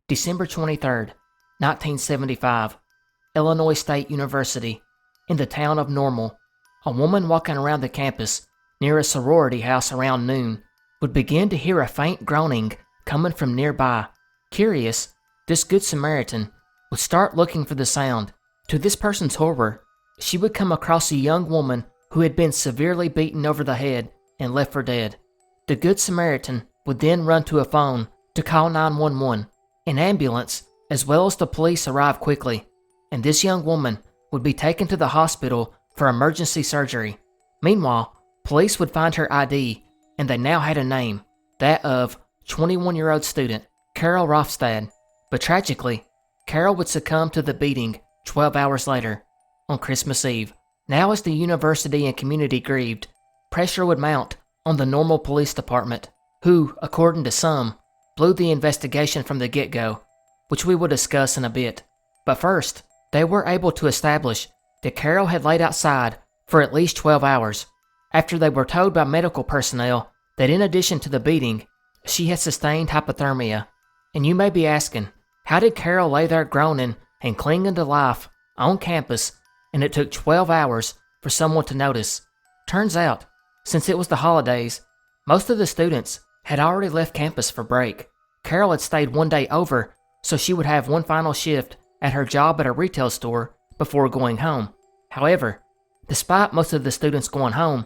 December 23rd, 1975, Illinois State University, in the town of Normal. A woman walking around the campus near a sorority house around noon would begin to hear a faint groaning coming from nearby. Curious, this Good Samaritan would start looking for the sound. To this person's horror, she would come across a young woman who had been severely beaten over the head and left for dead. The Good Samaritan would then run to a phone to call 911. An ambulance, as well as the police, arrived quickly, and this young woman would be taken to the hospital for emergency surgery. Meanwhile, police would find her ID, and they now had a name, that of 21-year-old student Carol Rofstad. But tragically, Carol would succumb to the beating 12 hours later, on Christmas Eve. Now as the university and community grieved, pressure would mount on the Normal Police Department, who, according to some, blew the investigation from the get-go, which we will discuss in a bit. But first, they were able to establish that Carol had laid outside for at least 12 hours, after they were told by medical personnel that in addition to the beating, she had sustained hypothermia. And you may be asking, how did Carol lay there groaning and clinging to life on campus, and it took 12 hours for someone to notice? Turns out, since it was the holidays, most of the students had already left campus for break. Carol had stayed one day over, so she would have one final shift at her job at a retail store before going home. However, despite most of the students going home,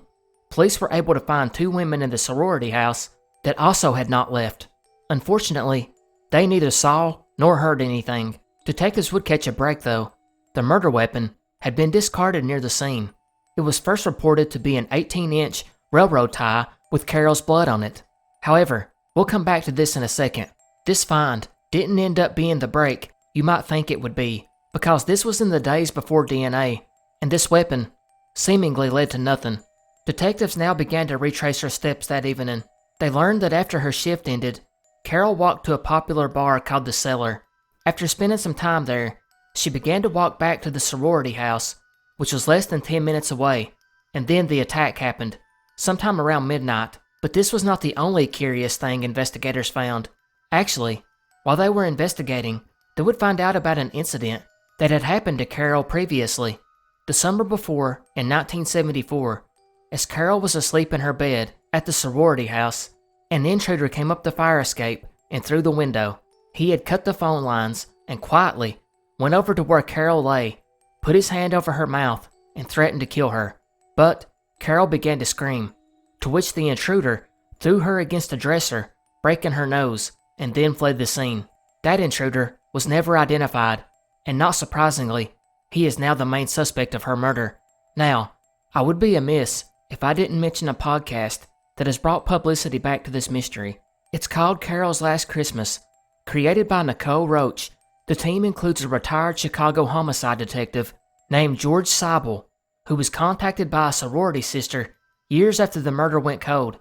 police were able to find two women in the sorority house that also had not left. Unfortunately, they neither saw nor heard anything. Detectives would catch a break though. The murder weapon had been discarded near the scene. It was first reported to be an 18-inch railroad tie with Carol's blood on it. However, we'll come back to this in a second. This find didn't end up being the break you might think it would be, because this was in the days before DNA, and this weapon seemingly led to nothing. Detectives now began to retrace her steps that evening. They learned that after her shift ended, Carol walked to a popular bar called The Cellar. After spending some time there, she began to walk back to the sorority house, which was less than 10 minutes away, and then the attack happened, sometime around midnight. But this was not the only curious thing investigators found. Actually, while they were investigating, they would find out about an incident that had happened to Carol previously. The summer before, in 1974, as Carol was asleep in her bed at the sorority house, an intruder came up the fire escape and through the window. He had cut the phone lines and quietly went over to where Carol lay, put his hand over her mouth, and threatened to kill her. But Carol began to scream, to which the intruder threw her against a dresser, breaking her nose, and then fled the scene. That intruder was never identified, and not surprisingly, he is now the main suspect of her murder. Now, I would be amiss if I didn't mention a podcast that has brought publicity back to this mystery. It's called Carol's Last Christmas. Created by Nicole Roach, the team includes a retired Chicago homicide detective named George Seibel, who was contacted by a sorority sister years after the murder went cold.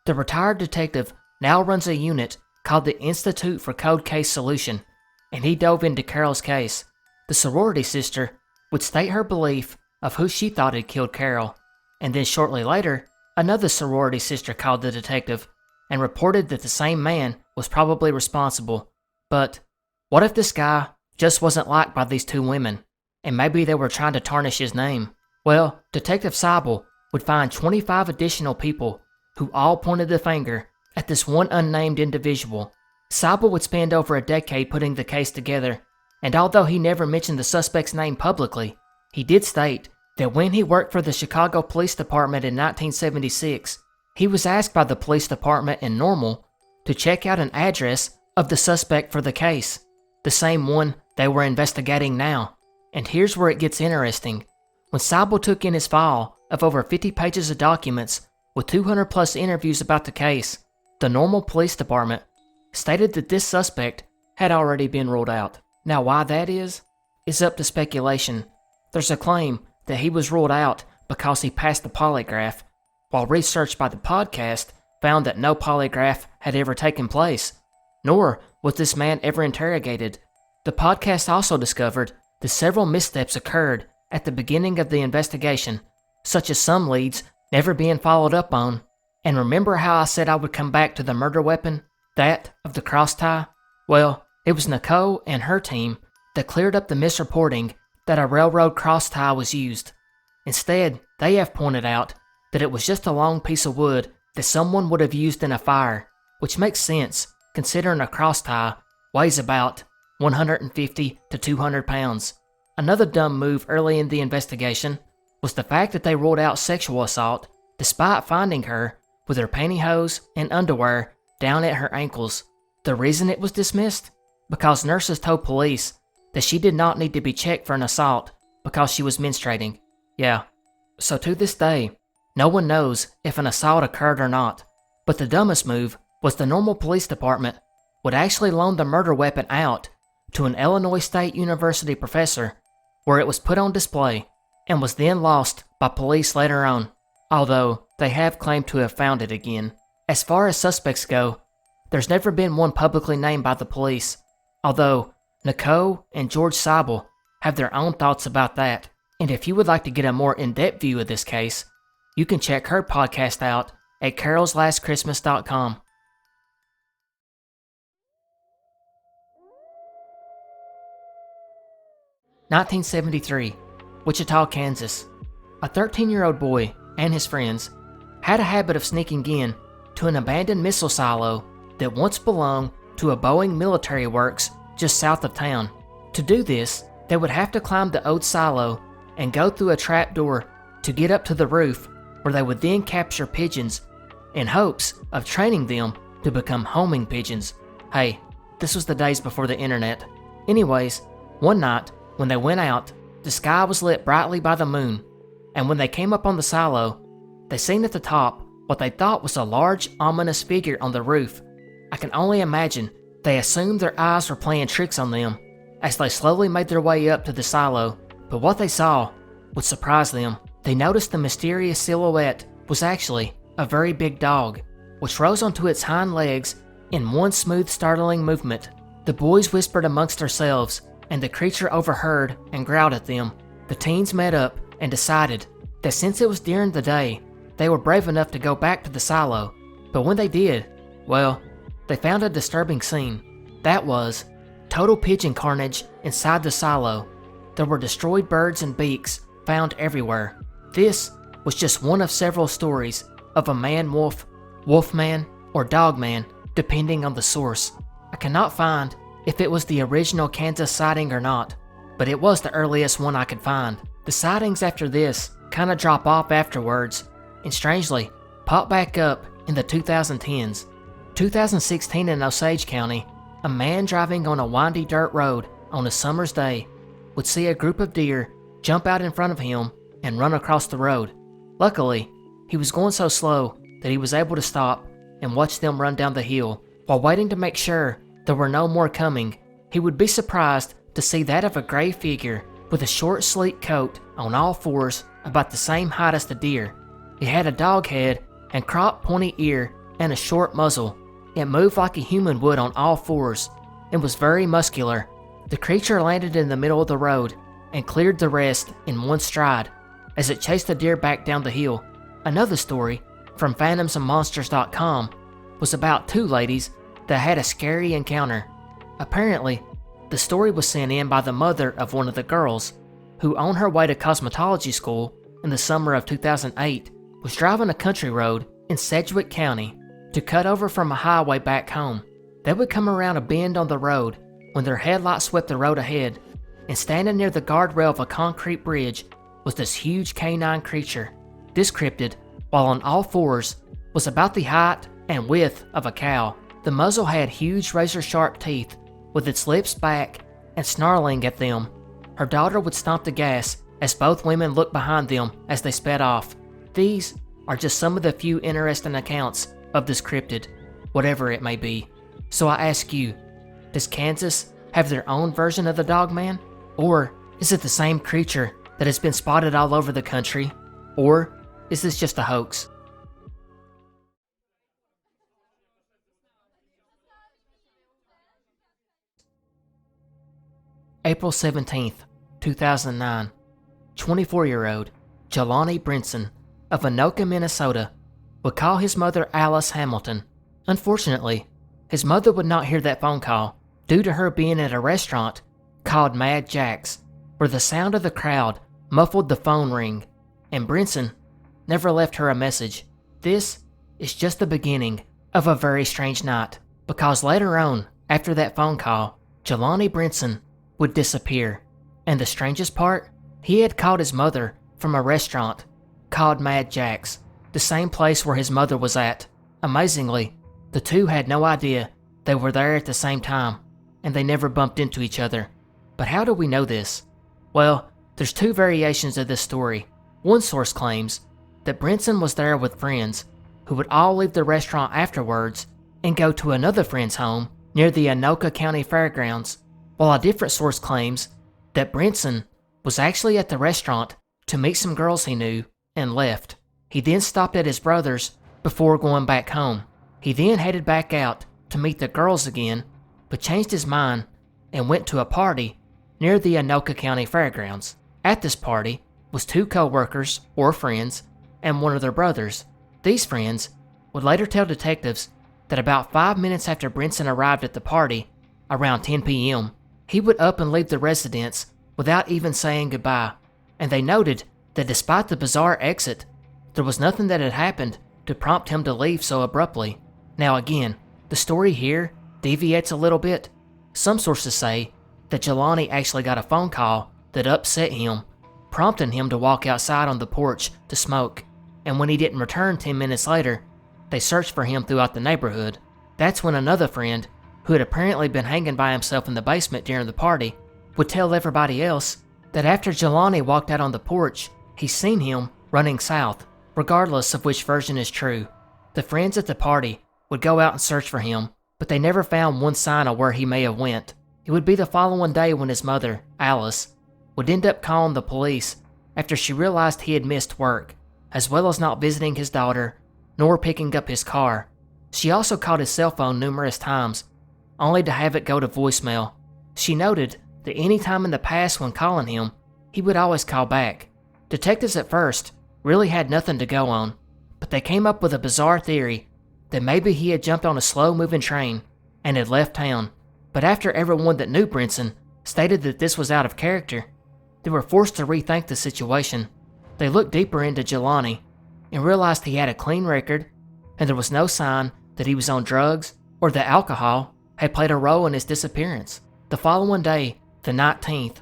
The retired detective now runs a unit called the Institute for Cold Case Solution, and he dove into Carol's case. The sorority sister would state her belief of who she thought had killed Carol, and then shortly later, another sorority sister called the detective and reported that the same man was probably responsible. But what if this guy just wasn't liked by these two women, and maybe they were trying to tarnish his name? Well, Detective Seibel would find 25 additional people who all pointed the finger at this one unnamed individual. Seibel would spend over a decade putting the case together, and although he never mentioned the suspect's name publicly, he did state that when he worked for the Chicago Police Department in 1976, he was asked by the police department in Normal to check out an address of the suspect for the case, the same one they were investigating now. And here's where it gets interesting. When Seibel took in his file of over 50 pages of documents with 200 plus interviews about the case, the Normal Police Department stated that this suspect had already been ruled out. Now why that is up to speculation. There's a claim that he was ruled out because he passed the polygraph, while research by the podcast found that no polygraph had ever taken place, nor was this man ever interrogated. The podcast also discovered that several missteps occurred at the beginning of the investigation, such as some leads never being followed up on. And remember how I said I would come back to the murder weapon, that of the cross tie? Well, It was Nicole and her team that cleared up the misreporting that a railroad cross tie was used. Instead, they have pointed out that it was just a long piece of wood that someone would have used in a fire, which makes sense considering a cross tie weighs about 150 to 200 pounds. Another dumb move early in the investigation was the fact that they ruled out sexual assault despite finding her with her pantyhose and underwear down at her ankles. The reason it was dismissed? Because nurses told police that she did not need to be checked for an assault because she was menstruating. Yeah. So to this day, no one knows if an assault occurred or not. But the dumbest move was the normal police department would actually loan the murder weapon out to an Illinois State University professor, where it was put on display and was then lost by police later on, although they have claimed to have found it again. As far as suspects go, there's never been one publicly named by the police, although Nicole and George Seibel have their own thoughts about that. And if you would like to get a more in-depth view of this case, you can check her podcast out at carolslastchristmas.com. (1973), Wichita, Kansas. A 13-year-old boy and his friends had a habit of sneaking in to an abandoned missile silo that once belonged to a Boeing military works just south of town. To do this, they would have to climb the old silo and go through a trap door to get up to the roof, where they would then capture pigeons in hopes of training them to become homing pigeons. Hey, this was the days before the internet. Anyways, one night when they went out, the sky was lit brightly by the moon, and when they came up on the silo, they seen at the top what they thought was a large, ominous figure on the roof. I can only imagine they assumed their eyes were playing tricks on them as they slowly made their way up to the silo, but what they saw would surprise them. They noticed the mysterious silhouette was actually a very big dog, which rose onto its hind legs in one smooth, startling movement. The boys whispered amongst themselves, and the creature overheard and growled at them. The teens met up and decided that since it was during the day, they were brave enough to go back to the silo. But when they did, well, they found a disturbing scene. That was total pigeon carnage inside the silo. There were destroyed birds and beaks found everywhere. This was just one of several stories of a man-wolf, wolfman, or dogman, depending on the source. I cannot find if it was the original Kansas sighting or not, but it was the earliest one I could find. The sightings after this kinda drop off afterwards, and strangely, pop back up in the 2010s. 2016 in Osage County, a man driving on a windy dirt road on a summer's day would see a group of deer jump out in front of him and run across the road. Luckily, he was going so slow that he was able to stop and watch them run down the hill. While waiting to make sure there were no more coming, he would be surprised to see that of a gray figure with a short, sleek coat on all fours about the same height as the deer. It had a dog head and cropped pointy ear and a short muzzle. It moved like a human would on all fours and was very muscular. The creature landed in the middle of the road and cleared the rest in one stride as it chased the deer back down the hill. Another story from phantomsandmonsters.com was about two ladies that had a scary encounter. Apparently, the story was sent in by the mother of one of the girls, who on her way to cosmetology school in the summer of 2008 was driving a country road in Sedgwick County to cut over from a highway back home. They would come around a bend on the road when their headlights swept the road ahead, and standing near the guardrail of a concrete bridge was this huge canine creature. This cryptid, while on all fours, was about the height and width of a cow. The muzzle had huge razor-sharp teeth, with its lips back and snarling at them. Her daughter would stomp the gas as both women looked behind them as they sped off. These are just some of the few interesting accounts of this cryptid, whatever it may be. So I ask you, does Kansas have their own version of the Dogman? Or is it the same creature that has been spotted all over the country? Or is this just a hoax? April 17th, 2009. 24-year-old Jelani Brinson of Anoka, Minnesota, would call his mother Alice Hamilton. Unfortunately, his mother would not hear that phone call due to her being at a restaurant called Mad Jack's, where the sound of the crowd muffled the phone ring, and Brinson never left her a message. This is just the beginning of a very strange night, because later on, after that phone call, Jelani Brinson would disappear. And the strangest part, he had called his mother from a restaurant called Mad Jack's, the same place where his mother was at. Amazingly, the two had no idea they were there at the same time, and they never bumped into each other. But how do we know this? Well, there's two variations of this story. One source claims that Brinson was there with friends who would all leave the restaurant afterwards and go to another friend's home near the Anoka County Fairgrounds, while a different source claims that Brinson was actually at the restaurant to meet some girls he knew and left. He then stopped at his brother's before going back home. He then headed back out to meet the girls again, but changed his mind and went to a party near the Anoka County Fairgrounds. At this party was two co-workers or friends and one of their brothers. These friends would later tell detectives that about 5 minutes after Brinson arrived at the party, around 10 p.m., he would up and leave the residence without even saying goodbye, and they noted that despite the bizarre exit, there was nothing that had happened to prompt him to leave so abruptly. Now again, the story here deviates a little bit. Some sources say that Jelani actually got a phone call that upset him, prompting him to walk outside on the porch to smoke, and when he didn't return 10 minutes later, they searched for him throughout the neighborhood. That's when another friend, who had apparently been hanging by himself in the basement during the party, would tell everybody else that after Jelani walked out on the porch, he's seen him running south, regardless of which version is true. The friends at the party would go out and search for him, but they never found one sign of where he may have went. It would be the following day when his mother, Alice, would end up calling the police after she realized he had missed work, as well as not visiting his daughter nor picking up his car. She also called his cell phone numerous times, only to have it go to voicemail. She noted that any time in the past when calling him, he would always call back. Detectives at first really had nothing to go on, but they came up with a bizarre theory that maybe he had jumped on a slow-moving train and had left town. But after everyone that knew Brinson stated that this was out of character, they were forced to rethink the situation. They looked deeper into Jelani and realized he had a clean record, and there was no sign that he was on drugs or that alcohol had played a role in his disappearance. The following day, the 19th,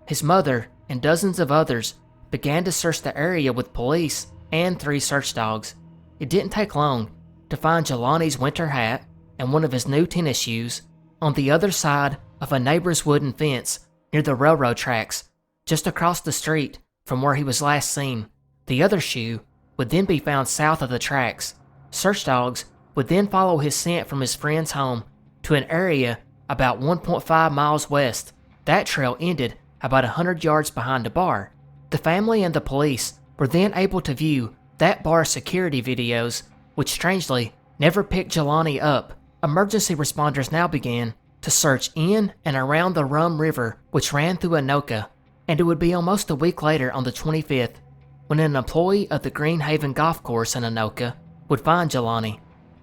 his mother and dozens of others began to search the area with police and 3 search dogs. It didn't take long to find Jelani's winter hat and one of his new tennis shoes on the other side of a neighbor's wooden fence near the railroad tracks, just across the street from where he was last seen. The other shoe would then be found south of the tracks. Search dogs would then follow his scent from his friend's home to an area about 1.5 miles west. That trail ended about 100 yards behind a bar. The family and the police were then able to view that bar's security videos, which strangely never picked Jelani up. Emergency responders now began to search in and around the Rum River, which ran through Anoka, and it would be almost a week later on the 25th when an employee of the Green Haven Golf Course in Anoka would find Jelani.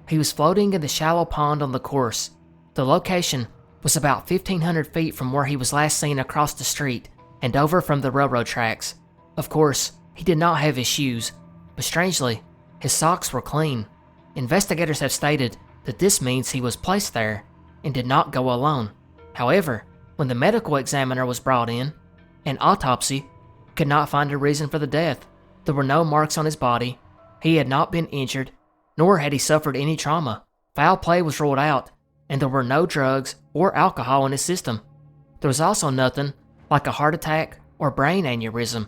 He was floating in the shallow pond on the course. The location was about 1,500 feet from where he was last seen across the street and over from the railroad tracks. Of course, he did not have his shoes, but strangely, his socks were clean. Investigators have stated that this means he was placed there and did not go alone. However, when the medical examiner was brought in, an autopsy could not find a reason for the death. There were no marks on his body. He had not been injured, nor had he suffered any trauma. Foul play was ruled out, and there were no drugs or alcohol in his system. There was also nothing like a heart attack or brain aneurysm.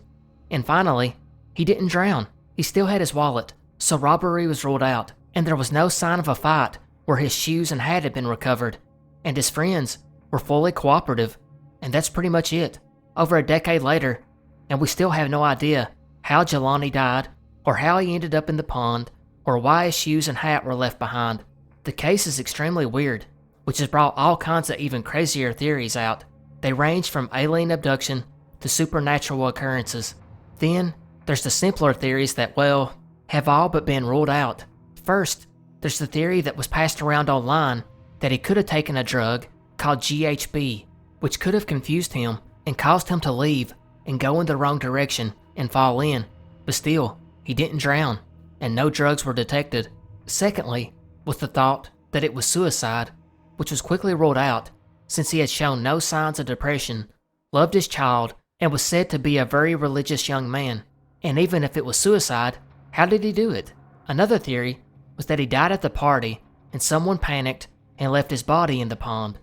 And finally, he didn't drown. He still had his wallet, so robbery was ruled out, and there was no sign of a fight where his shoes and hat had been recovered, and his friends were fully cooperative, and that's pretty much it. Over a decade later, and we still have no idea how Jelani died, or how he ended up in the pond, or why his shoes and hat were left behind. The case is extremely weird, which has brought all kinds of even crazier theories out. They range from alien abduction to supernatural occurrences. Then, there's the simpler theories that, well, have all but been ruled out. First, there's the theory that was passed around online that he could have taken a drug called GHB, which could have confused him and caused him to leave and go in the wrong direction and fall in, but still, he didn't drown, and no drugs were detected. Secondly, with the thought that it was suicide, which was quickly ruled out since he had shown no signs of depression, loved his child, and was said to be a very religious young man. And even if it was suicide, how did he do it? Another theory was that he died at the party and someone panicked and left his body in the pond.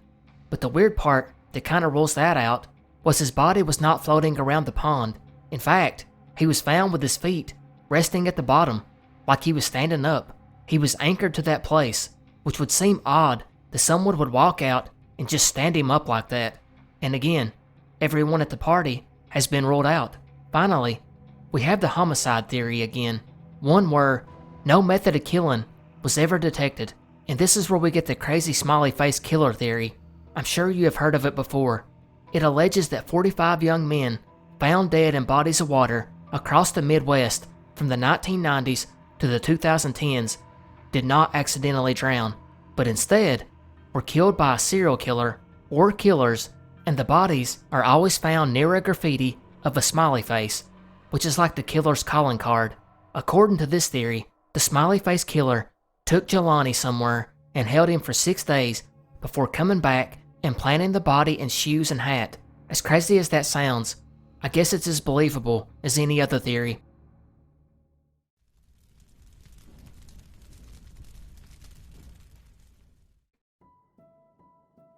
But the weird part that kind of rules that out was his body was not floating around the pond. In fact, he was found with his feet resting at the bottom, like he was standing up. He was anchored to that place, which would seem odd that someone would walk out and just stand him up like that. And again, everyone at the party has been ruled out. Finally, we have the homicide theory again, one where no method of killing was ever detected. And this is where we get the crazy smiley face killer theory. I'm sure you have heard of it before. It alleges that 45 young men found dead in bodies of water across the Midwest from the 1990s to the 2010s did not accidentally drown, but instead were killed by a serial killer or killers, and the bodies are always found near a graffiti of a smiley face, which is like the killer's calling card. According to this theory, the smiley face killer took Jelani somewhere and held him for 6 days before coming back and planting the body in shoes and hat. As crazy as that sounds, I guess it's as believable as any other theory.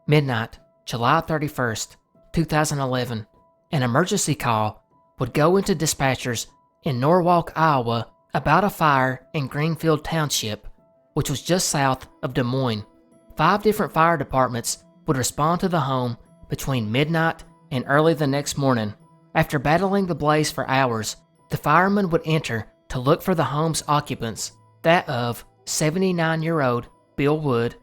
Midnight, July 31st, 2011. An emergency call would go into dispatchers in Norwalk, Iowa about a fire in Greenfield Township, which was just south of Des Moines. 5 different fire departments would respond to the home between midnight and early the next morning. After battling the blaze for hours, the firemen would enter to look for the home's occupants, that of 79-year-old Bill Wood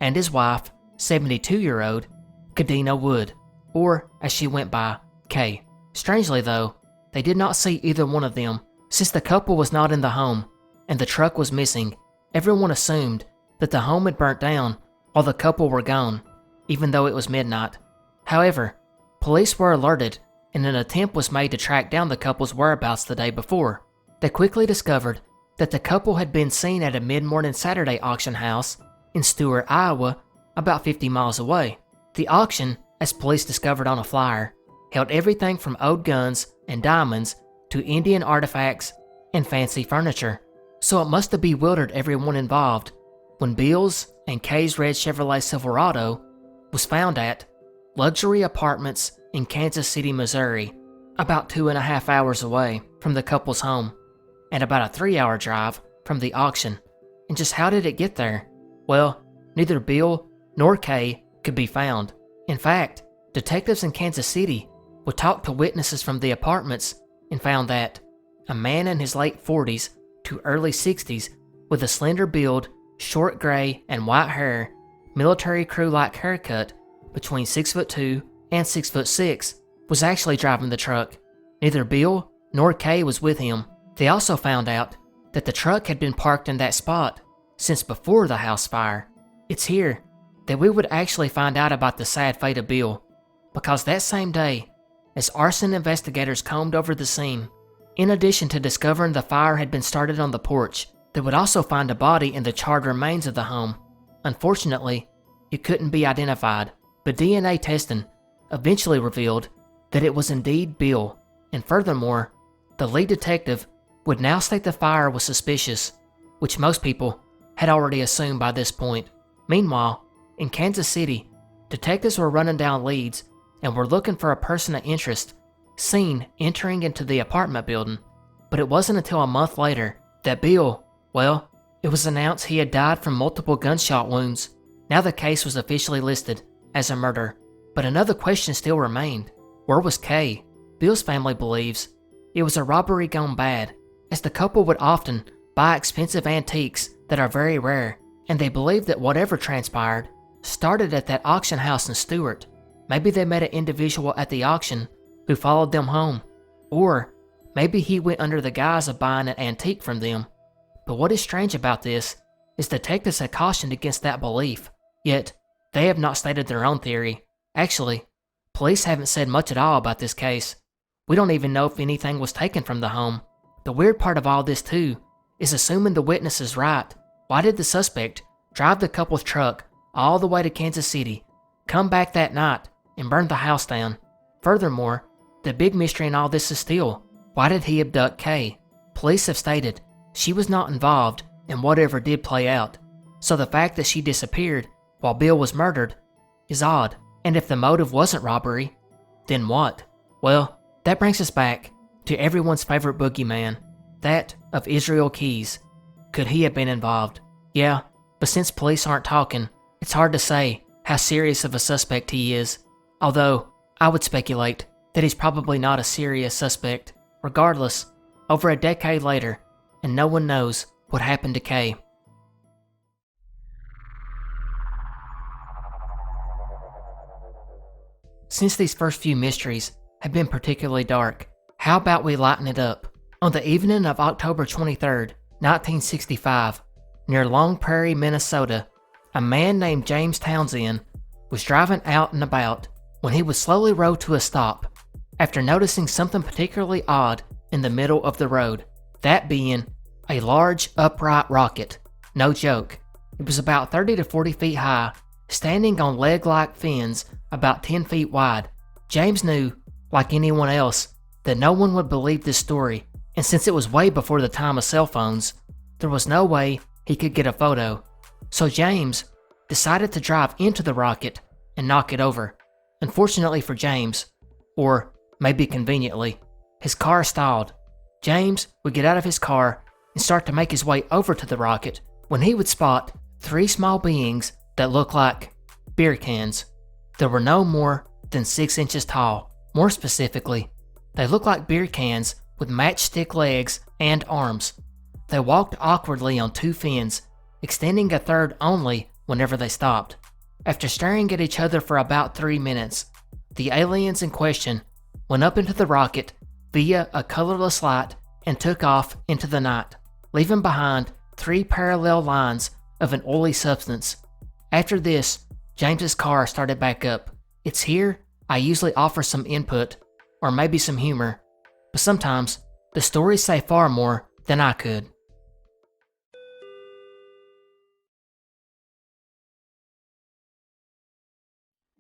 and his wife, 72-year-old Kaidena Wood, or as she went by, Kay. Strangely though, they did not see either one of them. Since the couple was not in the home and the truck was missing, everyone assumed that the home had burnt down while the couple were gone, even though it was midnight. However, police were alerted and an attempt was made to track down the couple's whereabouts the day before. They quickly discovered that the couple had been seen at a mid-morning Saturday auction house in Stuart, Iowa, about 50 miles away. The auction, as police discovered on a flyer, held everything from old guns and diamonds to Indian artifacts and fancy furniture, so it must have bewildered everyone involved when Bill's and Kay's red Chevrolet Silverado was found at luxury apartments in Kansas City, Missouri, about 2.5 hours away from the couple's home, and about a 3-hour drive from the auction. And just how did it get there? Well, neither Bill nor Kay could be found. In fact, detectives in Kansas City would talk to witnesses from the apartments and found that a man in his late 40s to early 60s with a slender build, short gray and white hair, military crew-like haircut, between 6'2" and 6'6", was actually driving the truck. Neither Bill nor Kay was with him. They also found out that the truck had been parked in that spot since before the house fire. It's here that we would actually find out about the sad fate of Bill, because that same day, as arson investigators combed over the scene, in addition to discovering the fire had been started on the porch, they would also find a body in the charred remains of the home. Unfortunately, it couldn't be identified, but DNA testing eventually revealed that it was indeed Bill, and furthermore, the lead detective would now state the fire was suspicious, which most people had already assumed by this point. Meanwhile, in Kansas City, detectives were running down leads and were looking for a person of interest seen entering into the apartment building. But it wasn't until a month later that Bill, well, it was announced he had died from multiple gunshot wounds. Now the case was officially listed as a murder. But another question still remained. Where was Kay? Bill's family believes it was a robbery gone bad, as the couple would often buy expensive antiques that are very rare, and they believe that whatever transpired started at that auction house in Stuart. Maybe they met an individual at the auction who followed them home, or maybe he went under the guise of buying an antique from them. But what is strange about this is detectives had cautioned against that belief, yet They have not stated their own theory. Actually, police haven't said much at all about this case. We don't even know if anything was taken from the home. The weird part of all this, too, is assuming the witness is right. Why did the suspect drive the couple's truck all the way to Kansas City, come back that night, and burn the house down? Furthermore, the big mystery in all this is still, why did he abduct Kay? Police have stated she was not involved in whatever did play out, so the fact that she disappeared while Bill was murdered is odd. And if the motive wasn't robbery, then what? Well, that brings us back to everyone's favorite boogeyman, that of Israel Keyes. Could he have been involved? Yeah, but since police aren't talking, it's hard to say how serious of a suspect he is. Although, I would speculate that he's probably not a serious suspect. Regardless, over a decade later, and no one knows what happened to Kay. Since these first few mysteries have been particularly dark, how about we lighten it up? On the evening of October 23rd, 1965, near Long Prairie, Minnesota, a man named James Townsend was driving out and about when he was slowly rode to a stop after noticing something particularly odd in the middle of the road, that being a large upright rocket. No joke. It was about 30 to 40 feet high, standing on leg-like fins about 10 feet wide. James knew, like anyone else, that no one would believe this story, and since it was way before the time of cell phones, there was no way he could get a photo. So James decided to drive into the rocket and knock it over. Unfortunately for James, or maybe conveniently, his car stalled. James would get out of his car and start to make his way over to the rocket when he would spot three small beings that looked like beer cans. They were no more than 6 inches tall. More specifically, they looked like beer cans with matchstick legs and arms. They walked awkwardly on 2 fins, extending a third only whenever they stopped. After staring at each other for about 3 minutes, the aliens in question went up into the rocket via a colorless light and took off into the night, leaving behind 3 parallel lines of an oily substance. After this, James's car started back up. It's here I usually offer some input, or maybe some humor, but sometimes the stories say far more than I could.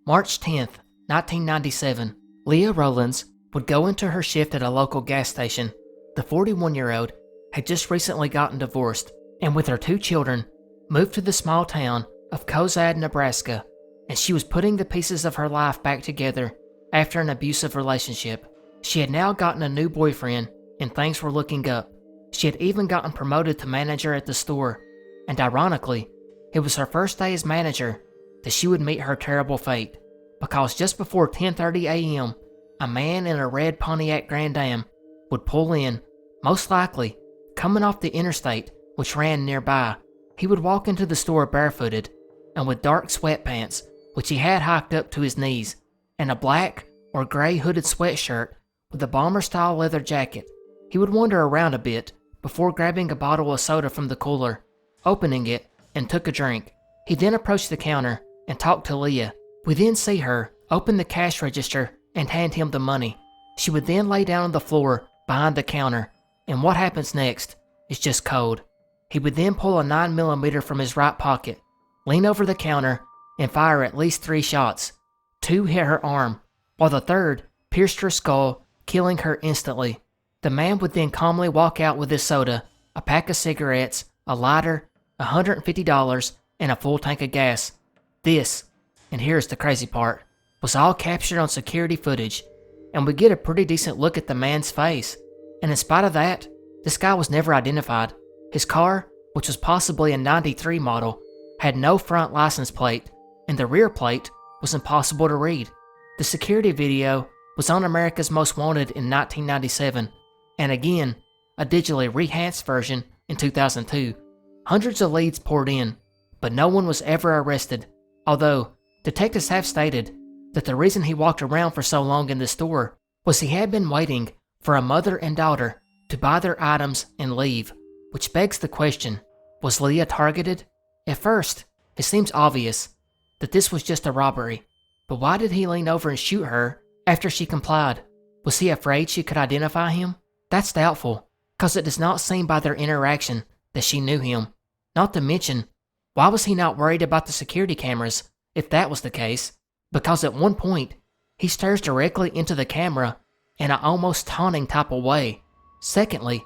March 10th, 1997, Leah Rowlands would go into her shift at a local gas station. The 41-year-old had just recently gotten divorced, and with her 2 children, moved to the small town of Cozad, Nebraska, and she was putting the pieces of her life back together after an abusive relationship. She had now gotten a new boyfriend, and things were looking up. She had even gotten promoted to manager at the store, and ironically, it was her first day as manager that she would meet her terrible fate, because just before 10:30 a.m., a man in a red Pontiac Grand Am would pull in, most likely coming off the interstate which ran nearby. He would walk into the store barefooted and with dark sweatpants, which he had hiked up to his knees, and a black or gray hooded sweatshirt with a bomber-style leather jacket. He would wander around a bit before grabbing a bottle of soda from the cooler, opening it, and took a drink. He then approached the counter and talked to Leah. We then see her open the cash register and hand him the money. She would then lay down on the floor behind the counter, and what happens next is just cold. He would then pull a 9mm from his right pocket, lean over the counter, and fire at least 3 shots. 2 hit her arm, while the third pierced her skull, killing her instantly. The man would then calmly walk out with his soda, a pack of cigarettes, a lighter, $150, and a full tank of gas. This, and here's the crazy part, was all captured on security footage, and we get a pretty decent look at the man's face. And in spite of that, this guy was never identified. His car, which was possibly a '93 model, had no front license plate, and the rear plate was impossible to read. The security video was on America's Most Wanted in 1997, and again, a digitally rehanced version in 2002. Hundreds of leads poured in, but no one was ever arrested, although detectives have stated that the reason he walked around for so long in the store was he had been waiting for a mother and daughter to buy their items and leave, which begs the question, was Leah targeted? At first, it seems obvious, that this was just a robbery. But why did he lean over and shoot her after she complied? Was he afraid she could identify him? That's doubtful, cause it does not seem by their interaction that she knew him. Not to mention, why was he not worried about the security cameras if that was the case? Because at one point, he stares directly into the camera in an almost taunting type of way. Secondly,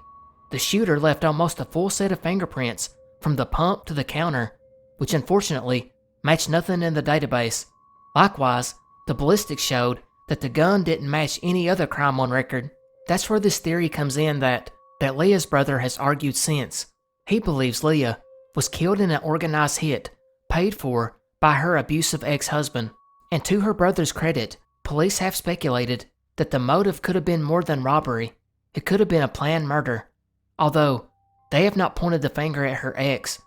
the shooter left almost a full set of fingerprints from the pump to the counter, which unfortunately matched nothing in the database. Likewise, the ballistics showed that the gun didn't match any other crime on record. That's where this theory comes in that Leah's brother has argued since. He believes Leah was killed in an organized hit, paid for by her abusive ex-husband. And to her brother's credit, police have speculated that the motive could have been more than robbery. It could have been a planned murder. Although, they have not pointed the finger at her ex.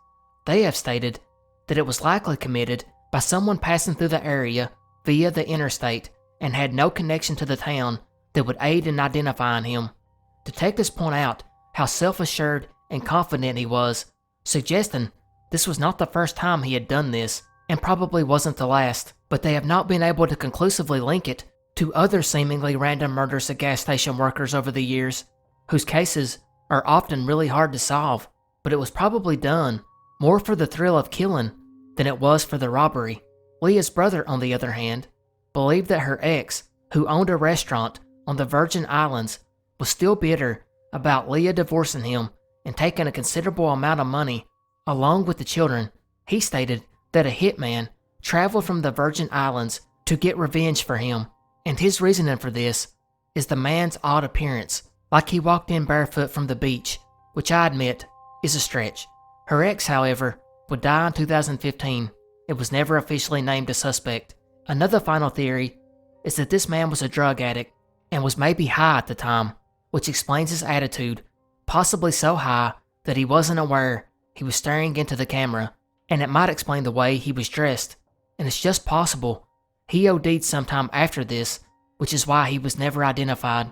They have stated that it was likely committed by someone passing through the area via the interstate and had no connection to the town that would aid in identifying him. Detectives point out how self-assured and confident he was, suggesting this was not the first time he had done this, and probably wasn't the last, but they have not been able to conclusively link it to other seemingly random murders of gas station workers over the years, whose cases are often really hard to solve, but it was probably done more for the thrill of killing than it was for the robbery. Leah's brother, on the other hand, believed that her ex, who owned a restaurant on the Virgin Islands, was still bitter about Leah divorcing him and taking a considerable amount of money, along with the children. He stated that a hitman traveled from the Virgin Islands to get revenge for him, and his reasoning for this is the man's odd appearance, like he walked in barefoot from the beach, which I admit is a stretch. Her ex, however, would die in 2015. It was never officially named a suspect. Another final theory is that this man was a drug addict and was maybe high at the time, which explains his attitude, possibly so high that he wasn't aware he was staring into the camera, and it might explain the way he was dressed, and it's just possible he OD'd sometime after this, which is why he was never identified.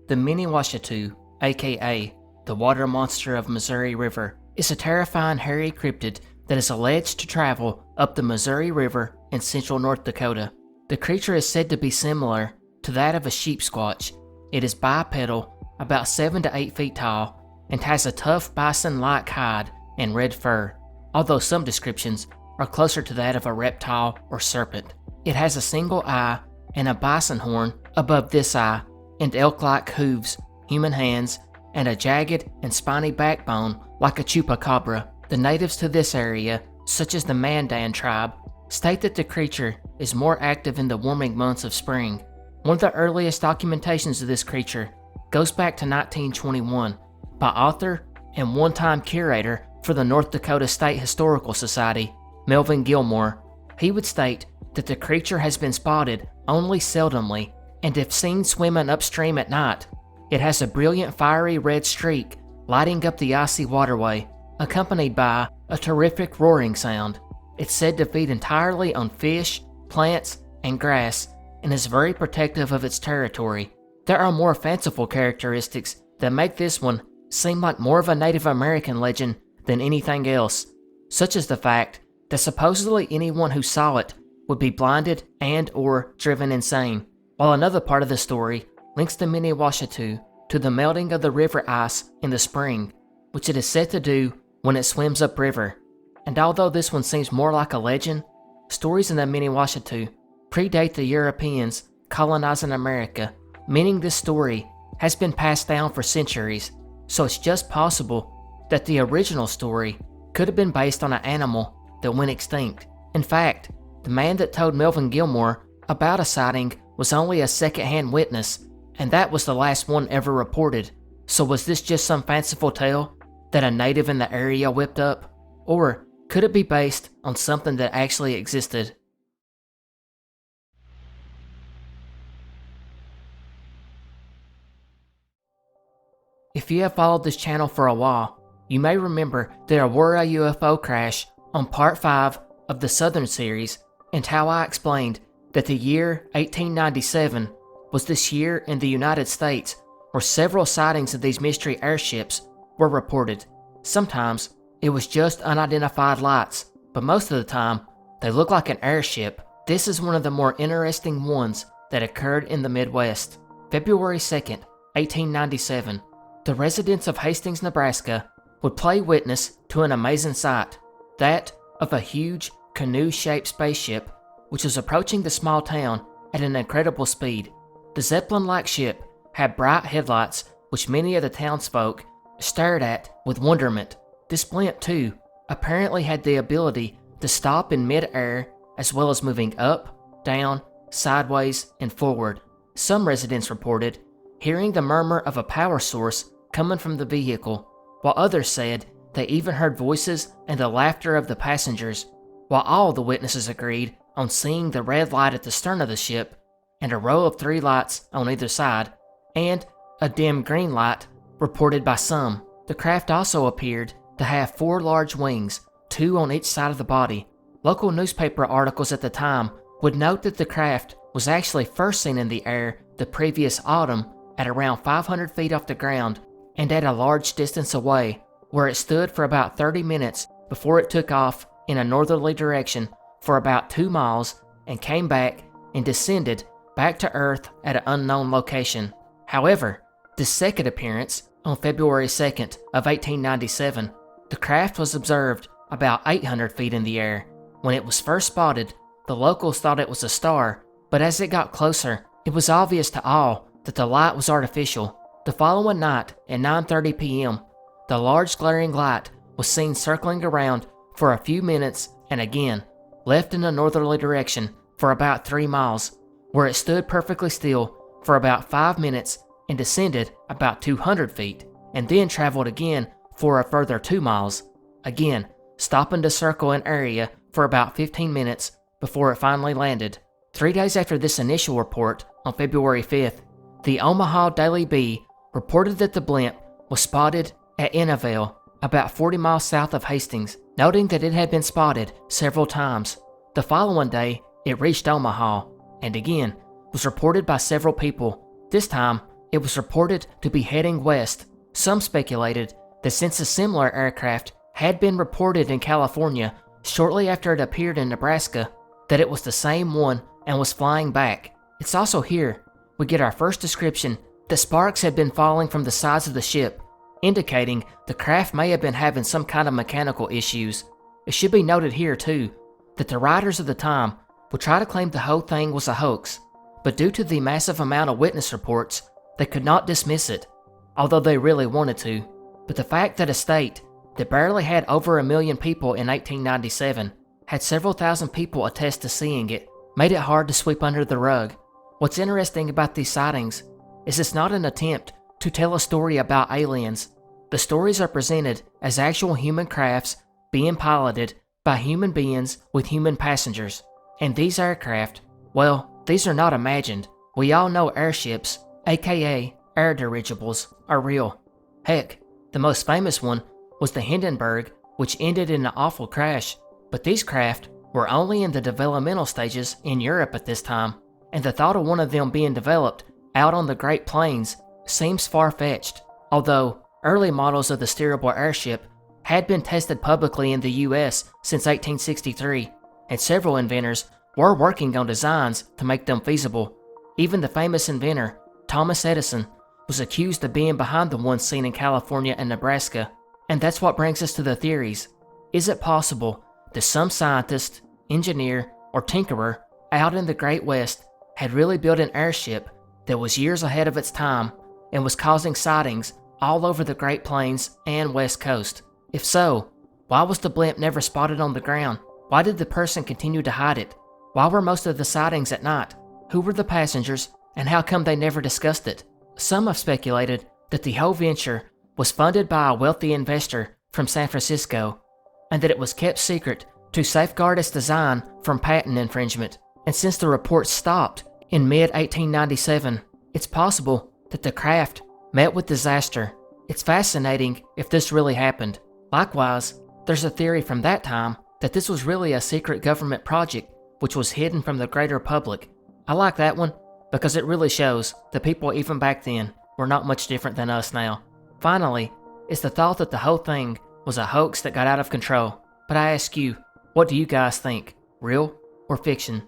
The Miniwashitu, aka the water monster of Missouri River, is a terrifying hairy cryptid that is alleged to travel up the Missouri River in central North Dakota. The creature is said to be similar to that of a sheep squatch. It is bipedal, about 7 to 8 feet tall, and has a tough bison-like hide and red fur, although some descriptions are closer to that of a reptile or serpent. It has a single eye and a bison horn above this eye, and elk-like hooves, human hands, and a jagged and spiny backbone like a chupacabra. The natives to this area, such as the Mandan tribe, state that the creature is more active in the warming months of spring. One of the earliest documentations of this creature goes back to 1921 by author and one-time curator for the North Dakota State Historical Society, Melvin Gilmore. He would state that the creature has been spotted only seldomly, and if seen swimming upstream at night, it has a brilliant fiery red streak lighting up the icy waterway, accompanied by a terrific roaring sound. It's said to feed entirely on fish, plants, and grass, and is very protective of its territory. There are more fanciful characteristics that make this one seem like more of a Native American legend than anything else, such as the fact that supposedly anyone who saw it would be blinded and or driven insane, while another part of the story links the Miniwashitu to the melting of the river ice in the spring, which it is said to do when it swims upriver. And although this one seems more like a legend, stories in the Miniwashitu predate the Europeans colonizing America, meaning this story has been passed down for centuries, so it's just possible that the original story could have been based on an animal that went extinct. In fact, the man that told Melvin Gilmore about a sighting was only a second-hand witness, and that was the last one ever reported. So was this just some fanciful tale that a native in the area whipped up? Or could it be based on something that actually existed? If you have followed this channel for a while, you may remember there were a UFO crash on part 5 of the Southern series, and how I explained that the year 1897 was this year in the United States where several sightings of these mystery airships were reported. Sometimes it was just unidentified lights, but most of the time they looked like an airship. This is one of the more interesting ones that occurred in the Midwest. February 2nd, 1897, the residents of Hastings, Nebraska would play witness to an amazing sight, that of a huge canoe-shaped spaceship which was approaching the small town at an incredible speed. The Zeppelin-like ship had bright headlights which many of the townsfolk stared at with wonderment. This blimp, too, apparently had the ability to stop in mid-air as well as moving up, down, sideways, and forward. Some residents reported hearing the murmur of a power source coming from the vehicle, while others said they even heard voices and the laughter of the passengers, while all the witnesses agreed on seeing the red light at the stern of the ship, and a row of 3 lights on either side, and a dim green light reported by some. The craft also appeared to have 4 large wings, 2 on each side of the body. Local newspaper articles at the time would note that the craft was actually first seen in the air the previous autumn at around 500 feet off the ground and at a large distance away, where it stood for about 30 minutes before it took off in a northerly direction for about 2 miles and came back and descended back to Earth at an unknown location. However, this second appearance, on February 2nd of 1897, the craft was observed about 800 feet in the air. When it was first spotted, the locals thought it was a star, but as it got closer, it was obvious to all that the light was artificial. The following night at 9:30 p.m., the large glaring light was seen circling around for a few minutes and again left in a northerly direction for about 3 miles, where it stood perfectly still for about 5 minutes and descended about 200 feet, and then traveled again for a further 2 miles, again stopping to circle an area for about 15 minutes before it finally landed. 3 days after this initial report, on February 5th, the Omaha Daily Bee reported that the blimp was spotted at Innavale, about 40 miles south of Hastings, noting that it had been spotted several times. The following day, it reached Omaha, and again was reported by several people. This time, it was reported to be heading west. Some speculated that since a similar aircraft had been reported in California shortly after it appeared in Nebraska, that it was the same one and was flying back. It's also here we get our first description that sparks had been falling from the sides of the ship, indicating the craft may have been having some kind of mechanical issues. It should be noted here, too, that the writers of the time would try to claim the whole thing was a hoax, but due to the massive amount of witness reports, they could not dismiss it, although they really wanted to. But the fact that a state that barely had over 1 million people in 1897 had several thousand people attest to seeing it made it hard to sweep under the rug. What's interesting about these sightings is it's not an attempt to tell a story about aliens. The stories are presented as actual human crafts being piloted by human beings with human passengers. And these aircraft, well, these are not imagined. We all know airships, aka air dirigibles, are real. Heck, the most famous one was the Hindenburg, which ended in an awful crash. But these craft were only in the developmental stages in Europe at this time, and the thought of one of them being developed out on the Great Plains seems far-fetched, although early models of the steerable airship had been tested publicly in the US since 1863, and several inventors were working on designs to make them feasible. Even the famous inventor, Thomas Edison, was accused of being behind the ones seen in California and Nebraska. And that's what brings us to the theories. Is it possible that some scientist, engineer, or tinkerer out in the Great West had really built an airship that was years ahead of its time and was causing sightings all over the Great Plains and West Coast? If so, why was the blimp never spotted on the ground? Why did the person continue to hide it? Why were most of the sightings at night? Who were the passengers, and how come they never discussed it? Some have speculated that the whole venture was funded by a wealthy investor from San Francisco, and that it was kept secret to safeguard its design from patent infringement. And since the reports stopped in mid-1897, it's possible that the craft met with disaster. It's fascinating if this really happened. Likewise, there's a theory from that time that this was really a secret government project which was hidden from the greater public. I like that one because it really shows the people even back then were not much different than us now. Finally, it's the thought that the whole thing was a hoax that got out of control. But I ask you, what do you guys think? Real or fiction?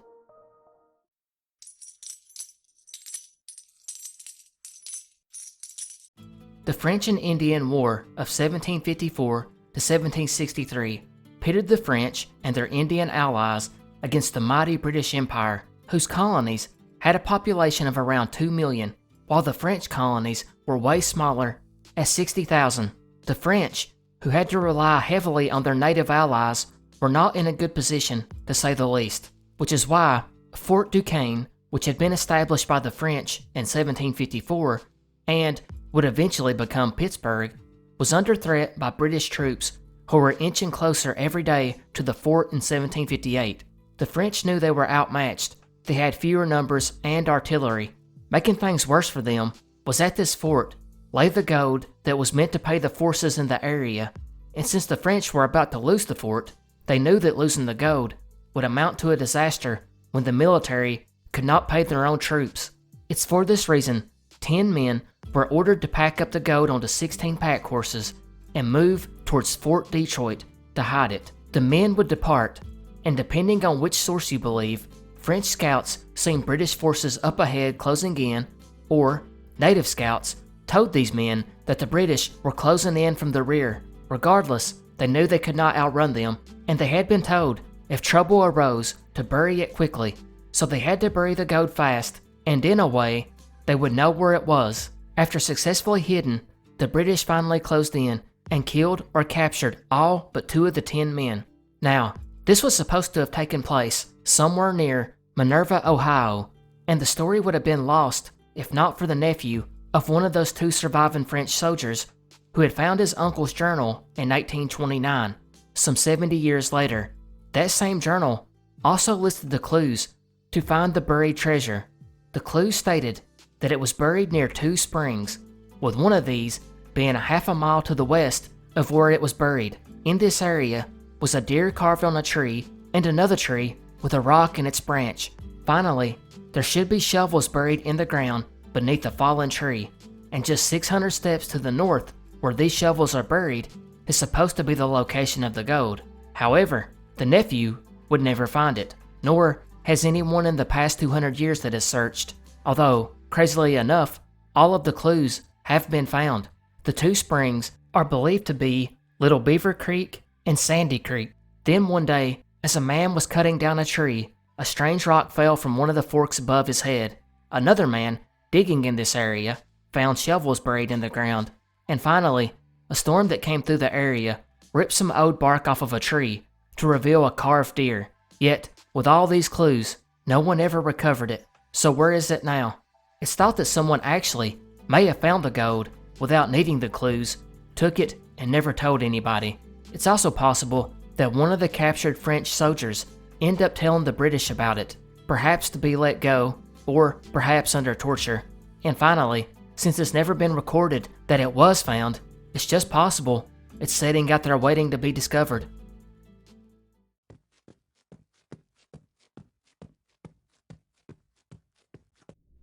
The French and Indian War of 1754 to 1763 pitted the French and their Indian allies against the mighty British Empire, whose colonies had a population of around 2 million, while the French colonies were way smaller at 60,000. The French, who had to rely heavily on their native allies, were not in a good position, to say the least, which is why Fort Duquesne, which had been established by the French in 1754 and would eventually become Pittsburgh, was under threat by British troops who were inching closer every day to the fort in 1758. The French knew they were outmatched. They had fewer numbers and artillery. Making things worse for them was at this fort lay the gold that was meant to pay the forces in the area, and since the French were about to lose the fort, they knew that losing the gold would amount to a disaster when the military could not pay their own troops. It's for this reason 10 men were ordered to pack up the gold onto 16 pack horses and move towards Fort Detroit to hide it. The men would depart, and depending on which source you believe, French scouts seen British forces up ahead closing in, or native scouts told these men that the British were closing in from the rear. Regardless, they knew they could not outrun them, and they had been told if trouble arose to bury it quickly, so they had to bury the gold fast, and in a way, they would know where it was. After successfully hidden, the British finally closed in and killed or captured all but 2 of the 10 men. Now, this was supposed to have taken place somewhere near Minerva, Ohio, and the story would have been lost if not for the nephew of one of those 2 surviving French soldiers who had found his uncle's journal in 1829, some 70 years later. That same journal also listed the clues to find the buried treasure. The clues stated that it was buried near 2 springs, with one of these being a half a mile to the west of where it was buried. In this area was a deer carved on a tree and another tree with a rock in its branch. Finally, there should be shovels buried in the ground beneath the fallen tree, and just 600 steps to the north where these shovels are buried is supposed to be the location of the gold. However, the nephew would never find it, nor has anyone in the past 200 years that has searched, although, crazily enough, all of the clues have been found. The 2 springs are believed to be Little Beaver Creek and Sandy Creek. Then one day, as a man was cutting down a tree, a strange rock fell from one of the forks above his head. Another man, digging in this area, found shovels buried in the ground. And finally, a storm that came through the area ripped some old bark off of a tree to reveal a carved deer. Yet, with all these clues, no one ever recovered it. So where is it now? It's thought that someone actually may have found the gold without needing the clues, took it, and never told anybody. It's also possible that one of the captured French soldiers ended up telling the British about it, perhaps to be let go, or perhaps under torture. And finally, since it's never been recorded that it was found, it's just possible it's sitting out there waiting to be discovered.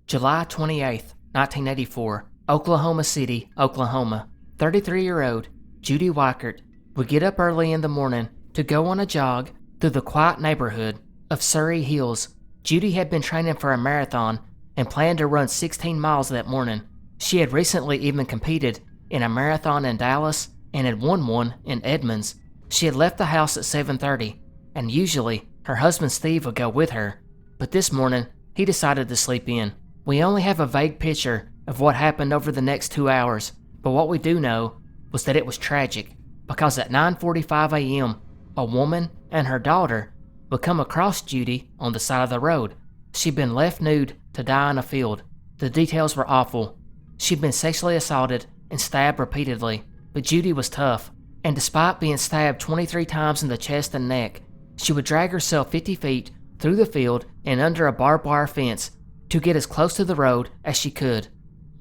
July 28th, 1984, Oklahoma City, Oklahoma. 33-year-old Judy Weichert would get up early in the morning to go on a jog through the quiet neighborhood of Surrey Hills. Judy had been training for a marathon and planned to run 16 miles that morning. She had recently even competed in a marathon in Dallas and had won one in Edmonds. She had left the house at 7:30, and usually her husband Steve would go with her, but this morning he decided to sleep in. We only have a vague picture of what happened over the next 2 hours, but what we do know was that it was tragic, because at 9:45 a.m., a woman and her daughter would come across Judy on the side of the road. She'd been left nude to die in a field. The details were awful. She'd been sexually assaulted and stabbed repeatedly, but Judy was tough, and despite being stabbed 23 times in the chest and neck, she would drag herself 50 feet through the field and under a barbed wire fence to get as close to the road as she could.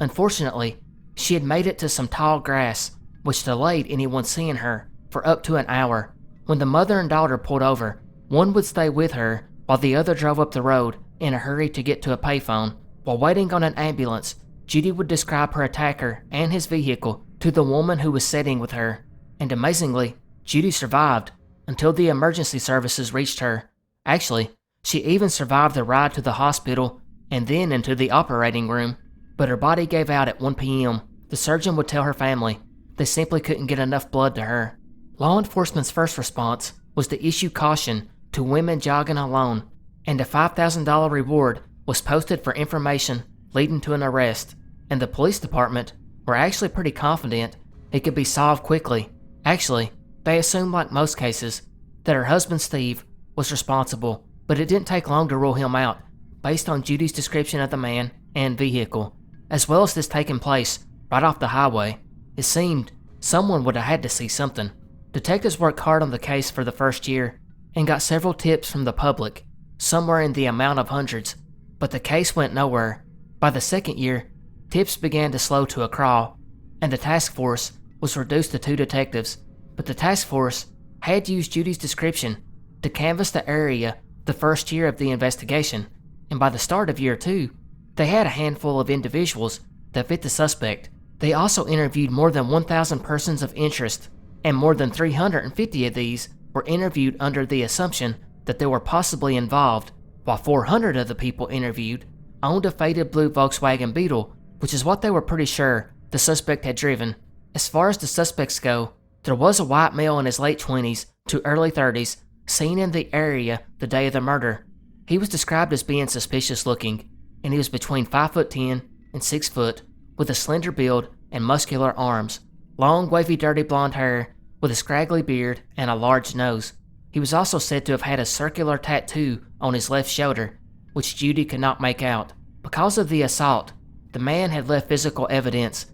Unfortunately, she had made it to some tall grass, which delayed anyone seeing her for up to an hour. When the mother and daughter pulled over, one would stay with her while the other drove up the road in a hurry to get to a payphone. While waiting on an ambulance, Judy would describe her attacker and his vehicle to the woman who was sitting with her, and amazingly, Judy survived until the emergency services reached her. Actually, she even survived the ride to the hospital and then into the operating room, but her body gave out at 1 p.m. The surgeon would tell her family they simply couldn't get enough blood to her. Law enforcement's first response was to issue caution to women jogging alone, and a $5,000 reward was posted for information leading to an arrest, and the police department were actually pretty confident it could be solved quickly. Actually, they assumed, like most cases, that her husband Steve was responsible, but it didn't take long to rule him out based on Judy's description of the man and vehicle, as well as this taking place right off the highway. It seemed someone would have had to see something. Detectives worked hard on the case for the first year and got several tips from the public, somewhere in the amount of hundreds, but the case went nowhere. By the second year, tips began to slow to a crawl, and the task force was reduced to 2 detectives, but the task force had used Judy's description to canvass the area the first year of the investigation, and by the start of year 2, they had a handful of individuals that fit the suspect. They also interviewed more than 1,000 persons of interest, and more than 350 of these were interviewed under the assumption that they were possibly involved, while 400 of the people interviewed owned a faded blue Volkswagen Beetle, which is what they were pretty sure the suspect had driven. As far as the suspects go, there was a white male in his late 20s to early 30s seen in the area the day of the murder. He was described as being suspicious looking, and he was between 5'10" and 6 foot, with a slender build and muscular arms, long wavy dirty blonde hair with a scraggly beard and a large nose. He was also said to have had a circular tattoo on his left shoulder, which Judy could not make out. Because of the assault, the man had left physical evidence.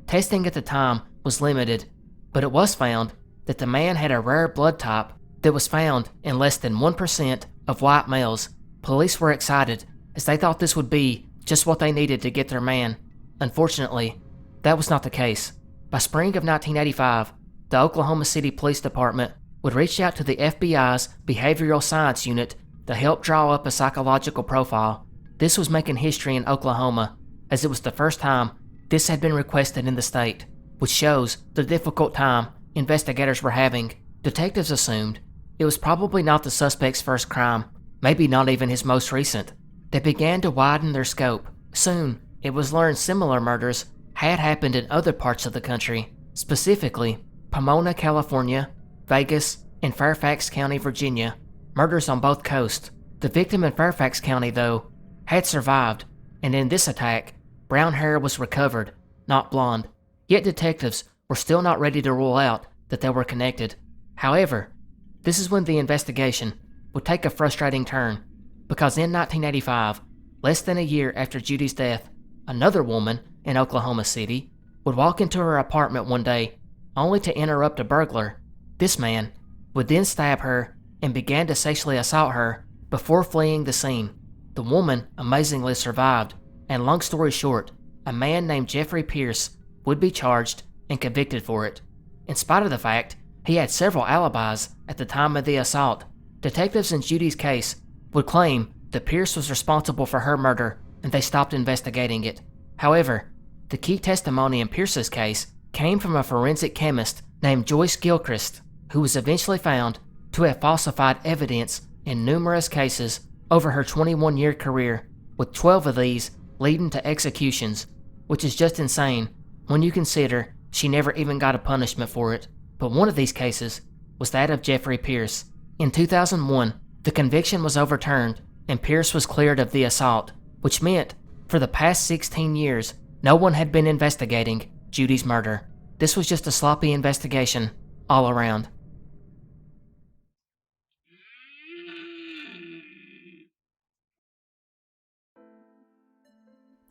Testing at the time was limited, but it was found that the man had a rare blood type that was found in less than 1% of white males. Police were excited, as they thought this would be just what they needed to get their man. Unfortunately, that was not the case. By spring of 1985, the Oklahoma City Police Department would reach out to the FBI's Behavioral Science Unit to help draw up a psychological profile. This was making history in Oklahoma, as it was the first time this had been requested in the state, which shows the difficult time investigators were having. Detectives assumed it was probably not the suspect's first crime, maybe not even his most recent. They began to widen their scope. Soon, it was learned similar murders had happened in other parts of the country, specifically Pomona, California, Vegas, and Fairfax County, Virginia. Murders on both coasts. The victim in Fairfax County, though, had survived, and in this attack, brown hair was recovered, not blonde. Yet detectives were still not ready to rule out that they were connected. However, this is when the investigation would take a frustrating turn, because in 1985, less than a year after Judy's death, another woman in Oklahoma City would walk into her apartment one day only to interrupt a burglar. This man would then stab her and began to sexually assault her before fleeing the scene. The woman amazingly survived, and long story short, a man named Jeffrey Pierce would be charged and convicted for it. In spite of the fact he had several alibis at the time of the assault, detectives in Judy's case would claim that Pierce was responsible for her murder, and they stopped investigating it. However, the key testimony in Pierce's case came from a forensic chemist named Joyce Gilchrist, who was eventually found to have falsified evidence in numerous cases over her 21-year career, with 12 of these leading to executions, which is just insane when you consider she never even got a punishment for it. But one of these cases was that of Jeffrey Pierce. In 2001, the conviction was overturned and Pierce was cleared of the assault, which meant for the past 16 years, no one had been investigating Judy's murder. This was just a sloppy investigation all around.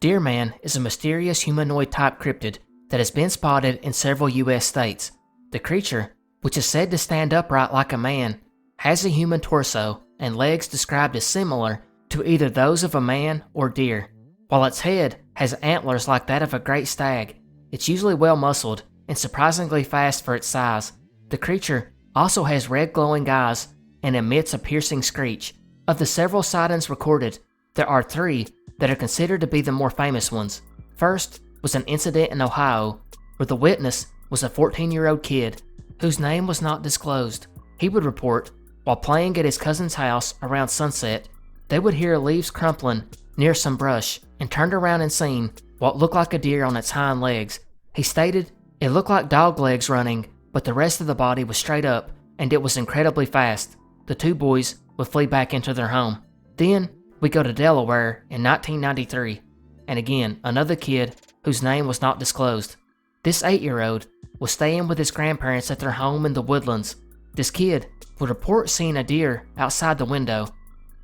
Deer Man is a mysterious humanoid-type cryptid that has been spotted in several U.S. states. The creature, which is said to stand upright like a man, has a human torso and legs described as similar to either those of a man or deer. While its head has antlers like that of a great stag, it's usually well-muscled and surprisingly fast for its size. The creature also has red glowing eyes and emits a piercing screech. Of the several sightings recorded, there are 3 that are considered to be the more famous ones. First was an incident in Ohio where the witness was a 14-year-old kid whose name was not disclosed. He would report, while playing at his cousin's house around sunset, they would hear leaves crumpling near some brush and turned around and seen what looked like a deer on its hind legs. He stated it looked like dog legs running, but the rest of the body was straight up and it was incredibly fast. The two boys would flee back into their home. Then we go to Delaware in 1993, and again another kid whose name was not disclosed. This 8-year-old was staying with his grandparents at their home in the woodlands. This kid would report seeing a deer outside the window,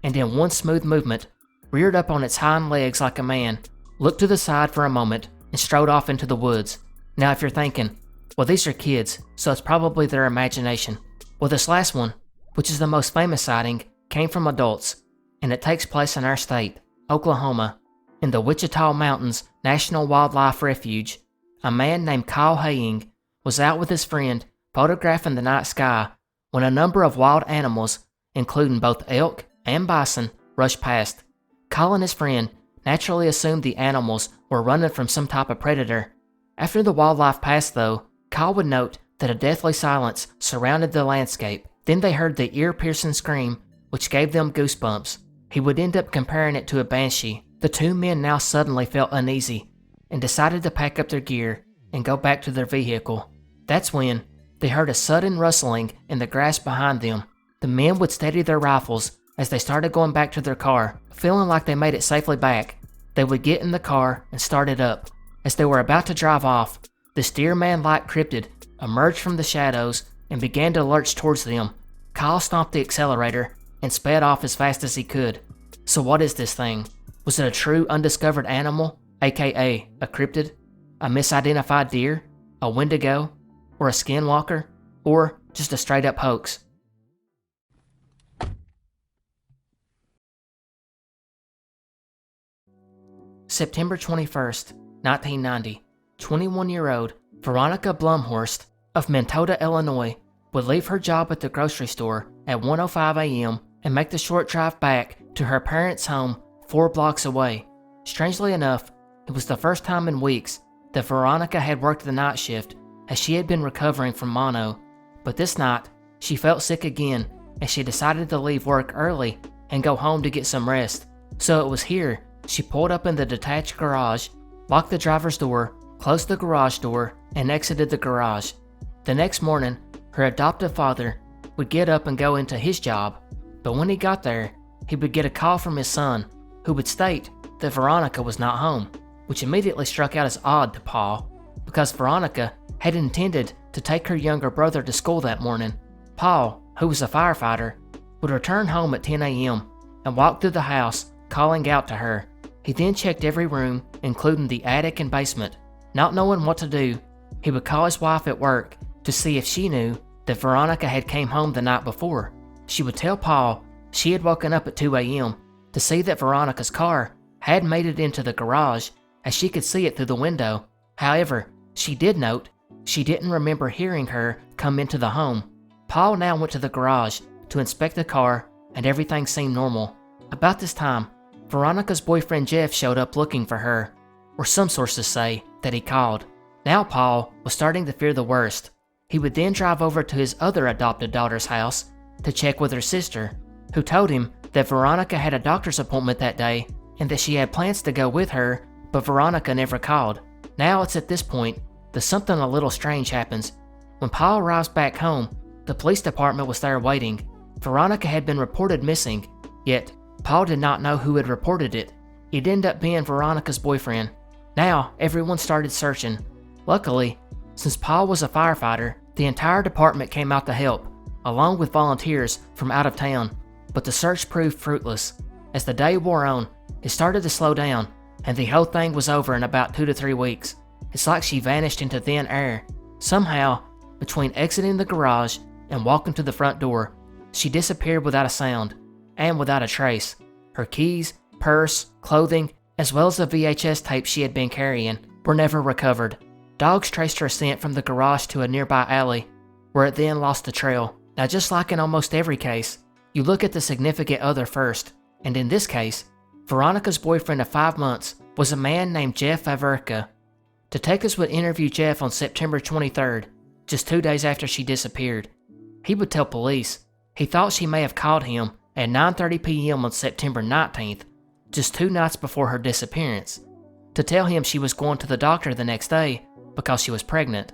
and in one smooth movement, reared up on its hind legs like a man, looked to the side for a moment, and strode off into the woods. Now if you're thinking, well, these are kids, so it's probably their imagination. Well, this last one, which is the most famous sighting, came from adults, and it takes place in our state, Oklahoma, in the Wichita Mountains National Wildlife Refuge. A man named Kyle Haying was out with his friend photographing the night sky when a number of wild animals, including both elk and bison, rushed past. Kyle and his friend naturally assumed the animals were running from some type of predator. After the wildlife passed though, Kyle would note that a deathly silence surrounded the landscape. Then they heard the ear-piercing scream, which gave them goosebumps. He would end up comparing it to a banshee. The two men now suddenly felt uneasy and decided to pack up their gear and go back to their vehicle. That's when they heard a sudden rustling in the grass behind them. The men would steady their rifles as they started going back to their car. Feeling like they made it safely back, they would get in the car and start it up. As they were about to drive off, this deer-man-like cryptid emerged from the shadows and began to lurch towards them. Kyle stomped the accelerator and sped off as fast as he could. So what is this thing? Was it a true undiscovered animal, aka a cryptid, a misidentified deer, a wendigo, or a skinwalker, or just a straight-up hoax? September 21st, 1990, 21-year-old Veronica Blumhorst of Mendota, Illinois, would leave her job at the grocery store at 1:05 a.m. and make the short drive back to her parents' home 4 blocks away. Strangely enough, it was the first time in weeks that Veronica had worked the night shift, as she had been recovering from mono. But this night, she felt sick again, and she decided to leave work early and go home to get some rest. So it was here she pulled up in the detached garage, locked the driver's door, closed the garage door, and exited the garage. The next morning, her adoptive father would get up and go into his job, but when he got there, he would get a call from his son, who would state that Veronica was not home, which immediately struck out as odd to Paul, because Veronica had intended to take her younger brother to school that morning. Paul, who was a firefighter, would return home at 10 a.m. and walk through the house, calling out to her. He then checked every room, including the attic and basement. Not knowing what to do, he would call his wife at work to see if she knew that Veronica had came home the night before. She would tell Paul she had woken up at 2 a.m. to see that Veronica's car had made it into the garage, as she could see it through the window. However, she did note she didn't remember hearing her come into the home. Paul now went to the garage to inspect the car, and everything seemed normal. About this time, Veronica's boyfriend Jeff showed up looking for her, or some sources say that he called. Now Paul was starting to fear the worst. He would then drive over to his other adopted daughter's house to check with her sister, who told him that Veronica had a doctor's appointment that day and that she had plans to go with her, but Veronica never called. Now it's at this point that something a little strange happens. When Paul arrives back home, the police department was there waiting. Veronica had been reported missing, yet Paul did not know who had reported it. It ended up being Veronica's boyfriend. Now everyone started searching. Luckily, since Paul was a firefighter, the entire department came out to help, along with volunteers from out of town. But the search proved fruitless. As the day wore on, it started to slow down, and the whole thing was over in about 2 to 3 weeks. It's like she vanished into thin air. Somehow, between exiting the garage and walking to the front door, she disappeared without a sound, and without a trace. Her keys, purse, clothing, as well as the VHS tape she had been carrying, were never recovered. Dogs traced her scent from the garage to a nearby alley, where it then lost the trail. Now, just like in almost every case, you look at the significant other first, and in this case, Veronica's boyfriend of 5 months was a man named Jeff Veronica. Detectives would interview Jeff on September 23rd, just 2 days after she disappeared. He would tell police he thought she may have called him at 9:30 p.m. on September 19th, just 2 nights before her disappearance, to tell him she was going to the doctor the next day because she was pregnant.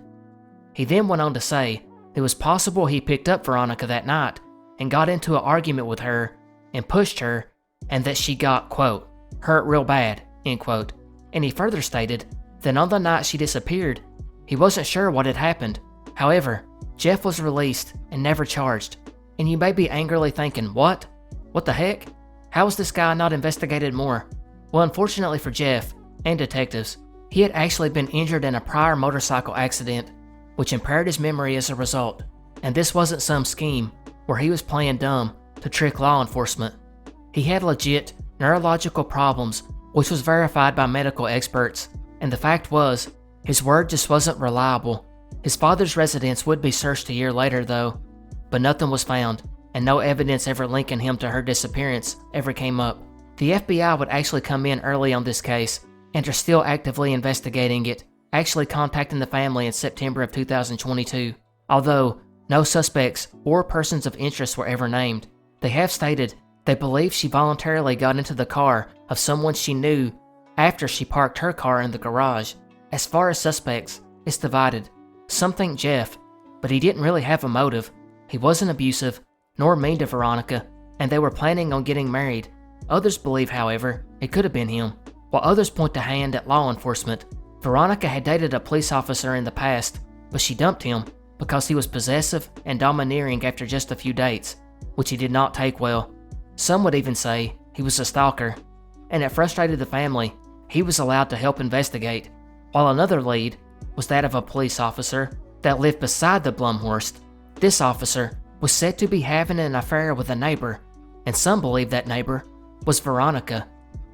He then went on to say it was possible he picked up Veronica that night and got into an argument with her and pushed her, and that she got, quote, hurt real bad, end quote. And he further stated that on the night she disappeared, he wasn't sure what had happened. However, Jeff was released and never charged. And you may be angrily thinking, what? What the heck? How was this guy not investigated more? Well, unfortunately for Jeff and detectives, he had actually been injured in a prior motorcycle accident, which impaired his memory as a result. And this wasn't some scheme where he was playing dumb to trick law enforcement. He had legit neurological problems, which was verified by medical experts, and the fact was, his word just wasn't reliable. His father's residence would be searched a year later though, but nothing was found, and no evidence ever linking him to her disappearance ever came up. The FBI would actually come in early on this case, and are still actively investigating it, actually contacting the family in September of 2022. Although no suspects or persons of interest were ever named, they have stated they believe she voluntarily got into the car of someone she knew after she parked her car in the garage. As far as suspects, it's divided. Some think Jeff, but he didn't really have a motive. He wasn't abusive, nor mean to Veronica, and they were planning on getting married. Others believe, however, it could have been him, while others point a hand at law enforcement. Veronica had dated a police officer in the past, but she dumped him because he was possessive and domineering after just a few dates, which he did not take well. Some would even say he was a stalker, and it frustrated the family. He was allowed to help investigate, while another lead was that of a police officer that lived beside the Blumhorst. This officer was said to be having an affair with a neighbor, and some believe that neighbor was Veronica.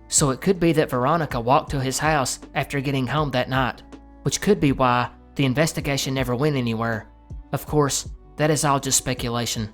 So it could be that Veronica walked to his house after getting home that night, which could be why the investigation never went anywhere. Of course, that is all just speculation.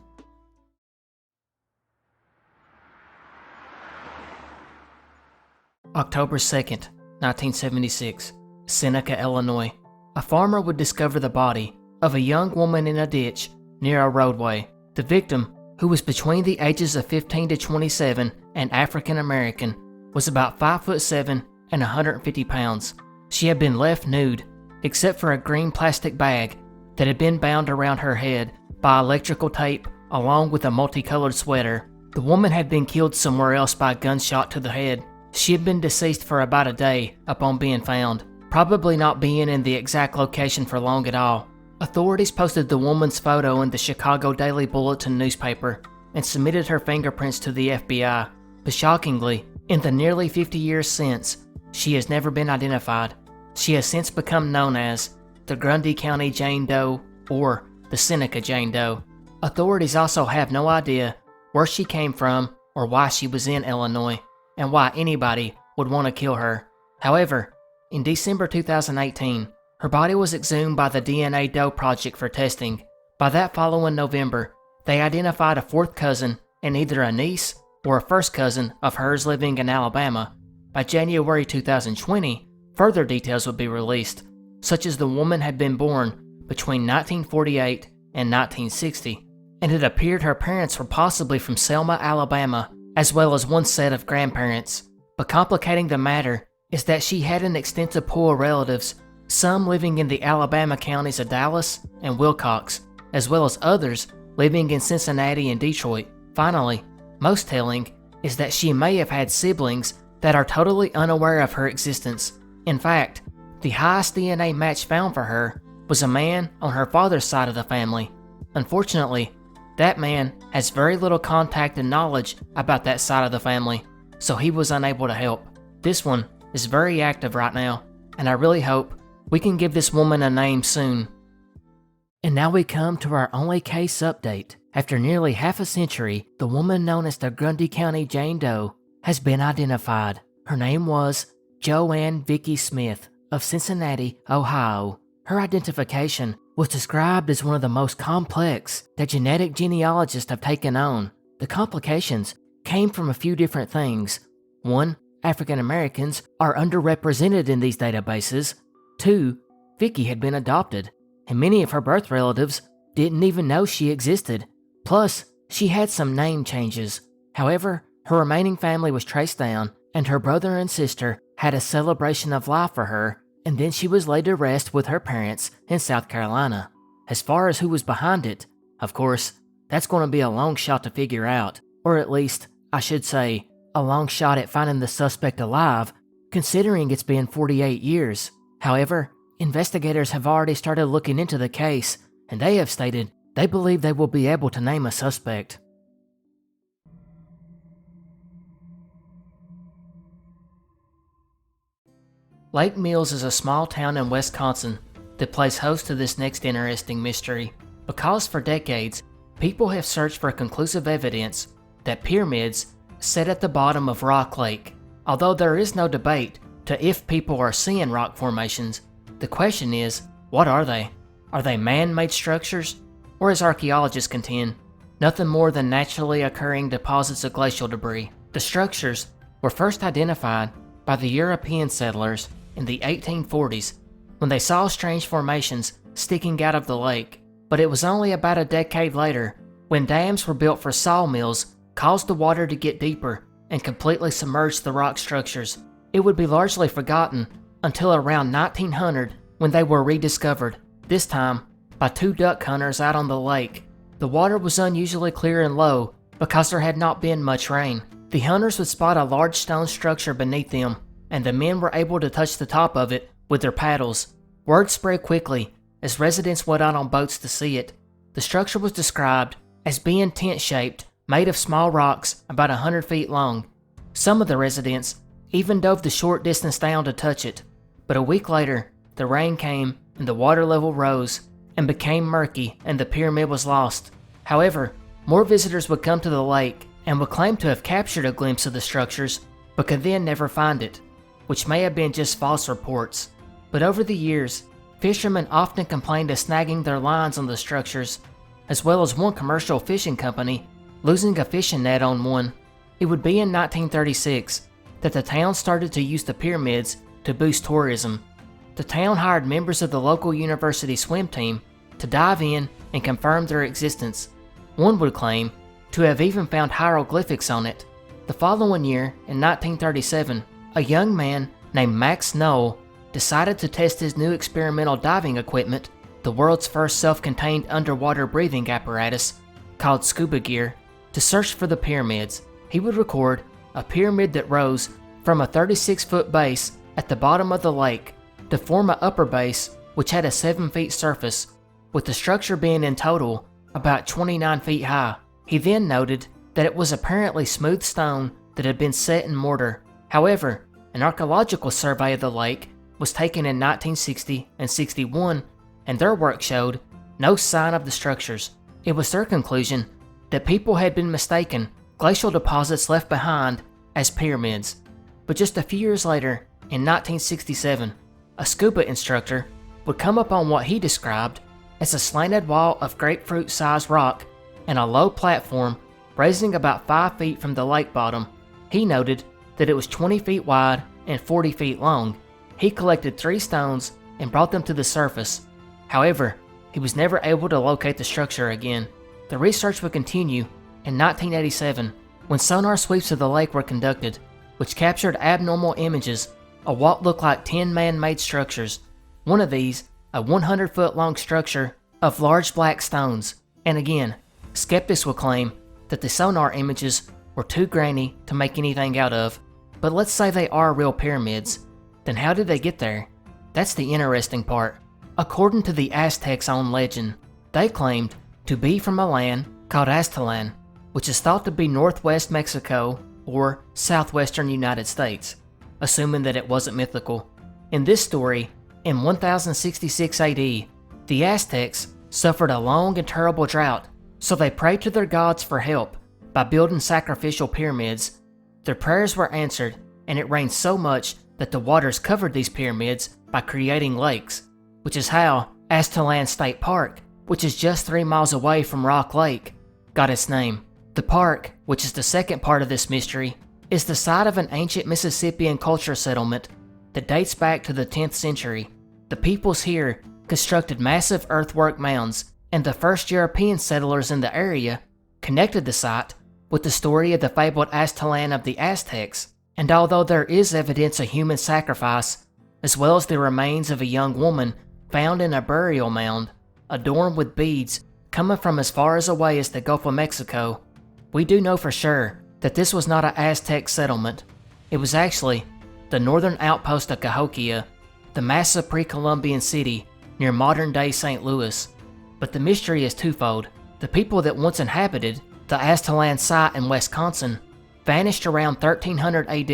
October 2nd, 1976, Seneca, Illinois. A farmer would discover the body of a young woman in a ditch near a roadway. The victim, who was between the ages of 15 to 27 and African American, was about 5'7" and 150 pounds. She had been left nude, except for a green plastic bag that had been bound around her head by electrical tape along with a multicolored sweater. The woman had been killed somewhere else by a gunshot to the head. She had been deceased for about a day upon being found, probably not being in the exact location for long at all. Authorities posted the woman's photo in the Chicago Daily Bulletin newspaper and submitted her fingerprints to the FBI, but shockingly, in the nearly 50 years since, she has never been identified. She has since become known as the Grundy County Jane Doe or the Seneca Jane Doe. Authorities also have no idea where she came from or why she was in Illinois, and why anybody would want to kill her. However, in December 2018, her body was exhumed by the DNA Doe Project for testing. By that following November, they identified a fourth cousin and either a niece or a first cousin of hers living in Alabama. By January 2020, further details would be released, such as the woman had been born between 1948 and 1960, and it appeared her parents were possibly from Selma, Alabama, as well as one set of grandparents. But complicating the matter is that she had an extensive pool of relatives, some living in the Alabama counties of Dallas and Wilcox, as well as others living in Cincinnati and Detroit. Finally, most telling is that she may have had siblings that are totally unaware of her existence. In fact, the highest DNA match found for her was a man on her father's side of the family. Unfortunately, that man has very little contact and knowledge about that side of the family, so he was unable to help. This one is very active right now, and I really hope we can give this woman a name soon. And now we come to our only case update. After nearly half a century, the woman known as the Grundy County Jane Doe has been identified. Her name was Joanne Vicky Smith of Cincinnati, Ohio. Her identification was described as one of the most complex that genetic genealogists have taken on. The complications came from a few different things. One, African Americans are underrepresented in these databases. 2, Vicky had been adopted, and many of her birth relatives didn't even know she existed. Plus, she had some name changes. However, her remaining family was traced down, and her brother and sister had a celebration of life for her, and then she was laid to rest with her parents in South Carolina. As far as who was behind it, of course, that's going to be a long shot to figure out, or at least, I should say, a long shot at finding the suspect alive, considering it's been 48 years. However, investigators have already started looking into the case, and they have stated they believe they will be able to name a suspect. Lake Mills is a small town in Wisconsin that plays host to this next interesting mystery, because for decades, people have searched for conclusive evidence that pyramids sit at the bottom of Rock Lake. Although there is no debate to if people are seeing rock formations, the question is, what are they? Are they man-made structures? Or as archaeologists contend, nothing more than naturally occurring deposits of glacial debris. The structures were first identified by the European settlers in the 1840s when they saw strange formations sticking out of the lake, but it was only about a decade later when dams were built for sawmills caused the water to get deeper and completely submerge the rock structures. It would be largely forgotten until around 1900 when they were rediscovered, this time by 2 duck hunters out on the lake. The water was unusually clear and low because there had not been much rain. The hunters would spot a large stone structure beneath them, and the men were able to touch the top of it with their paddles. Word spread quickly as residents went out on boats to see it. The structure was described as being tent-shaped, made of small rocks about 100 feet long. Some of the residents even dove the short distance down to touch it, but a week later, the rain came and the water level rose and became murky and the pyramid was lost. However, more visitors would come to the lake and would claim to have captured a glimpse of the structures, but could then never find it, which may have been just false reports. But over the years, fishermen often complained of snagging their lines on the structures, as well as one commercial fishing company losing a fishing net on one. It would be in 1936 that the town started to use the pyramids to boost tourism. The town hired members of the local university swim team to dive in and confirm their existence. One would claim to have even found hieroglyphics on it. The following year, in 1937, a young man named Max Knoll decided to test his new experimental diving equipment, the world's first self-contained underwater breathing apparatus, called scuba gear, to search for the pyramids. He would record a pyramid that rose from a 36-foot base at the bottom of the lake to form an upper base which had a 7-foot surface, with the structure being in total about 29 feet high. He then noted that it was apparently smooth stone that had been set in mortar. However, an archaeological survey of the lake was taken in 1960 and 61, and their work showed no sign of the structures. It was their conclusion that people had been mistaken glacial deposits left behind as pyramids. But just a few years later, in 1967, a scuba instructor would come upon what he described as a slanted wall of grapefruit-sized rock and a low platform raising about 5 feet from the lake bottom. He noted that it was 20 feet wide and 40 feet long. He collected 3 stones and brought them to the surface. However, he was never able to locate the structure again. The research would continue in 1987 when sonar sweeps of the lake were conducted, which captured abnormal images of what looked like 10 man-made structures. One of these, a 100-foot-long structure of large black stones. And again, skeptics will claim that the sonar images were too grainy to make anything out of. But let's say they are real pyramids. Then how did they get there? That's the interesting part. According to the Aztecs' own legend, they claimed to be from a land called Aztalan, which is thought to be northwest Mexico or southwestern United States, assuming that it wasn't mythical. In this story, in 1066 AD, the Aztecs suffered a long and terrible drought, so they prayed to their gods for help by building sacrificial pyramids. Their prayers were answered, and it rained so much that the waters covered these pyramids by creating lakes, which is how Aztalan State Park, which is just 3 miles away from Rock Lake, got its name. The park, which is the second part of this mystery, is the site of an ancient Mississippian culture settlement that dates back to the 10th century. The peoples here constructed massive earthwork mounds, and the first European settlers in the area connected the site with the story of the fabled Aztalan of the Aztecs. And although there is evidence of human sacrifice, as well as the remains of a young woman found in a burial mound adorned with beads coming from as far away as the Gulf of Mexico, we do know for sure that this was not an Aztec settlement. It was actually the northern outpost of Cahokia, the massive pre-Columbian city near modern-day St. Louis. But the mystery is twofold. The people that once inhabited the Aztalan site in Wisconsin vanished around 1300 AD,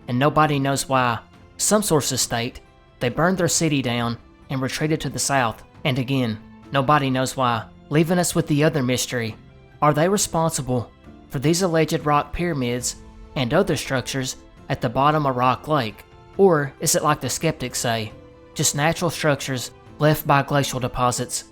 and nobody knows why. Some sources state they burned their city down and retreated to the south, and again, nobody knows why, leaving us with the other mystery. Are they responsible for these alleged rock pyramids and other structures at the bottom of Rock Lake? Or is it like the skeptics say, just natural structures left by glacial deposits?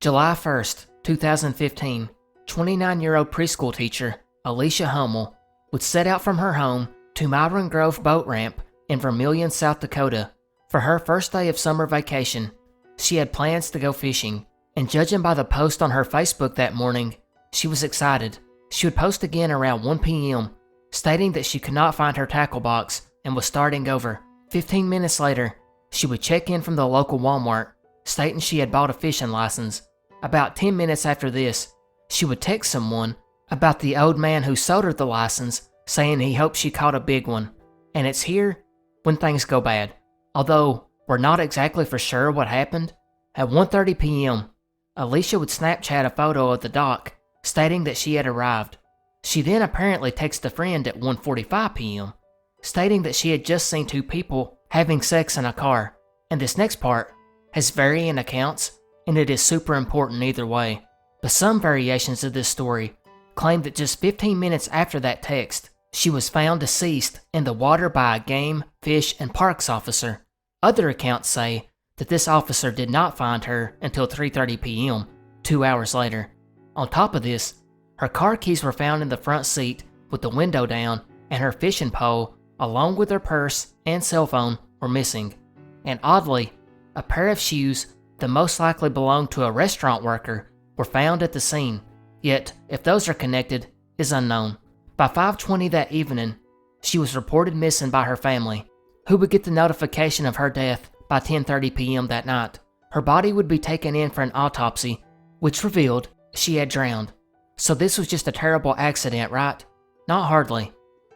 July 1st, 2015, 29-year-old preschool teacher Alicia Hummel would set out from her home to Myron Grove Boat Ramp in Vermilion, South Dakota. For her first day of summer vacation, she had plans to go fishing, and judging by the post on her Facebook that morning, she was excited. She would post again around 1 p.m., stating that she could not find her tackle box and was starting over. 15 minutes later, she would check in from the local Walmart, stating she had bought a fishing license. About 10 minutes after this, she would text someone about the old man who sold her the license, saying he hoped she caught a big one. And it's here when things go bad. Although we're not exactly for sure what happened, at 1:30 p.m., Alicia would Snapchat a photo of the dock, stating that she had arrived. She then apparently texted a friend at 1:45 p.m., stating that she had just seen two people having sex in a car. And this next part has varying accounts, and it is super important either way. But some variations of this story claim that just 15 minutes after that text, she was found deceased in the water by a game, fish, and parks officer. Other accounts say that this officer did not find her until 3:30 p.m., 2 hours later. On top of this, her car keys were found in the front seat with the window down, and her fishing pole, along with her purse and cell phone, were missing. And oddly, a pair of shoes that most likely belonged to a restaurant worker were found at the scene. Yet, if those are connected, is unknown. By 5:20 that evening, she was reported missing by her family, who would get the notification of her death by 10:30 p.m. that night. Her body would be taken in for an autopsy, which revealed she had drowned. So this was just a terrible accident, right? Not hardly,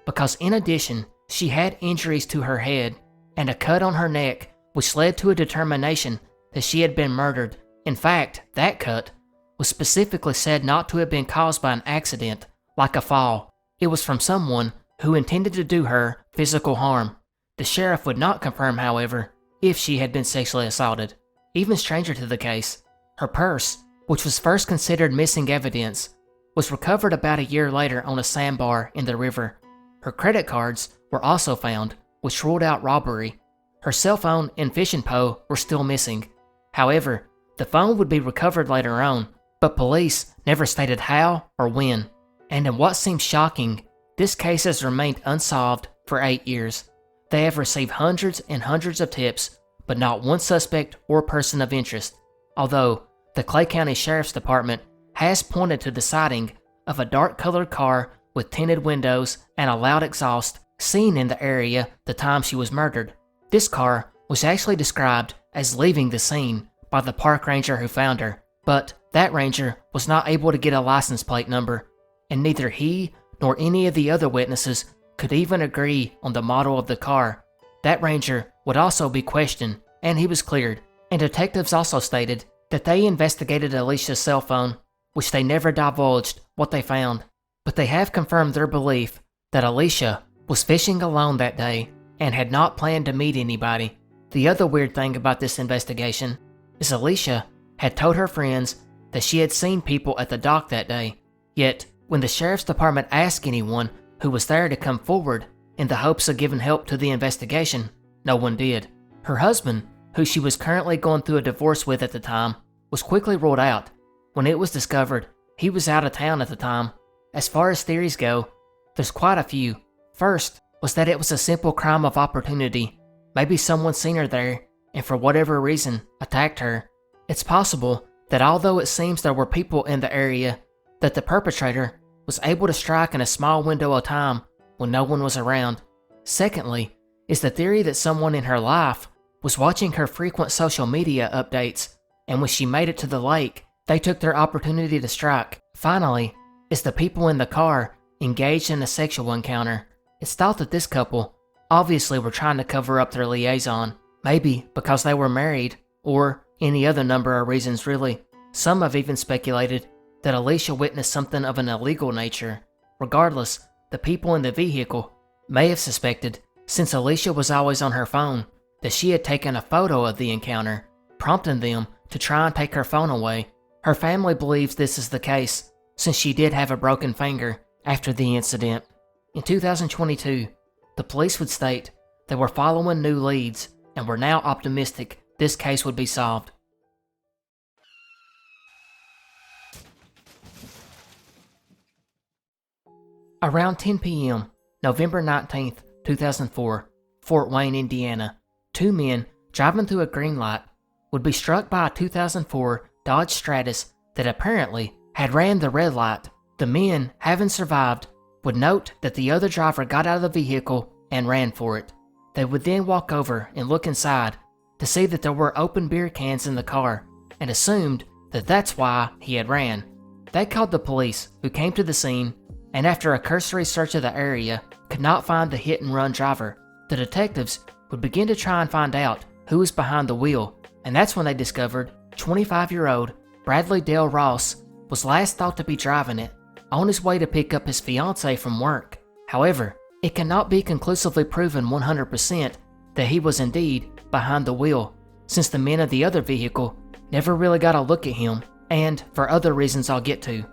because in addition, she had injuries to her head and a cut on her neck, which led to a determination that she had been murdered. In fact, that cut was specifically said not to have been caused by an accident, like a fall. It was from someone who intended to do her physical harm. The sheriff would not confirm, however, if she had been sexually assaulted. Even stranger to the case, her purse, which was first considered missing evidence, was recovered about a year later on a sandbar in the river. Her credit cards were also found, which ruled out robbery. Her cell phone and fishing pole were still missing. However, the phone would be recovered later on, but police never stated how or when. And in what seems shocking, this case has remained unsolved for 8 years. They have received hundreds and hundreds of tips, but not one suspect or person of interest. Although, the Clay County Sheriff's Department has pointed to the sighting of a dark-colored car with tinted windows and a loud exhaust seen in the area the time she was murdered. This car was actually described as leaving the scene by the park ranger who found her, but that ranger was not able to get a license plate number, and neither he nor any of the other witnesses could even agree on the model of the car. That ranger would also be questioned, and he was cleared, and detectives also stated that they investigated Alicia's cell phone, which they never divulged what they found. But they have confirmed their belief that Alicia was fishing alone that day and had not planned to meet anybody. The other weird thing about this investigation is Alicia had told her friends that she had seen people at the dock that day. Yet, when the sheriff's department asked anyone who was there to come forward in the hopes of giving help to the investigation, no one did. Her husband, who she was currently going through a divorce with at the time, was quickly ruled out, When it was discovered, he was out of town at the time. As far as theories go, there's quite a few. First was that it was a simple crime of opportunity. Maybe someone seen her there, and for whatever reason, attacked her. It's possible that although it seems there were people in the area, that the perpetrator was able to strike in a small window of time when no one was around. Secondly, is the theory that someone in her life was watching her frequent social media updates, and when she made it to the lake, they took their opportunity to strike. Finally, is the people in the car engaged in a sexual encounter. It's thought that this couple obviously were trying to cover up their liaison, maybe because they were married, or any other number of reasons really. Some have even speculated that Alicia witnessed something of an illegal nature. Regardless, the people in the vehicle may have suspected, since Alicia was always on her phone, that she had taken a photo of the encounter, prompting them to try and take her phone away. Her family believes this is the case, since she did have a broken finger after the incident. In 2022, the police would state they were following new leads and were now optimistic this case would be solved. Around 10 p.m., November 19, 2004, Fort Wayne, Indiana, two men driving through a green light would be struck by a 2004 Dodge Stratus that apparently had ran the red light. The men, having survived, would note that the other driver got out of the vehicle and ran for it. They would then walk over and look inside to see that there were open beer cans in the car and assumed that that's why he had ran. They called the police, who came to the scene, and after a cursory search of the area, could not find the hit-and-run driver. The detectives would begin to try and find out who was behind the wheel, and that's when they discovered 25-year-old Bradley Dale Ross was last thought to be driving it, on his way to pick up his fiancée from work. However, it cannot be conclusively proven 100% that he was indeed behind the wheel, since the men of the other vehicle never really got a look at him, and for other reasons I'll get to.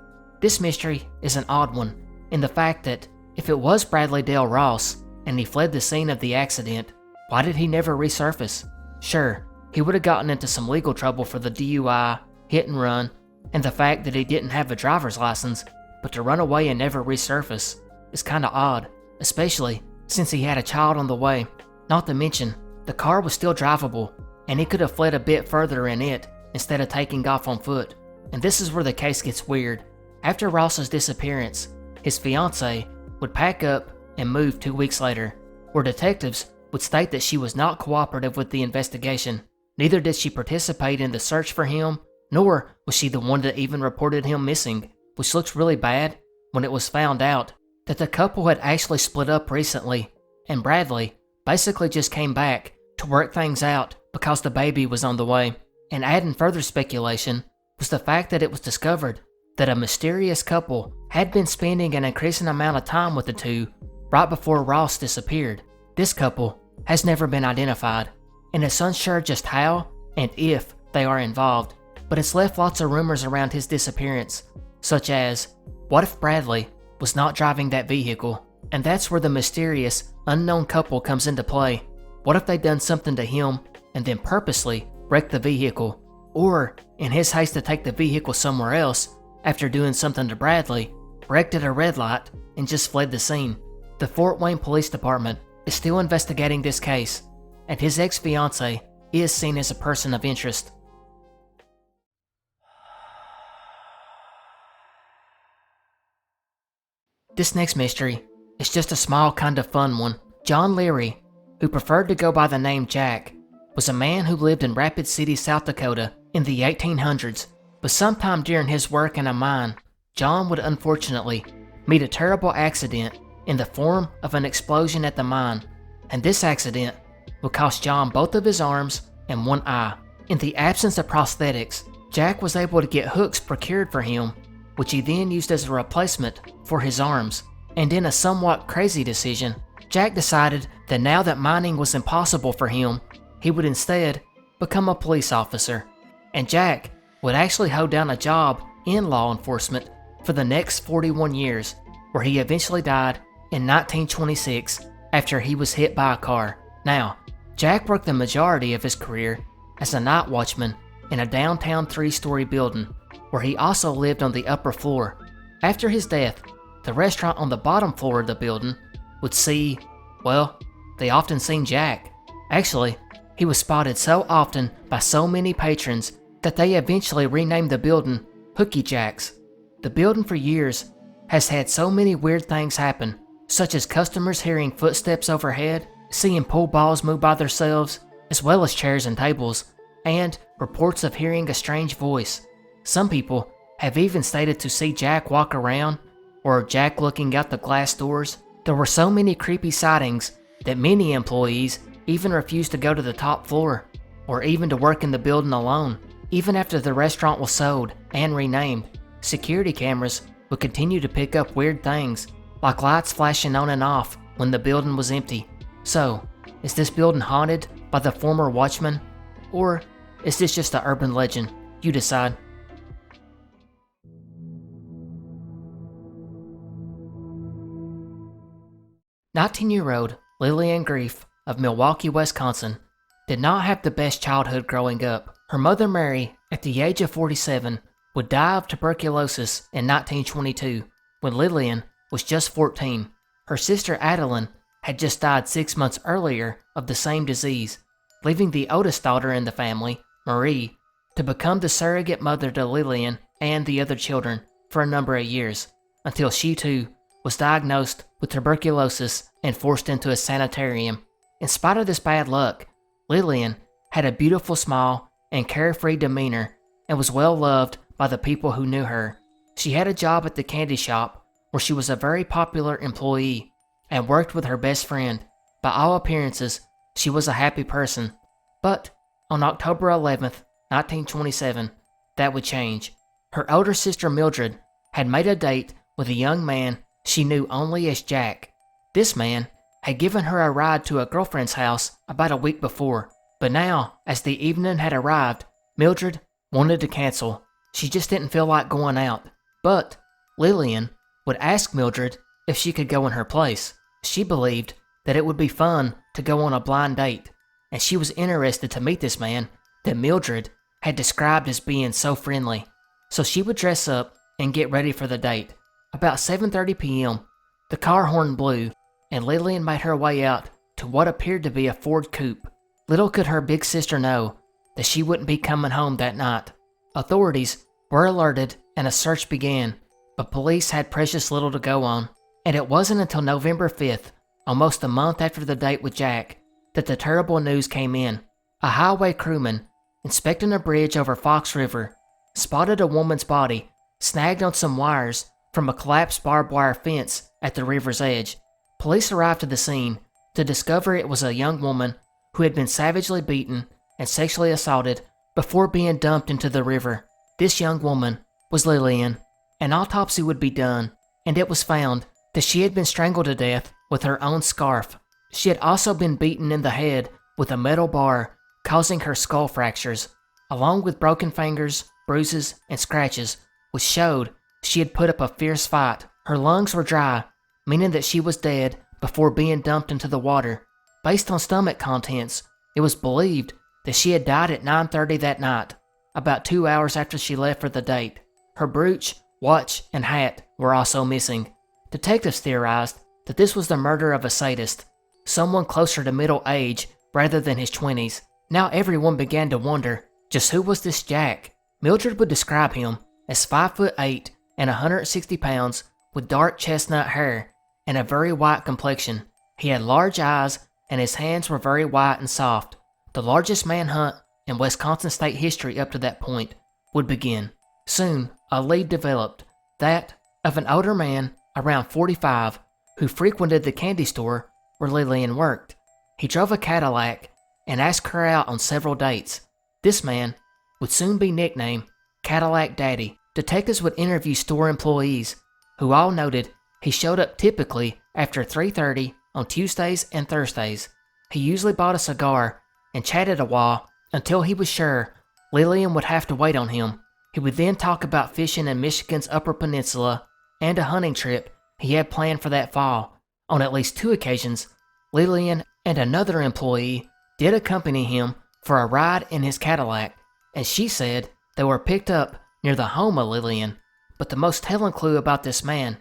This mystery is an odd one, in the fact that if it was Bradley Dale Ross and he fled the scene of the accident, why did he never resurface? Sure, he would have gotten into some legal trouble for the DUI, hit and run, and the fact that he didn't have a driver's license, but to run away and never resurface is kinda odd, especially since he had a child on the way. Not to mention, the car was still drivable, and he could have fled a bit further in it instead of taking off on foot. And this is where the case gets weird. After Ross's disappearance, his fiancée would pack up and move 2 weeks later, where detectives would state that she was not cooperative with the investigation. Neither did she participate in the search for him, nor was she the one that even reported him missing, which looks really bad when it was found out that the couple had actually split up recently, and Bradley basically just came back to work things out because the baby was on the way. And adding further speculation was the fact that it was discovered that a mysterious couple had been spending an increasing amount of time with the two right before Ross disappeared. This couple has never been identified, and it's unsure just how and if they are involved, but it's left lots of rumors around his disappearance, such as, what if Bradley was not driving that vehicle? And that's where the mysterious, unknown couple comes into play. What if they'd done something to him and then purposely wrecked the vehicle? Or, in his haste to take the vehicle somewhere else, after doing something to Bradley, wrecked at a red light and just fled the scene. The Fort Wayne Police Department is still investigating this case, and his ex-fiancée is seen as a person of interest. This next mystery is just a small kind of fun one. John Leary, who preferred to go by the name Jack, was a man who lived in Rapid City, South Dakota in the 1800s, but sometime during his work in a mine, John would unfortunately meet a terrible accident in the form of an explosion at the mine, and this accident would cost John both of his arms and one eye. In the absence of prosthetics, Jack was able to get hooks procured for him, which he then used as a replacement for his arms. And in a somewhat crazy decision, Jack decided that now that mining was impossible for him, he would instead become a police officer. And Jack would actually hold down a job in law enforcement for the next 41 years, where he eventually died in 1926 after he was hit by a car. Now, Jack worked the majority of his career as a night watchman in a downtown 3-story building, where he also lived on the upper floor. After his death, the restaurant on the bottom floor of the building would see, well, they often seen Jack. Actually, he was spotted so often by so many patrons that they eventually renamed the building Hooky Jack's. The building for years has had so many weird things happen, such as customers hearing footsteps overhead, seeing pool balls move by themselves, as well as chairs and tables, and reports of hearing a strange voice. Some people have even stated to see Jack walk around, or Jack looking out the glass doors. There were so many creepy sightings that many employees even refused to go to the top floor, or even to work in the building alone. Even after the restaurant was sold and renamed, security cameras would continue to pick up weird things, like lights flashing on and off when the building was empty. So, is this building haunted by the former watchman? Or is this just an urban legend? You decide. "19-year-old Lillian Graef of Milwaukee, Wisconsin, did not have the best childhood growing up. Her mother, Mary, at the age of 47, would die of tuberculosis in 1922, when Lillian was just 14. Her sister, Aztalan, had just died 6 months earlier of the same disease, leaving the oldest daughter in the family, Marie, to become the surrogate mother to Lillian and the other children for a number of years, until she too was diagnosed with tuberculosis and forced into a sanitarium. In spite of this bad luck, Lillian had a beautiful smile and carefree demeanor and was well loved by the people who knew her. She had a job at the candy shop where she was a very popular employee and worked with her best friend. By all appearances, she was a happy person. But on October 11th, 1927, that would change. Her older sister Mildred had made a date with a young man she knew only as Jack. This man had given her a ride to a girlfriend's house about a week before, but now, as the evening had arrived, Mildred wanted to cancel. She just didn't feel like going out. But Lillian would ask Mildred if she could go in her place. She believed that it would be fun to go on a blind date, and she was interested to meet this man that Mildred had described as being so friendly. So she would dress up and get ready for the date. About 7:30 p.m., the car horn blew, and Lillian made her way out to what appeared to be a Ford coupe. Little could her big sister know that she wouldn't be coming home that night. Authorities were alerted and a search began, but police had precious little to go on. And it wasn't until November 5th, almost a month after the date with Jack, that the terrible news came in. A highway crewman, inspecting a bridge over Fox River, spotted a woman's body snagged on some wires from a collapsed barbed wire fence at the river's edge. Police arrived to the scene to discover it was a young woman who had been savagely beaten and sexually assaulted before being dumped into the river. This young woman was Lillian. An autopsy would be done, and it was found that she had been strangled to death with her own scarf. She had also been beaten in the head with a metal bar, causing her skull fractures, along with broken fingers, bruises, and scratches, which showed she had put up a fierce fight. Her lungs were dry, meaning that she was dead before being dumped into the water. Based on stomach contents, it was believed that she had died at 9:30 that night, about 2 hours after she left for the date. Her brooch, watch, and hat were also missing. Detectives theorized that this was the murder of a sadist, someone closer to middle age rather than his 20s. Now everyone began to wonder, just who was this Jack? Mildred would describe him as 5'8" and 160 pounds with dark chestnut hair and a very white complexion. He had large eyes and his hands were very white and soft. The largest manhunt in Wisconsin state history up to that point would begin. Soon, a lead developed, that of an older man around 45 who frequented the candy store where Lillian worked. He drove a Cadillac and asked her out on several dates. This man would soon be nicknamed Cadillac Daddy. Detectives would interview store employees, who all noted he showed up typically after 3:30 on Tuesdays and Thursdays. He usually bought a cigar and chatted a while until he was sure Lillian would have to wait on him. He would then talk about fishing in Michigan's Upper Peninsula and a hunting trip he had planned for that fall. On at least 2 occasions, Lillian and another employee did accompany him for a ride in his Cadillac, and she said they were picked up near the home of Lillian, but the most telling clue about this man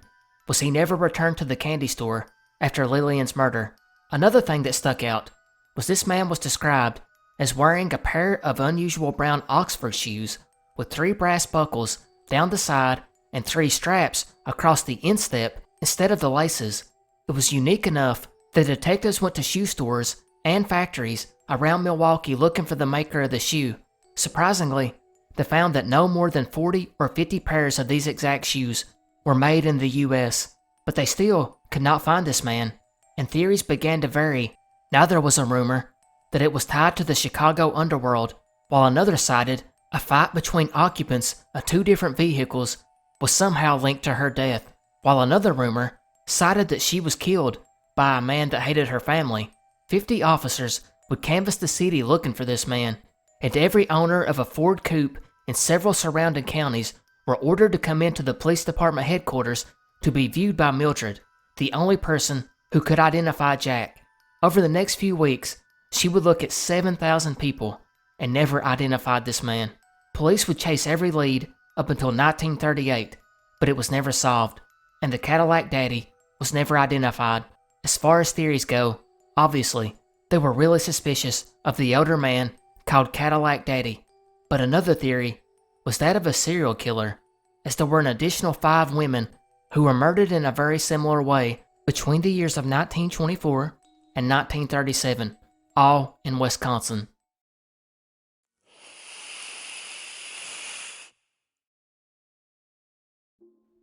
was he never returned to the candy store after Lillian's murder. Another thing that stuck out was this man was described as wearing a pair of unusual brown Oxford shoes with 3 brass buckles down the side and 3 straps across the instep instead of the laces. It was unique enough that detectives went to shoe stores and factories around Milwaukee looking for the maker of the shoe. Surprisingly, they found that no more than 40 or 50 pairs of these exact shoes were made in the US, but they still could not find this man, and theories began to vary. Now there was a rumor that it was tied to the Chicago underworld, while another cited a fight between occupants of 2 different vehicles was somehow linked to her death, while another rumor cited that she was killed by a man that hated her family. 50 officers would canvass the city looking for this man, and every owner of a Ford coupe in several surrounding counties were ordered to come into the police department headquarters to be viewed by Mildred, the only person who could identify Jack. Over the next few weeks, she would look at 7,000 people and never identified this man. Police would chase every lead up until 1938, but it was never solved, and the Cadillac Daddy was never identified. As far as theories go, obviously, they were really suspicious of the older man called Cadillac Daddy, but another theory was that of a serial killer, as there were an additional 5 women who were murdered in a very similar way between the years of 1924 and 1937, all in Wisconsin.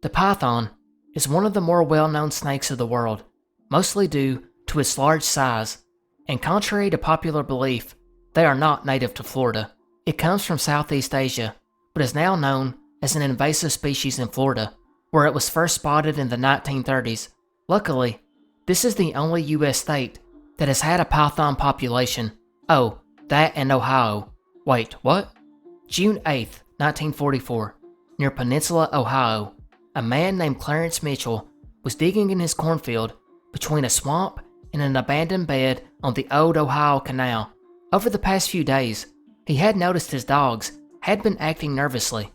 The python is one of the more well-known snakes of the world, mostly due to its large size, and contrary to popular belief, they are not native to Florida. It comes from Southeast Asia, but is now known as an invasive species in Florida, where it was first spotted in the 1930s. Luckily, this is the only U.S. state that has had a python population. Oh, that and Ohio. Wait, what? June 8th, 1944, near Peninsula, Ohio, a man named Clarence Mitchell was digging in his cornfield between a swamp and an abandoned bed on the old Ohio Canal. Over the past few days, he had noticed his dogs had been acting nervously,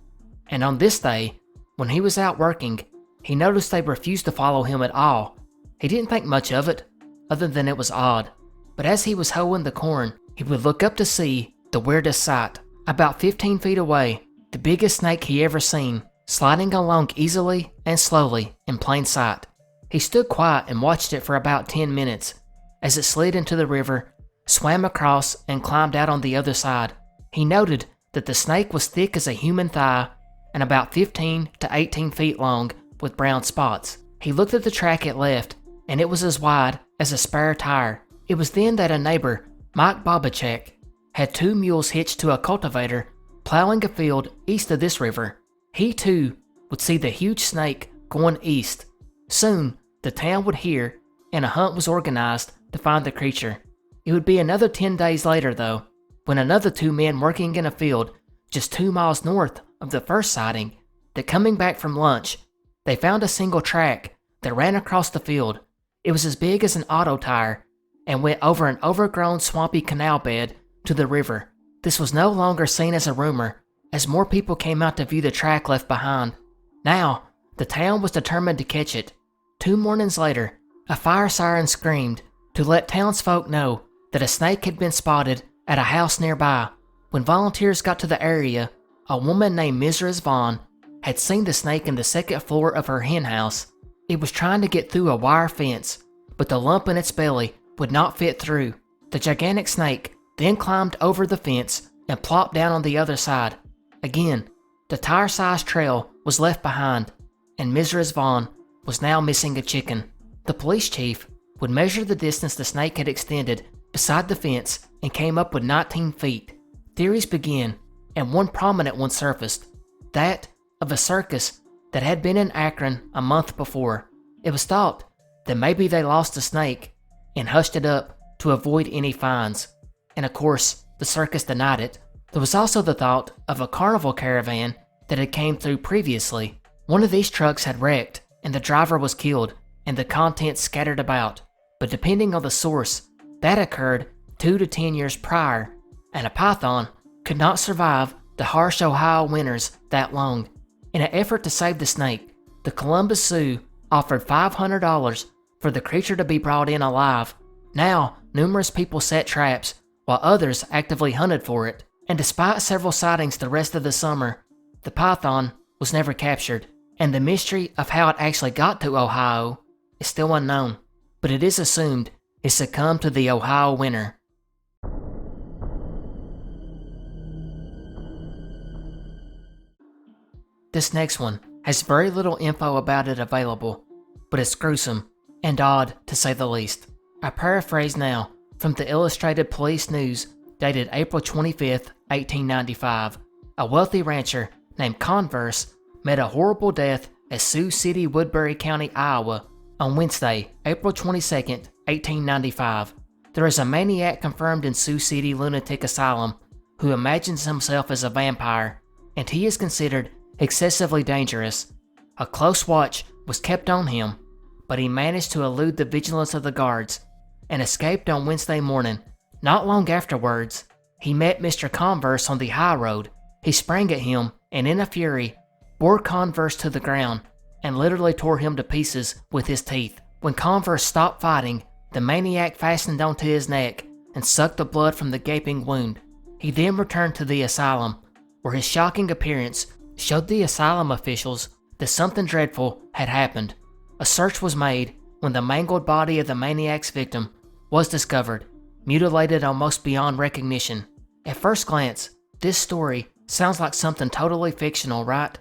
and on this day, when he was out working, he noticed they refused to follow him at all. He didn't think much of it, other than it was odd, but as he was hoeing the corn, he would look up to see the weirdest sight. About 15 feet away, the biggest snake he ever seen, sliding along easily and slowly in plain sight. He stood quiet and watched it for about 10 minutes as it slid into the river, swam across, and climbed out on the other side. He noted that the snake was thick as a human thigh and about 15 to 18 feet long with brown spots. He looked at the track it left, and it was as wide as a spare tire. It was then that a neighbor, Mike Bobachek, had 2 mules hitched to a cultivator plowing a field east of this river. He too would see the huge snake going east. Soon, the town would hear, and a hunt was organized to find the creature. It would be another 10 days later, though, when another 2 men working in a field just 2 miles north of the first sighting, that coming back from lunch, they found a single track that ran across the field. It was as big as an auto tire and went over an overgrown swampy canal bed to the river. This was no longer seen as a rumor, as more people came out to view the track left behind. Now, the town was determined to catch it. 2 mornings later, a fire siren screamed to let townsfolk know that a snake had been spotted at a house nearby. When volunteers got to the area, a woman named Mrs. Vaughn had seen the snake in the 2nd floor of her hen house. It was trying to get through a wire fence, but the lump in its belly would not fit through. The gigantic snake then climbed over the fence and plopped down on the other side. Again, the tire-sized trail was left behind, and Mrs. Vaughn was now missing a chicken. The police chief would measure the distance the snake had extended beside the fence and came up with 19 feet. Theories began, and one prominent one surfaced, that of a circus that had been in Akron a month before. It was thought that maybe they lost the snake and hushed it up to avoid any fines, and of course, the circus denied it. There was also the thought of a carnival caravan that had came through previously. One of these trucks had wrecked, and the driver was killed, and the contents scattered about. But depending on the source, that occurred 2 to 10 years prior, and a python could not survive the harsh Ohio winters that long. In an effort to save the snake, the Columbus Zoo offered $500 for the creature to be brought in alive. Now, numerous people set traps, while others actively hunted for it, and despite several sightings the rest of the summer, the python was never captured, and the mystery of how it actually got to Ohio is still unknown, but it is assumed it succumbed to the Ohio winter. This next one has very little info about it available, but it's gruesome and odd to say the least. I paraphrase now from the Illustrated Police News dated April 25th, 1895. A wealthy rancher named Converse met a horrible death at Sioux City, Woodbury County, Iowa on Wednesday, April 22nd, 1895. There is a maniac confirmed in Sioux City Lunatic Asylum who imagines himself as a vampire, and he is considered excessively dangerous. A close watch was kept on him, but he managed to elude the vigilance of the guards and escaped on Wednesday morning. Not long afterwards, he met Mr. Converse on the high road. He sprang at him and in a fury, bore Converse to the ground and literally tore him to pieces with his teeth. When Converse stopped fighting, the maniac fastened onto his neck and sucked the blood from the gaping wound. He then returned to the asylum, where his shocking appearance showed the asylum officials that something dreadful had happened. A search was made when the mangled body of the maniac's victim was discovered, mutilated almost beyond recognition. At first glance, this story sounds like something totally fictional, right?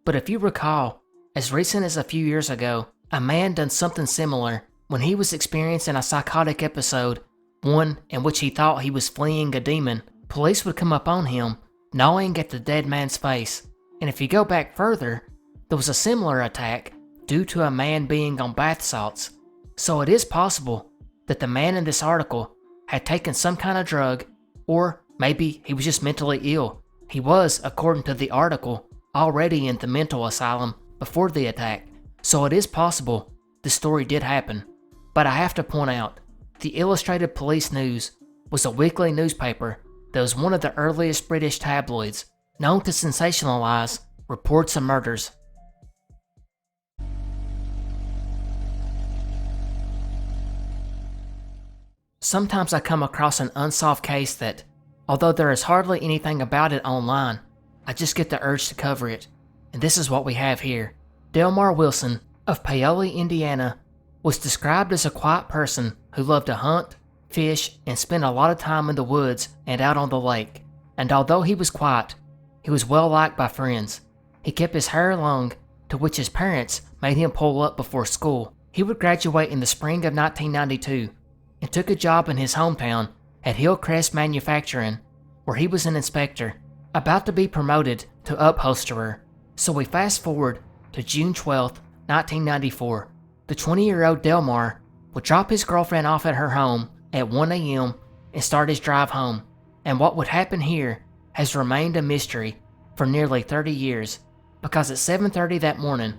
But if you recall, as recent as a few years ago, a man done something similar when he was experiencing a psychotic episode, one in which he thought he was fleeing a demon. Police would come up on him, gnawing at the dead man's face. And if you go back further, there was a similar attack due to a man being on bath salts. So it is possible that the man in this article had taken some kind of drug, or maybe he was just mentally ill. He was, according to the article, already in the mental asylum before the attack, so it is possible this story did happen. But I have to point out, the Illustrated Police News was a weekly newspaper that was one of the earliest British tabloids, known to sensationalize reports of murders. Sometimes I come across an unsolved case that, although there is hardly anything about it online, I just get the urge to cover it, and this is what we have here. Delmar Wilson of Paoli, Indiana, was described as a quiet person who loved to hunt, fish, and spend a lot of time in the woods and out on the lake. And although he was quiet, he was well liked by friends. He kept his hair long, to which his parents made him pull up before school. He would graduate in the spring of 1992 and took a job in his hometown at Hillcrest Manufacturing, where he was an inspector, about to be promoted to upholsterer. So we fast forward to June 12, 1994. The 20-year-old Delmar would drop his girlfriend off at her home at 1 a.m. and start his drive home. And what would happen here has remained a mystery for nearly 30 years, because at 7:30 that morning,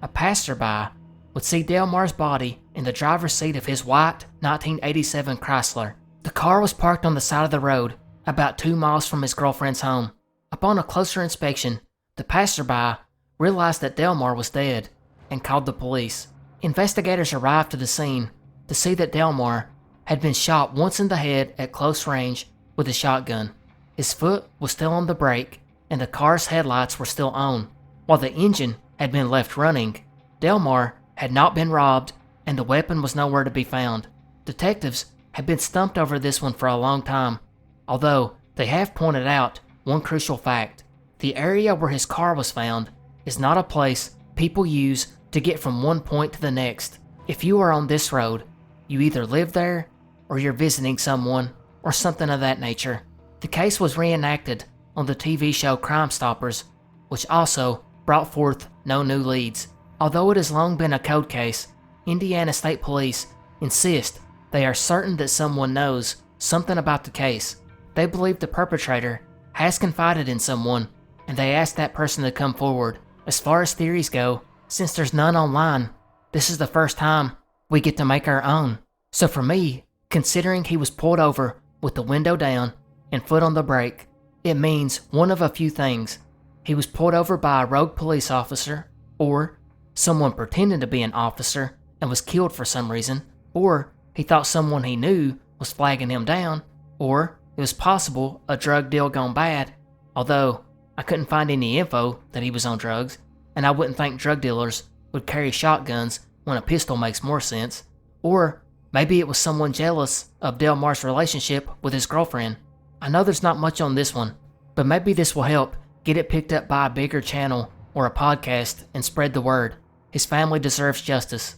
a passerby would see Delmar's body in the driver's seat of his white 1987 Chrysler. The car was parked on the side of the road, about 2 miles from his girlfriend's home. Upon a closer inspection, the passerby realized that Delmar was dead and called the police. Investigators arrived to the scene to see that Delmar had been shot once in the head at close range with a shotgun. His foot was still on the brake, and the car's headlights were still on, while the engine had been left running. Delmar had not been robbed, and the weapon was nowhere to be found. Detectives had been stumped over this one for a long time, although they have pointed out one crucial fact. The area where his car was found is not a place people use to get from one point to the next. If you are on this road, you either live there, or you're visiting someone, or something of that nature. The case was reenacted on the TV show Crime Stoppers, which also brought forth no new leads. Although it has long been a cold case, Indiana State Police insist they are certain that someone knows something about the case. They believe the perpetrator has confided in someone, and they ask that person to come forward. As far as theories go, since there's none online, this is the first time we get to make our own. So for me, considering he was pulled over with the window down and foot on the brake, It means one of a few things. He was pulled over by a rogue police officer, or someone pretending to be an officer and was killed for some reason, or he thought someone he knew was flagging him down, or it was possible a drug deal gone bad, although I couldn't find any info that he was on drugs, and I wouldn't think drug dealers would carry shotguns when a pistol makes more sense, or maybe it was someone jealous of Delmar's relationship with his girlfriend. I know there's not much on this one, but maybe this will help get it picked up by a bigger channel or a podcast and spread the word. His family deserves justice.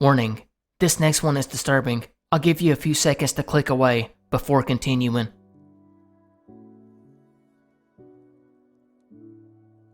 Warning, this next one is disturbing. I'll give you a few seconds to click away before continuing.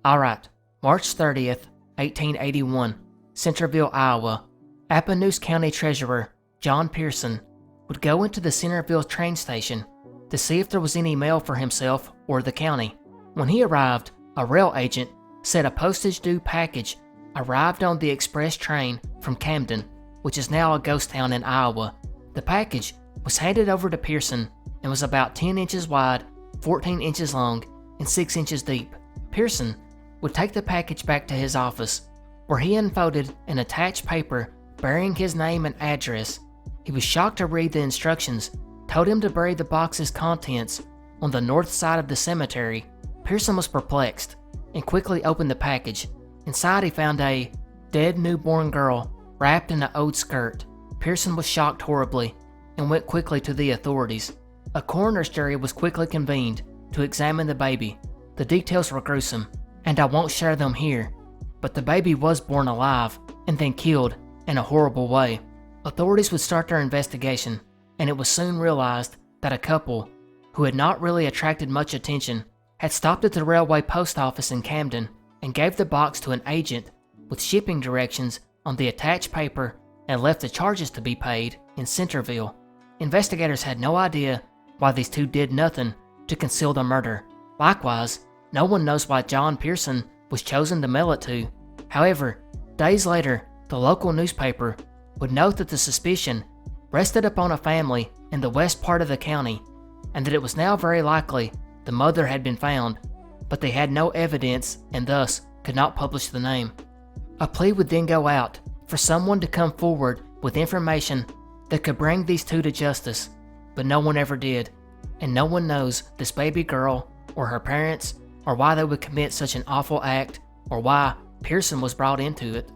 Alright, March 30th, 1881, Centerville, Iowa. Appanoose County Treasurer John Pearson would go into the Centerville train station to see if there was any mail for himself or the county. When he arrived, a rail agent said a postage-due package arrived on the express train from Camden, which is now a ghost town in Iowa. The package was handed over to Pearson and was about 10 inches wide, 14 inches long, and 6 inches deep. Pearson would take the package back to his office, where he unfolded an attached paper bearing his name and address. He was shocked to read the instructions told him to bury the box's contents on the north side of the cemetery. Pearson was perplexed and quickly opened the package. Inside he found a dead newborn girl wrapped in an old skirt. Pearson was shocked horribly and went quickly to the authorities. A coroner's jury was quickly convened to examine the baby. The details were gruesome, and I won't share them here, but the baby was born alive and then killed in a horrible way. Authorities would start their investigation, and it was soon realized that a couple, who had not really attracted much attention, had stopped at the railway post office in Camden and gave the box to an agent with shipping directions on the attached paper and left the charges to be paid in Centerville. Investigators had no idea why these two did nothing to conceal the murder. Likewise, no one knows why John Pearson was chosen to mail it to. However, days later, the local newspaper would note that the suspicion rested upon a family in the west part of the county, and that it was now very likely the mother had been found, but they had no evidence and thus could not publish the name. A plea would then go out for someone to come forward with information that could bring these two to justice, but no one ever did, and no one knows this baby girl or her parents or why they would commit such an awful act or why Pearson was brought into it.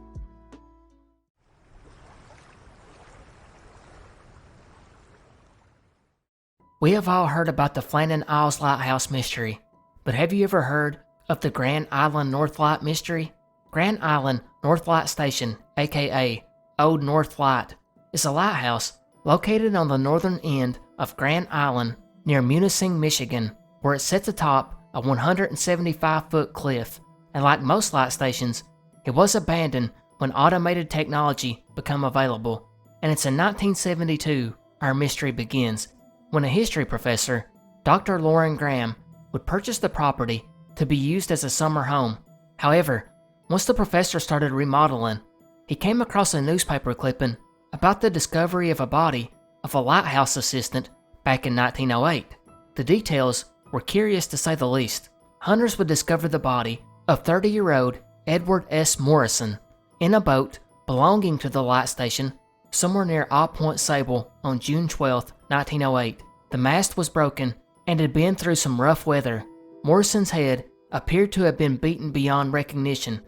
We have all heard about the Flannan Isles Lighthouse mystery, but have you ever heard of the Grand Island North Light mystery? Grand Island North Light Station, aka Old North Light, is a lighthouse located on the northern end of Grand Island near Munising, Michigan, where it sits atop a 175-foot cliff, and like most light stations, it was abandoned when automated technology became available, and it's in 1972 our mystery begins, when a history professor, Dr. Lauren Graham, would purchase the property to be used as a summer home. However, once the professor started remodeling, he came across a newspaper clipping about the discovery of a body of a lighthouse assistant back in 1908. The details were curious to say the least. Hunters would discover the body of 30-year-old Edward S. Morrison in a boat belonging to the light station somewhere near All Point Sable on June 12, 1908. The mast was broken and had been through some rough weather. Morrison's head appeared to have been beaten beyond recognition,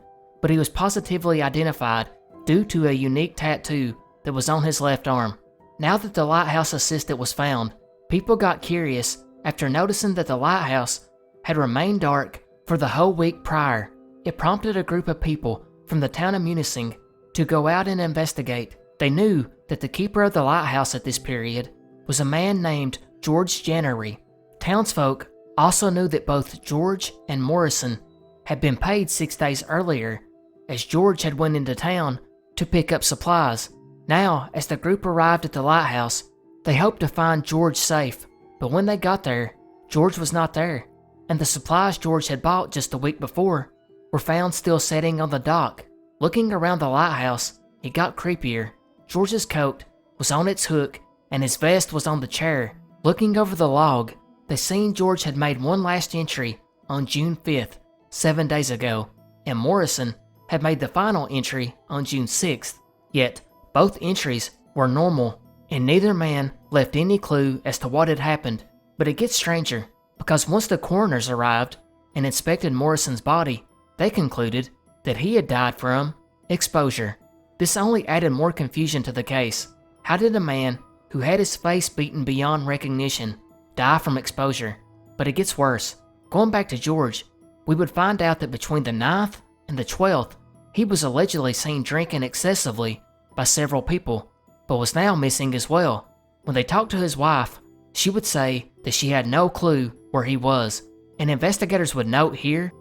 but he was positively identified due to a unique tattoo that was on his left arm. Now that the lighthouse assistant was found, people got curious after noticing that the lighthouse had remained dark for the whole week prior. It prompted a group of people from the town of Munising to go out and investigate. They knew that the keeper of the lighthouse at this period was a man named George Jannery. Townsfolk also knew that both George and Morrison had been paid 6 days earlier, as George had went into town to pick up supplies. Now, as the group arrived at the lighthouse, they hoped to find George safe, but when they got there, George was not there, and the supplies George had bought just a week before were found still sitting on the dock. Looking around the lighthouse, it got creepier. George's coat was on its hook and his vest was on the chair. Looking over the log, they seen George had made one last entry on June 5th, 7 days ago, and Morrison had made the final entry on June 6th. Yet, both entries were normal, and neither man left any clue as to what had happened. But it gets stranger, because once the coroners arrived and inspected Morrison's body, they concluded that he had died from exposure. This only added more confusion to the case. How did a man who had his face beaten beyond recognition die from exposure? But it gets worse. Going back to George, we would find out that between the 9th and the 12th, he was allegedly seen drinking excessively by several people, but was now missing as well. When they talked to his wife, she would say that she had no clue where he was, and investigators would note here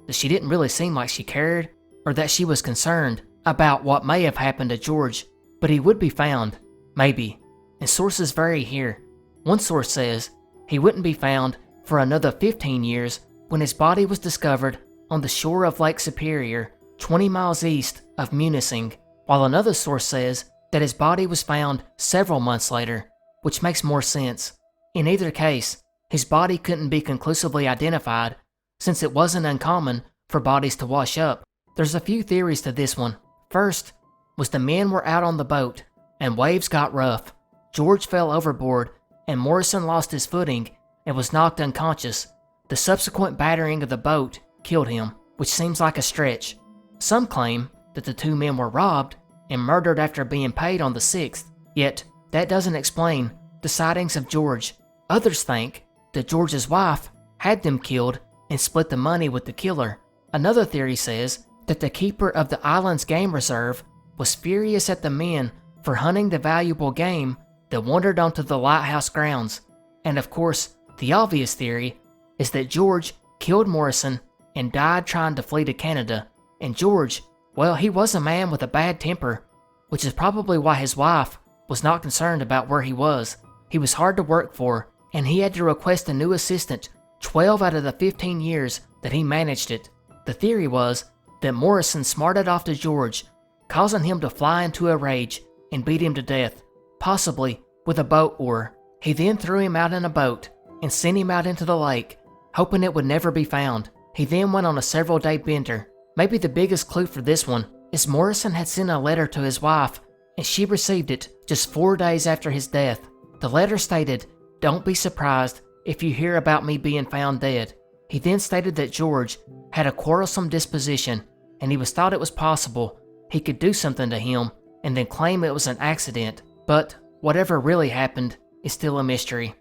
that she didn't really seem like she cared or that she was concerned about what may have happened to George, but he would be found, maybe, and sources vary here. One source says he wouldn't be found for another 15 years when his body was discovered on the shore of Lake Superior, 20 miles east of Munising, while another source says that his body was found several months later, which makes more sense. In either case, his body couldn't be conclusively identified since it wasn't uncommon for bodies to wash up. There's a few theories to this one. First was the men were out on the boat and waves got rough. George fell overboard and Morrison lost his footing and was knocked unconscious. The subsequent battering of the boat killed him, which seems like a stretch. Some claim that the two men were robbed and murdered after being paid on the 6th, yet that doesn't explain the sightings of George. Others think that George's wife had them killed and split the money with the killer. Another theory says that the keeper of the island's game reserve was furious at the men for hunting the valuable game that wandered onto the Lighthouse grounds. And of course, the obvious theory is that George killed Morrison and died trying to flee to Canada. And George, well, he was a man with a bad temper, which is probably why his wife was not concerned about where he was. He was hard to work for, and he had to request a new assistant 12 out of the 15 years that he managed it. The theory was that Morrison smarted off to George, causing him to fly into a rage and beat him to death, possibly with a boat oar. He then threw him out in a boat and sent him out into the lake, hoping it would never be found. He then went on a several-day bender. Maybe the biggest clue for this one is Morrison had sent a letter to his wife, and she received it just 4 days after his death. The letter stated, "Don't be surprised if you hear about me being found dead." He then stated that George had a quarrelsome disposition, and he was thought it was possible he could do something to him and then claim it was an accident. But whatever really happened is still a mystery.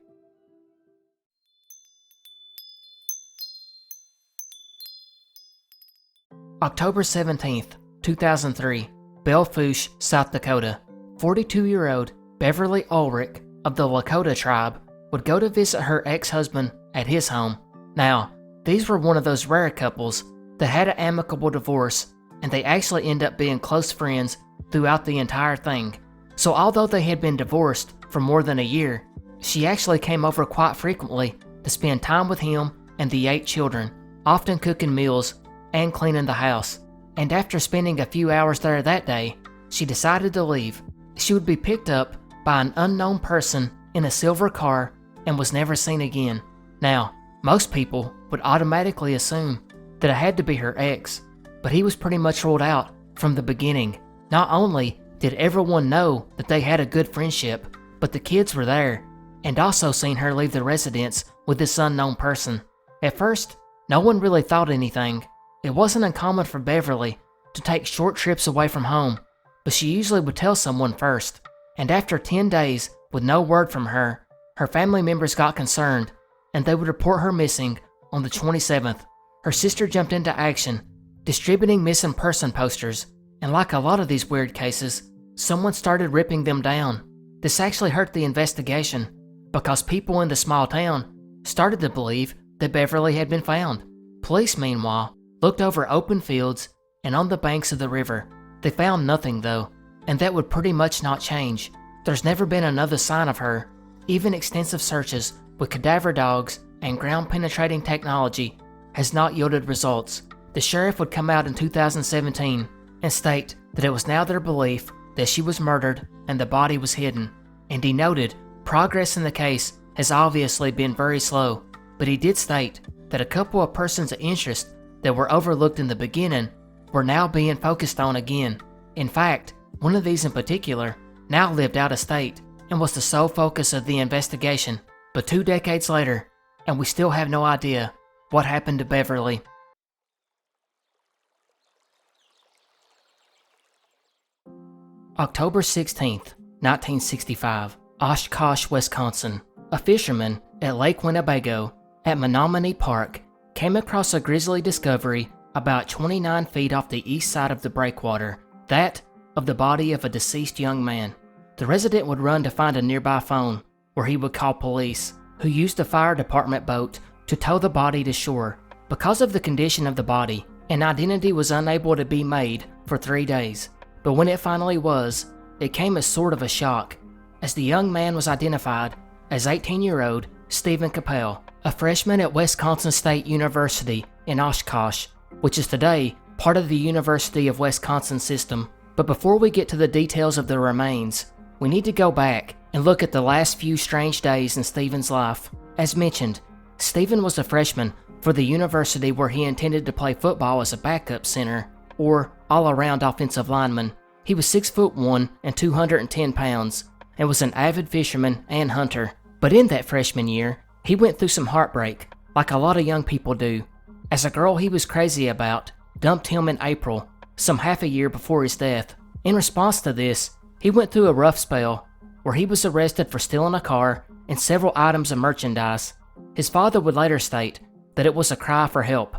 October 17th, 2003, Belle Fourche, South Dakota. 42-year-old Beverly Ulrich of the Lakota tribe would go to visit her ex-husband at his home. Now, these were one of those rare couples that had an amicable divorce, and they actually end up being close friends throughout the entire thing. So although they had been divorced for more than a year, she actually came over quite frequently to spend time with him and the 8 children, often cooking meals and cleaning the house. And after spending a few hours there that day, she decided to leave. She would be picked up by an unknown person in a silver car and was never seen again. Now, most people would automatically assume that it had to be her ex, but he was pretty much ruled out from the beginning. Not only did everyone know that they had a good friendship, but the kids were there, and also seen her leave the residence with this unknown person. At first, no one really thought anything. It wasn't uncommon for Beverly to take short trips away from home, but she usually would tell someone first. And after 10 days with no word from her, her family members got concerned, and they would report her missing on the 27th. Her sister jumped into action, distributing missing person posters, and like a lot of these weird cases, someone started ripping them down. This actually hurt the investigation, because people in the small town started to believe that Beverly had been found. Police, meanwhile, looked over open fields and on the banks of the river. They found nothing though, and that would pretty much not change. There's never been another sign of her. Even extensive searches with cadaver dogs and ground-penetrating technology has not yielded results. The sheriff would come out in 2017 and state that it was now their belief that she was murdered and the body was hidden, and he noted progress in the case has obviously been very slow, but he did state that a couple of persons of interest that were overlooked in the beginning were now being focused on again. In fact, one of these in particular now lived out of state and was the sole focus of the investigation. But 2 decades later, and we still have no idea what happened to Beverly. October 16th, 1965, Oshkosh, Wisconsin. A fisherman at Lake Winnebago at Menominee Park came across a grisly discovery about 29 feet off the east side of the breakwater, that of the body of a deceased young man. The resident would run to find a nearby phone, where he would call police, who used a fire department boat to tow the body to shore. Because of the condition of the body, an identity was unable to be made for 3 days. But when it finally was, it came as sort of a shock, as the young man was identified as 18-year-old Stephen Capel, a freshman at Wisconsin State University in Oshkosh, which is today part of the University of Wisconsin system. But before we get to the details of the remains, we need to go back and look at the last few strange days in Stephen's life. As mentioned, Stephen was a freshman for the university where he intended to play football as a backup center, or all-around offensive lineman. He was 6'1" and 210 pounds, and was an avid fisherman and hunter. But in that freshman year, he went through some heartbreak, like a lot of young people do, as a girl he was crazy about dumped him in April, some half a year before his death. In response to this, he went through a rough spell, where he was arrested for stealing a car and several items of merchandise. His father would later state that it was a cry for help.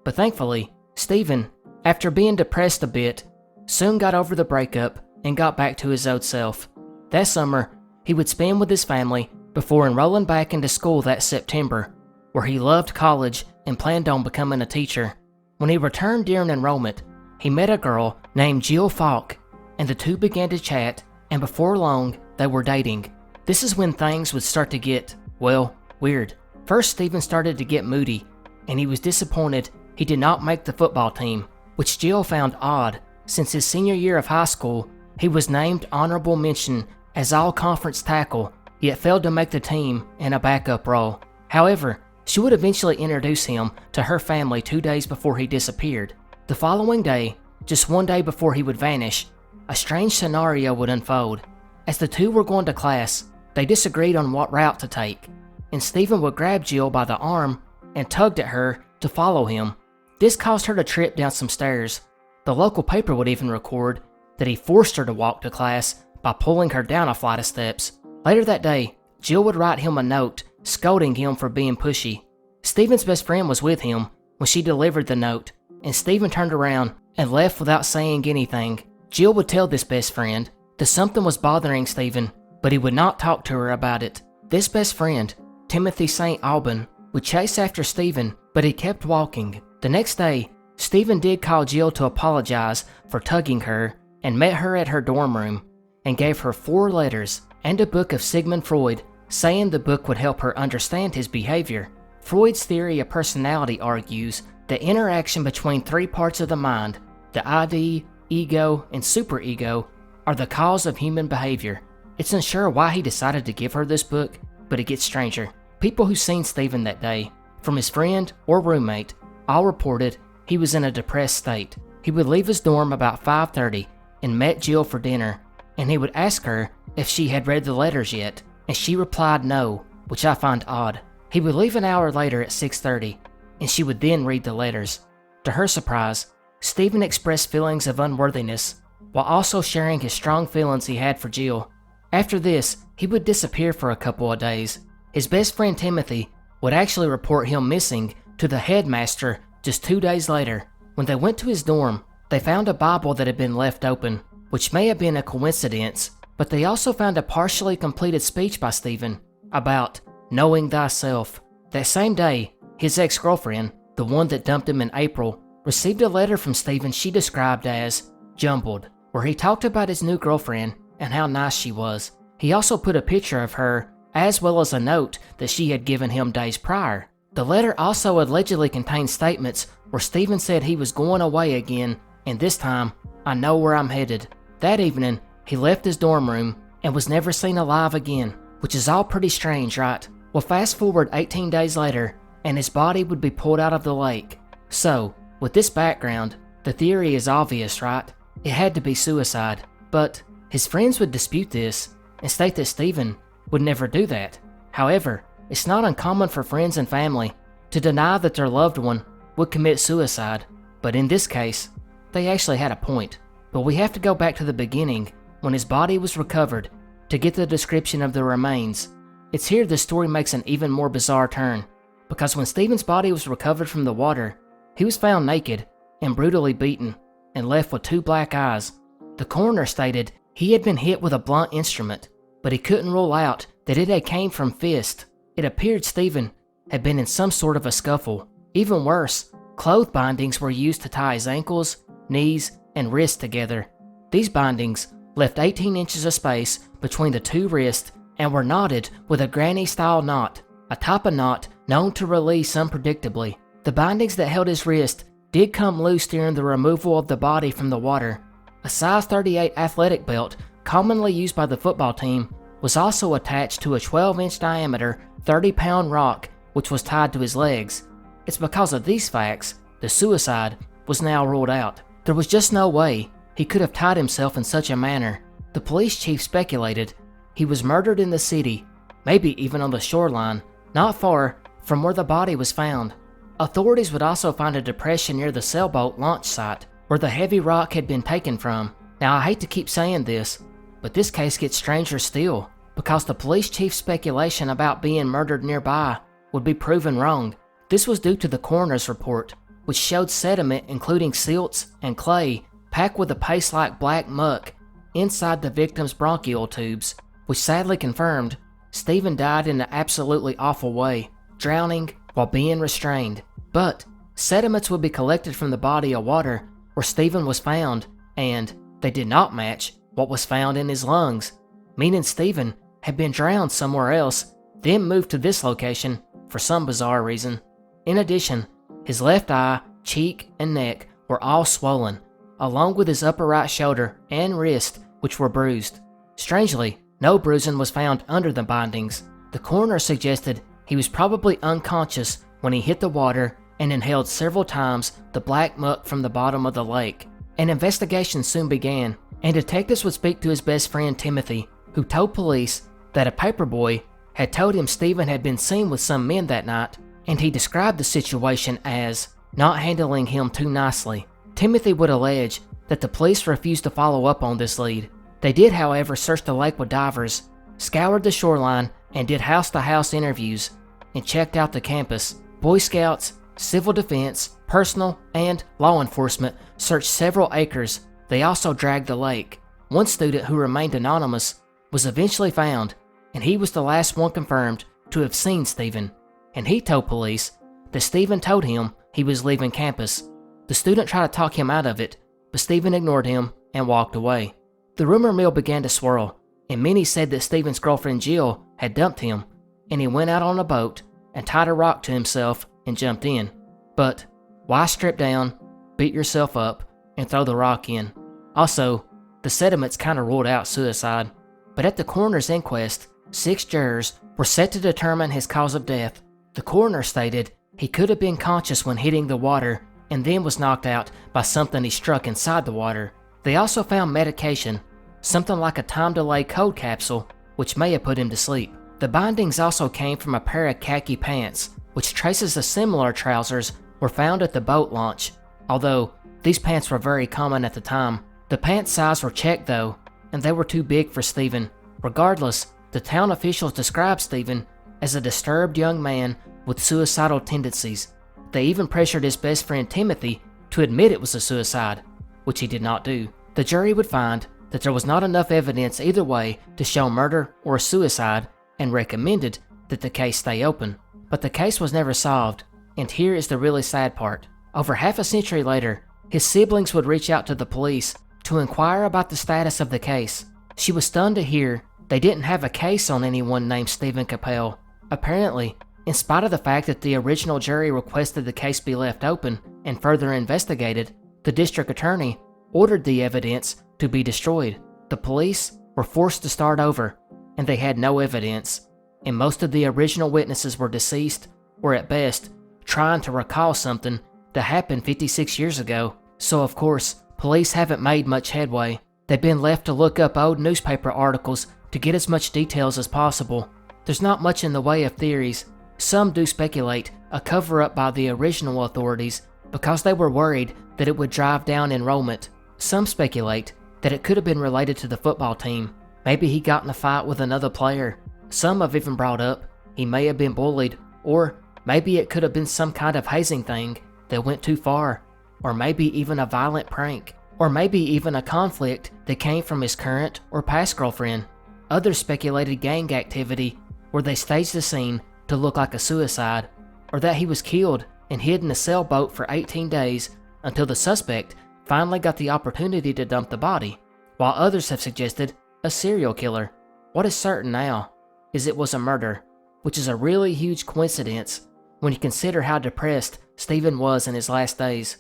But thankfully, Stephen, after being depressed a bit, soon got over the breakup and got back to his old self. That summer, he would spend with his family before enrolling back into school that September, where he loved college and planned on becoming a teacher. When he returned during enrollment, he met a girl named Jill Falk, and the two began to chat, and before long, they were dating. This is when things would start to get, well, weird. First, Stephen started to get moody, and he was disappointed he did not make the football team, which Jill found odd, since his senior year of high school, he was named honorable mention as all-conference tackle, yet failed to make the team in a backup role. However, she would eventually introduce him to her family 2 days before he disappeared. The following day, just 1 day before he would vanish, a strange scenario would unfold. As the two were going to class, they disagreed on what route to take, and Stephen would grab Jill by the arm and tugged at her to follow him. This caused her to trip down some stairs. The local paper would even record that he forced her to walk to class by pulling her down a flight of steps. Later that day, Jill would write him a note scolding him for being pushy. Stephen's best friend was with him when she delivered the note, and Stephen turned around and left without saying anything. Jill would tell this best friend that something was bothering Stephen, but he would not talk to her about it. This best friend, Timothy St. Alban, would chase after Stephen, but he kept walking. The next day, Stephen did call Jill to apologize for tugging her and met her at her dorm room and gave her 4 letters and a book of Sigmund Freud, saying the book would help her understand his behavior. Freud's theory of personality argues that interaction between 3 parts of the mind, the ID, ego, and superego, are the cause of human behavior. It's unsure why he decided to give her this book, but it gets stranger. People who seen Stephen that day, from his friend or roommate, all reported he was in a depressed state. He would leave his dorm about 5:30 and met Jill for dinner, and he would ask her if she had read the letters yet, and she replied no, which I find odd. He would leave an hour later at 6:30, and she would then read the letters. To her surprise, Stephen expressed feelings of unworthiness, while also sharing his strong feelings he had for Jill. After this, he would disappear for a couple of days. His best friend Timothy would actually report him missing to the headmaster just 2 days later. When they went to his dorm, they found a Bible that had been left open, which may have been a coincidence, but they also found a partially completed speech by Stephen about knowing thyself. That same day, his ex-girlfriend, the one that dumped him in April, received a letter from Stephen she described as jumbled, where he talked about his new girlfriend and how nice she was. He also put a picture of her, as well as a note that she had given him days prior. The letter also allegedly contained statements where Stephen said he was going away again, and this time, I know where I'm headed. That evening, He left his dorm room and was never seen alive again, which is all pretty strange, right? Well, fast forward 18 days later, and his body would be pulled out of the lake. So, with this background, the theory is obvious, right? It had to be suicide. But his friends would dispute this and state that Stephen would never do that. However, it's not uncommon for friends and family to deny that their loved one would commit suicide. But in this case, they actually had a point. But we have to go back to the beginning, when his body was recovered, to get the description of the remains. It's here the story makes an even more bizarre turn, because when Stephen's body was recovered from the water, he was found naked and brutally beaten, and left with 2 black eyes. The coroner stated he had been hit with a blunt instrument, but he couldn't rule out that it had came from fist. It appeared Stephen had been in some sort of a scuffle. Even worse, cloth bindings were used to tie his ankles, knees, and wrists together. These bindings left 18 inches of space between the 2 wrists and were knotted with a granny-style knot, a type of knot known to release unpredictably. The bindings that held his wrist did come loose during the removal of the body from the water. A size 38 athletic belt, commonly used by the football team, was also attached to a 12-inch diameter, 30-pound rock, which was tied to his legs. It's because of these facts, the suicide was now ruled out. There was just no way he could have tied himself in such a manner. The police chief speculated he was murdered in the city, maybe even on the shoreline, not far from where the body was found. Authorities would also find a depression near the sailboat launch site where the heavy rock had been taken from. Now, I hate to keep saying this, but this case gets stranger still, because the police chief's speculation about being murdered nearby would be proven wrong. This was due to the coroner's report, which showed sediment including silts and clay packed with a paste-like black muck inside the victim's bronchial tubes, which sadly confirmed Stephen died in an absolutely awful way, drowning while being restrained. But sediments would be collected from the body of water where Stephen was found, and they did not match what was found in his lungs, meaning Stephen had been drowned somewhere else, then moved to this location for some bizarre reason. In addition, his left eye, cheek, and neck were all swollen, along with his upper right shoulder and wrist, which were bruised. Strangely, no bruising was found under the bindings. The coroner suggested he was probably unconscious when he hit the water and inhaled several times the black muck from the bottom of the lake. An investigation soon began, and detectives would speak to his best friend Timothy, who told police that a paperboy had told him Stephen had been seen with some men that night, and he described the situation as not handling him too nicely. Timothy would allege that the police refused to follow up on this lead. They did, however, search the lake with divers, scoured the shoreline, and did house-to-house interviews, and checked out the campus. Boy Scouts, civil defense, personal, and law enforcement searched several acres. They also dragged the lake. One student who remained anonymous was eventually found, and he was the last one confirmed to have seen Stephen. And he told police that Stephen told him he was leaving campus. The student tried to talk him out of it, but Stephen ignored him and walked away. The rumor mill began to swirl, and many said that Stephen's girlfriend Jill had dumped him, and he went out on a boat and tied a rock to himself and jumped in. But why strip down, beat yourself up, and throw the rock in? Also, the sediments kind of ruled out suicide. But at the coroner's inquest, 6 jurors were set to determine his cause of death. The coroner stated he could have been conscious when hitting the water and then was knocked out by something he struck inside the water. They also found medication, something like a time-delay cold capsule, which may have put him to sleep. The bindings also came from a pair of khaki pants, which traces of similar trousers were found at the boat launch, although these pants were very common at the time. The pants size were checked though, and they were too big for Stephen. Regardless, the town officials described Stephen as a disturbed young man with suicidal tendencies. They even pressured his best friend Timothy to admit it was a suicide, which he did not do. The jury would find that there was not enough evidence either way to show murder or suicide, and recommended that the case stay open. But the case was never solved, and here is the really sad part. Over half a century later, his siblings would reach out to the police to inquire about the status of the case. She was stunned to hear they didn't have a case on anyone named Stephen Capel. Apparently, in spite of the fact that the original jury requested the case be left open and further investigated, the district attorney ordered the evidence to be destroyed. The police were forced to start over, and they had no evidence, and most of the original witnesses were deceased, or at best, trying to recall something that happened 56 years ago. So of course, police haven't made much headway. They've been left to look up old newspaper articles to get as much details as possible. There's not much in the way of theories. Some do speculate a cover-up by the original authorities because they were worried that it would drive down enrollment. Some speculate that it could have been related to the football team. Maybe he got in a fight with another player. Some have even brought up he may have been bullied, or maybe it could have been some kind of hazing thing that went too far, or maybe even a violent prank, or maybe even a conflict that came from his current or past girlfriend. Others speculated gang activity where they staged the scene to look like a suicide, or that he was killed and hid in a sailboat for 18 days until the suspect finally got the opportunity to dump the body, while others have suggested a serial killer. What is certain now is it was a murder, which is a really huge coincidence when you consider how depressed Stephen was in his last days.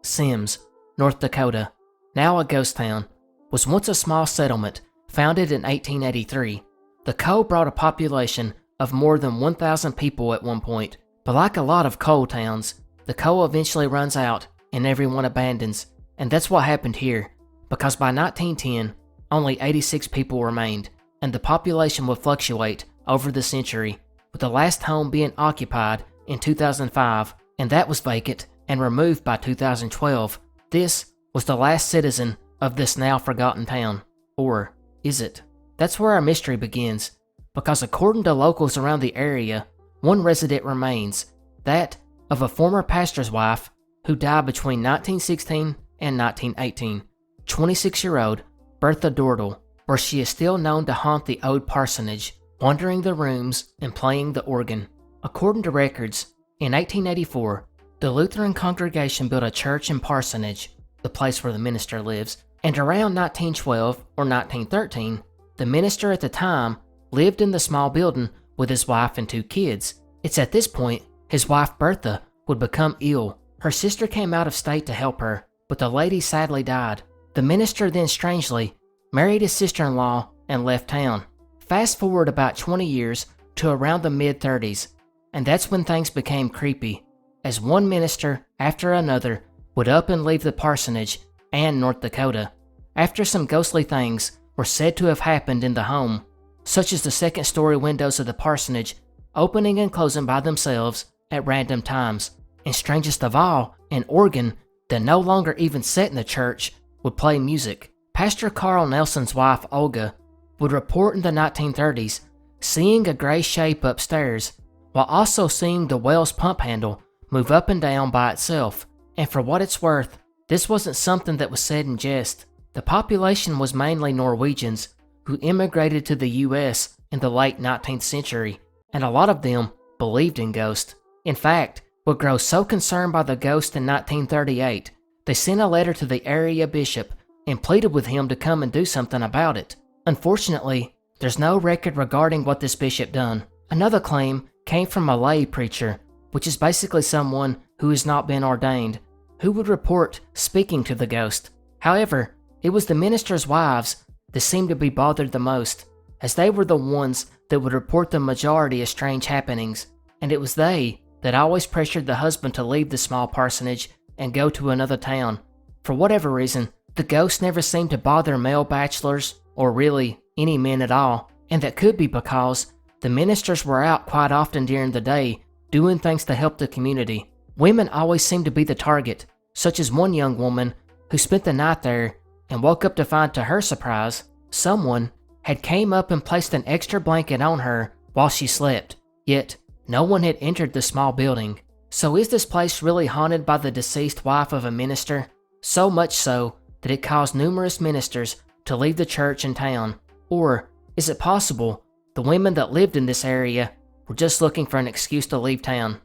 Sims, North Dakota, now a ghost town, was once a small settlement founded in 1883. The coal brought a population of more than 1,000 people at one point, but like a lot of coal towns, the coal eventually runs out and everyone abandons, and that's what happened here, because by 1910, only 86 people remained, and the population would fluctuate over the century, with the last home being occupied in 2005, and that was vacant and removed by 2012. This was the last citizen of this now forgotten town. Or is it? That's where our mystery begins, because according to locals around the area, one resident remains, that of a former pastor's wife who died between 1916 and 1918, 26-year-old Bertha Dordel, where she is still known to haunt the old parsonage, wandering the rooms and playing the organ. According to records, in 1884, the Lutheran congregation built a church and parsonage, the place where the minister lives, and around 1912 or 1913, the minister at the time lived in the small building with his wife and 2 kids. It's at this point his wife Bertha would become ill. Her sister came out of state to help her, but the lady sadly died. The minister then strangely married his sister-in-law and left town. Fast forward about 20 years to around the mid-30s, and that's when things became creepy, as one minister after another would up and leave the parsonage and North Dakota, after some ghostly things were said to have happened in the home, such as the second-story windows of the parsonage opening and closing by themselves at random times, and strangest of all, an organ that no longer even sat in the church would play music. Pastor Carl Nelson's wife Olga would report in the 1930s seeing a gray shape upstairs, while also seeing the well's pump handle move up and down by itself. And for what it's worth, this wasn't something that was said in jest. The population was mainly Norwegians who immigrated to the US in the late 19th century, and a lot of them believed in ghosts. In fact, would grow so concerned by the ghost in 1938, they sent a letter to the area bishop and pleaded with him to come and do something about it. Unfortunately, there's no record regarding what this bishop done. Another claim came from a lay preacher, which is basically someone who has not been ordained, who would report speaking to the ghost. However, it was the ministers' wives that seemed to be bothered the most, as they were the ones that would report the majority of strange happenings, and it was they that always pressured the husband to leave the small parsonage and go to another town. For whatever reason, the ghost never seemed to bother male bachelors, or really any men at all, and that could be because the ministers were out quite often during the day doing things to help the community. Women always seemed to be the target, such as one young woman who spent the night there and woke up to find, to her surprise, someone had came up and placed an extra blanket on her while she slept, yet no one had entered the small building. So is this place really haunted by the deceased wife of a minister? So much so that it caused numerous ministers to leave the church and town. Or is it possible the women that lived in this area were just looking for an excuse to leave town?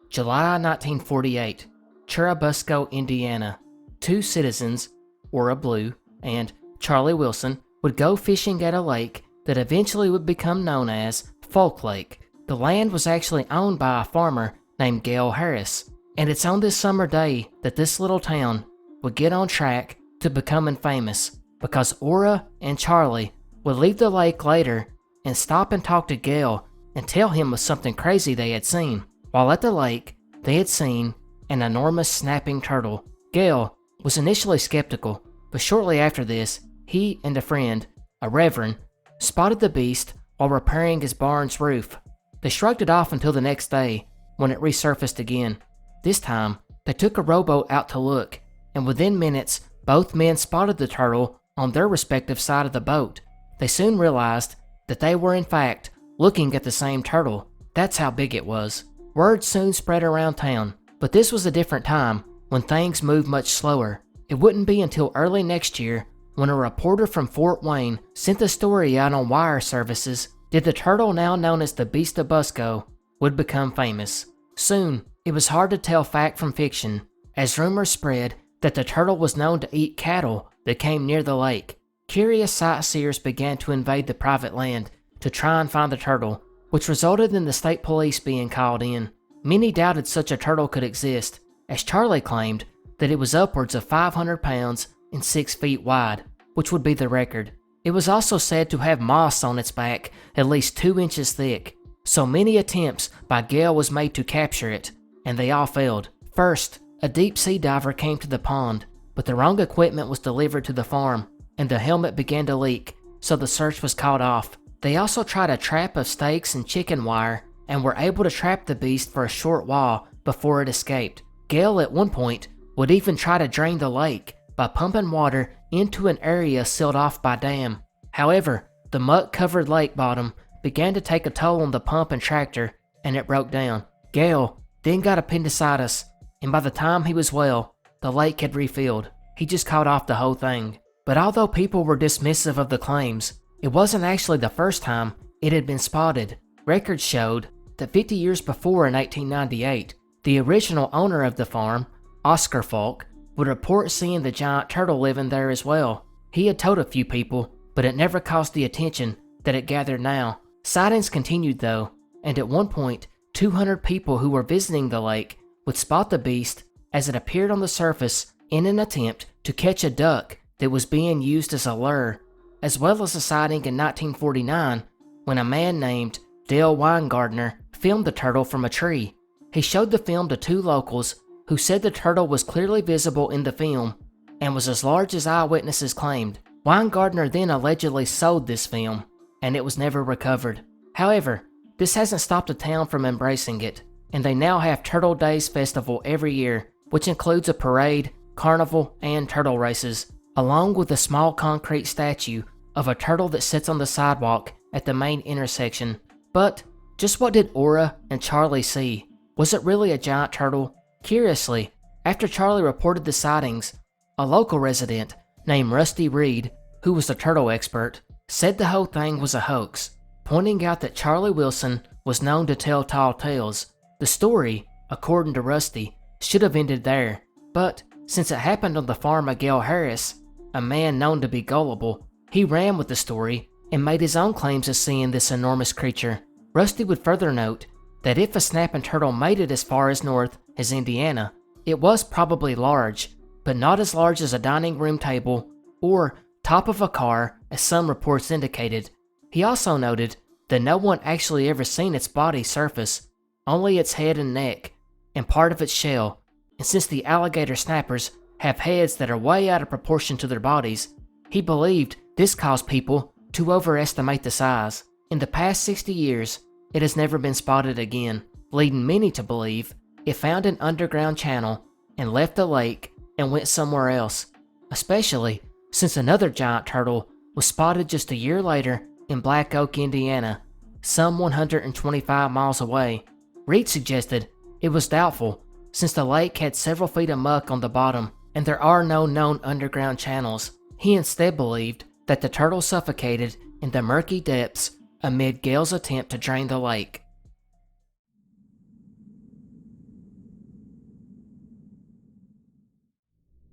July 1948, Churubusco, Indiana. 2 citizens, Ora Blue and Charlie Wilson, would go fishing at a lake that eventually would become known as Folk Lake. The land was actually owned by a farmer named Gale Harris, and it's on this summer day that this little town would get on track to becoming famous, because Ora and Charlie would leave the lake later and stop and talk to Gale and tell him of something crazy they had seen. While at the lake, they had seen an enormous snapping turtle. Gale was initially skeptical, but shortly after this, he and a friend, a reverend, spotted the beast while repairing his barn's roof. They shrugged it off until the next day, when it resurfaced again. This time, they took a rowboat out to look, and within minutes, both men spotted the turtle on their respective side of the boat. They soon realized that they were in fact looking at the same turtle. That's how big it was. Word soon spread around town, but this was a different time when things moved much slower. It wouldn't be until early next year when a reporter from Fort Wayne sent the story out on wire services did the turtle now known as the Beast of Busco would become famous. Soon, it was hard to tell fact from fiction, as rumors spread that the turtle was known to eat cattle that came near the lake. Curious sightseers began to invade the private land to try and find the turtle, which resulted in the state police being called in. Many doubted such a turtle could exist, as Charlie claimed that it was upwards of 500 pounds and 6 feet wide, which would be the record. It was also said to have moss on its back at least 2 inches thick, so many attempts by Gale was made to capture it, and they all failed. First, a deep sea diver came to the pond, but the wrong equipment was delivered to the farm, and the helmet began to leak, so the search was called off. They also tried a trap of stakes and chicken wire, and were able to trap the beast for a short while before it escaped. Gale at one point would even try to drain the lake by pumping water into an area sealed off by dam. However, the muck-covered lake bottom began to take a toll on the pump and tractor, and it broke down. Gale then got appendicitis, and by the time he was well, the lake had refilled. He just called off the whole thing. But although people were dismissive of the claims, it wasn't actually the first time it had been spotted. Records showed that 50 years before, in 1898, the original owner of the farm, Oscar Falk, would report seeing the giant turtle living there as well. He had told a few people, but it never caused the attention that it gathered now. Sightings continued though, and at one point, 200 people who were visiting the lake would spot the beast as it appeared on the surface in an attempt to catch a duck that was being used as a lure, as well as a sighting in 1949 when a man named Dale Weingartner filmed the turtle from a tree. He showed the film to 2 locals who said the turtle was clearly visible in the film and was as large as eyewitnesses claimed. Weingartner then allegedly sold this film, and it was never recovered. However, this hasn't stopped the town from embracing it, and they now have Turtle Days Festival every year, which includes a parade, carnival, and turtle races, along with a small concrete statue of a turtle that sits on the sidewalk at the main intersection. But just what did Ora and Charlie see? Was it really a giant turtle? Curiously, after Charlie reported the sightings, a local resident named Rusty Reed, who was a turtle expert, said the whole thing was a hoax, pointing out that Charlie Wilson was known to tell tall tales. The story, according to Rusty, should have ended there, but since it happened on the farm of Gale Harris, a man known to be gullible, he ran with the story and made his own claims of seeing this enormous creature. Rusty would further note that if a snapping turtle made it as far as north as Indiana, it was probably large, but not as large as a dining room table or top of a car as some reports indicated. He also noted that no one actually ever seen its body surface, only its head and neck, and part of its shell, and since the alligator snappers have heads that are way out of proportion to their bodies, he believed this caused people to overestimate the size. In the past 60 years, it has never been spotted again, leading many to believe it found an underground channel and left the lake and went somewhere else, especially since another giant turtle was spotted just a year later in Black Oak, Indiana, some 125 miles away. Reed suggested it was doubtful since the lake had several feet of muck on the bottom and there are no known underground channels. He instead believed that the turtle suffocated in the murky depths amid Gale's attempt to drain the lake.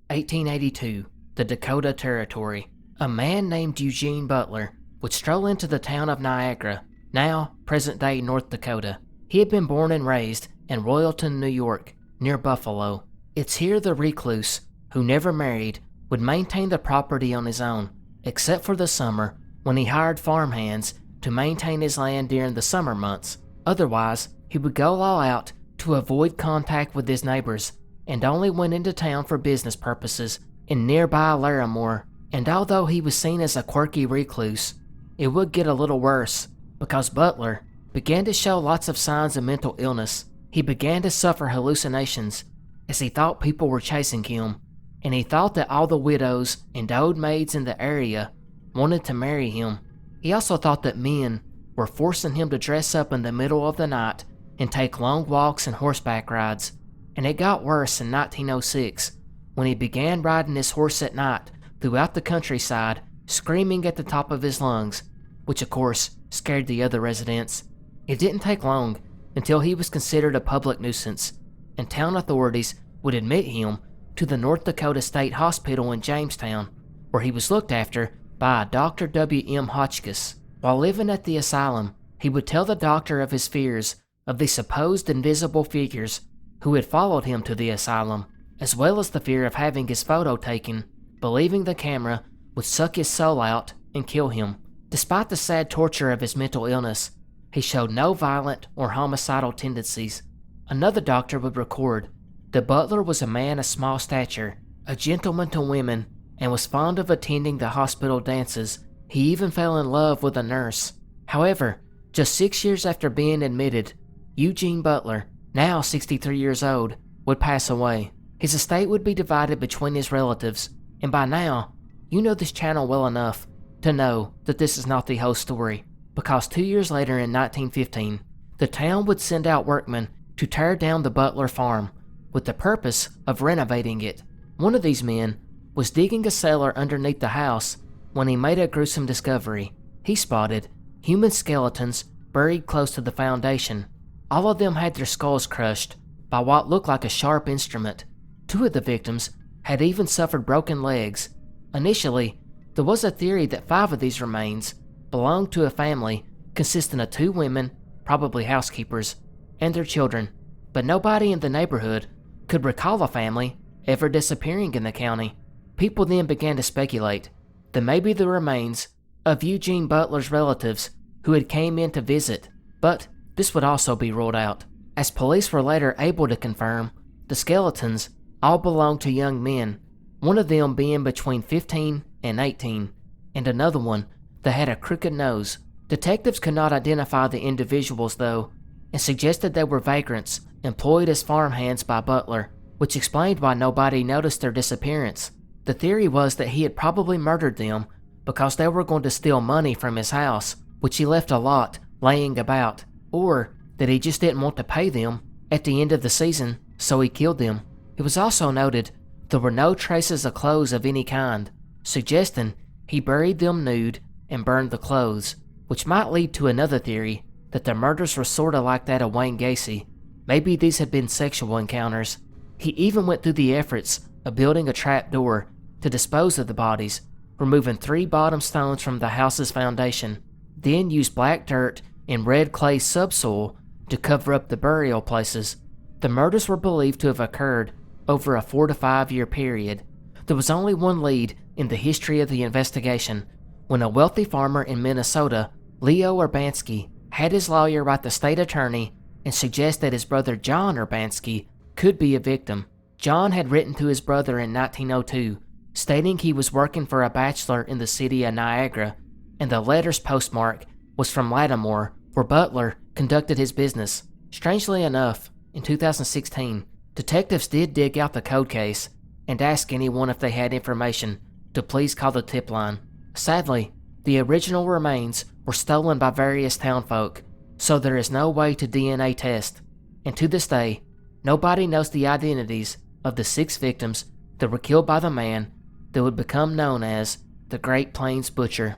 (1882) The Dakota Territory. A man named Eugene Butler would stroll into the town of Niagara, now present-day North Dakota. He had been born and raised in Royalton, New York, near Buffalo. It's here the recluse, who never married, would maintain the property on his own, except for the summer when he hired farmhands to maintain his land during the summer months. Otherwise, he would go all out to avoid contact with his neighbors and only went into town for business purposes in nearby Larimore. And although he was seen as a quirky recluse, it would get a little worse because Butler began to show lots of signs of mental illness. He began to suffer hallucinations as he thought people were chasing him, and he thought that all the widows and old maids in the area wanted to marry him. He also thought that men were forcing him to dress up in the middle of the night and take long walks and horseback rides. And it got worse in 1906 when he began riding his horse at night throughout the countryside, screaming at the top of his lungs, which of course scared the other residents. It didn't take long until he was considered a public nuisance, and town authorities would admit him to the North Dakota State Hospital in Jamestown, where he was looked after by Dr. W.M. Hotchkiss. While living at the asylum, he would tell the doctor of his fears of the supposed invisible figures who had followed him to the asylum, as well as the fear of having his photo taken, believing the camera would suck his soul out and kill him. Despite the sad torture of his mental illness, he showed no violent or homicidal tendencies. Another doctor would record that Butler was a man of small stature, a gentleman to women, and was fond of attending the hospital dances. He even fell in love with a nurse. However, just 6 years after being admitted, Eugene Butler, now 63 years old, would pass away. His estate would be divided between his relatives, and by now, you know this channel well enough to know that this is not the whole story, because 2 years later in 1915, the town would send out workmen to tear down the Butler farm with the purpose of renovating it. One of these men was digging a cellar underneath the house when he made a gruesome discovery. He spotted human skeletons buried close to the foundation. All of them had their skulls crushed by what looked like a sharp instrument. 2 of the victims had even suffered broken legs. Initially, there was a theory that 5 of these remains belonged to a family consisting of 2 women, probably housekeepers, and their children, but nobody in the neighborhood could recall a family ever disappearing in the county. People then began to speculate that maybe the remains of Eugene Butler's relatives who had came in to visit, but this would also be ruled out, as police were later able to confirm the skeletons all belonged to young men, one of them being between 15 and 18, and another one that had a crooked nose. Detectives could not identify the individuals though, and suggested they were vagrants employed as farmhands by Butler, which explained why nobody noticed their disappearance. The theory was that he had probably murdered them because they were going to steal money from his house, which he left a lot laying about, or that he just didn't want to pay them at the end of the season, so he killed them. It was also noted there were no traces of clothes of any kind, suggesting he buried them nude and burned the clothes, which might lead to another theory that the murders were sorta like that of Wayne Gacy. Maybe these had been sexual encounters. He even went through the efforts of building a trap door to dispose of the bodies, removing 3 bottom stones from the house's foundation, then used black dirt and red clay subsoil to cover up the burial places. The murders were believed to have occurred over a 4 to 5 year period. There was only one lead in the history of the investigation, when a wealthy farmer in Minnesota, Leo Urbanski, had his lawyer write the state attorney and suggest that his brother John Urbanski could be a victim. John had written to his brother in 1902, stating he was working for a bachelor in the city of Niagara, and the letter's postmark was from Lattimore, where Butler conducted his business. Strangely enough, in 2016, detectives did dig out the code case and ask anyone if they had information to please call the tip line. Sadly, the original remains were stolen by various townfolk, so there is no way to DNA test, and to this day, nobody knows the identities of the 6 victims that were killed by the man that would become known as the Great Plains Butcher.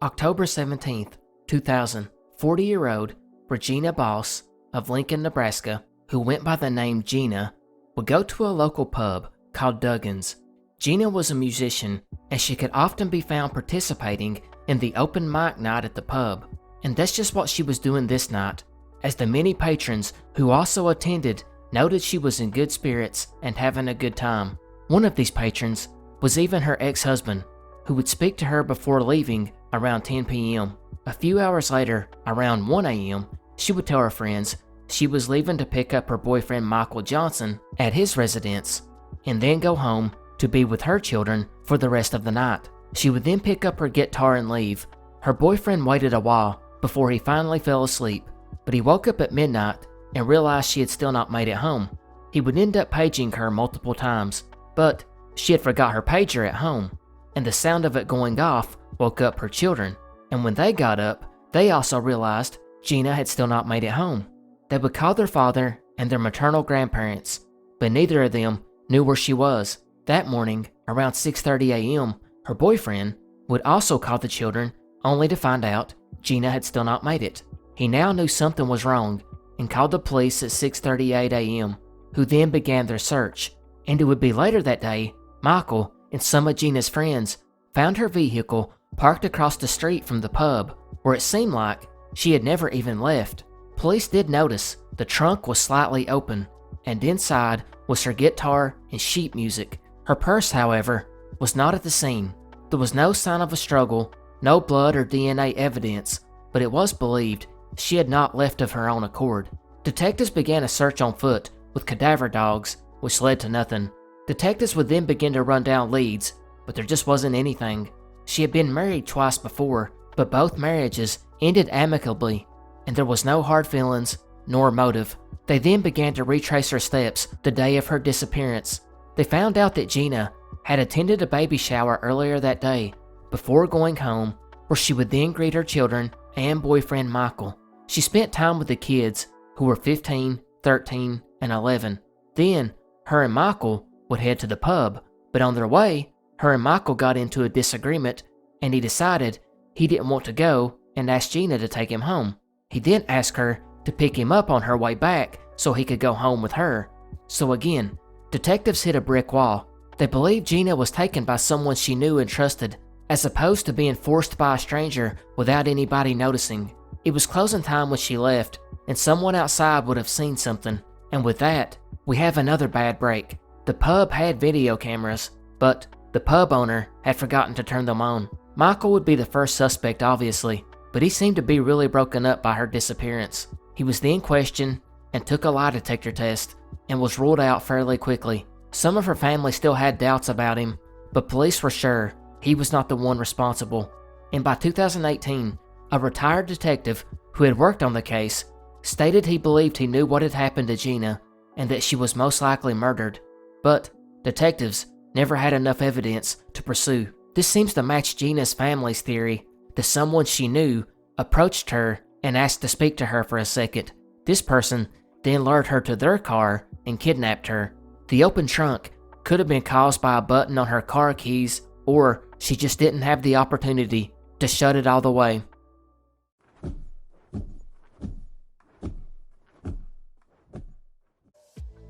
October 17th, 2000, 40-year-old Regina Bos of Lincoln, Nebraska, who went by the name Gina, would go to a local pub called Duggan's. Gina was a musician, and she could often be found participating in the open mic night at the pub, and that's just what she was doing this night, as the many patrons who also attended noted she was in good spirits and having a good time. One of these patrons was even her ex-husband, who would speak to her before leaving around 10 p.m. A few hours later, around 1 a.m., she would tell her friends she was leaving to pick up her boyfriend Michael Johnson at his residence, and then go home to be with her children for the rest of the night. She would then pick up her guitar and leave. Her boyfriend waited a while before he finally fell asleep, but he woke up at midnight and realized she had still not made it home. He would end up paging her multiple times, but she had forgot her pager at home, and the sound of it going off woke up her children, and when they got up, they also realized Gina had still not made it home. They would call their father and their maternal grandparents, but neither of them knew where she was. That morning, around 6:30 a.m., her boyfriend would also call the children, only to find out Gina had still not made it. He now knew something was wrong and called the police at 6:38 a.m., who then began their search. And it would be later that day, Michael and some of Gina's friends found her vehicle parked across the street from the pub, where it seemed like she had never even left. Police did notice the trunk was slightly open, and inside was her guitar and sheet music. Her purse, however, was not at the scene. There was no sign of a struggle, no blood or DNA evidence, but it was believed she had not left of her own accord. Detectives began a search on foot with cadaver dogs, which led to nothing. Detectives would then begin to run down leads, but there just wasn't anything. She had been married twice before, but both marriages ended amicably, and there was no hard feelings nor motive. They then began to retrace her steps the day of her disappearance. They found out that Gina had attended a baby shower earlier that day before going home, where she would then greet her children and boyfriend Michael. She spent time with the kids, who were 15, 13, and 11. Then, her and Michael would head to the pub, but on their way, her and Michael got into a disagreement, and he decided he didn't want to go and asked Gina to take him home. He then asked her to pick him up on her way back so he could go home with her. So again, detectives hit a brick wall. They believed Gina was taken by someone she knew and trusted, as opposed to being forced by a stranger without anybody noticing. It was closing time when she left, and someone outside would have seen something. And with that, we have another bad break. The pub had video cameras, but the pub owner had forgotten to turn them on. Michael would be the first suspect, obviously, but he seemed to be really broken up by her disappearance. He was then questioned and took a lie detector test and was ruled out fairly quickly. Some of her family still had doubts about him, but police were sure he was not the one responsible. And by 2018, a retired detective who had worked on the case stated he believed he knew what had happened to Gina and that she was most likely murdered. But detectives never had enough evidence to pursue. This seems to match Gina's family's theory that someone she knew approached her and asked to speak to her for a second. This person then lured her to their car and kidnapped her. The open trunk could have been caused by a button on her car keys, or she just didn't have the opportunity to shut it all the way.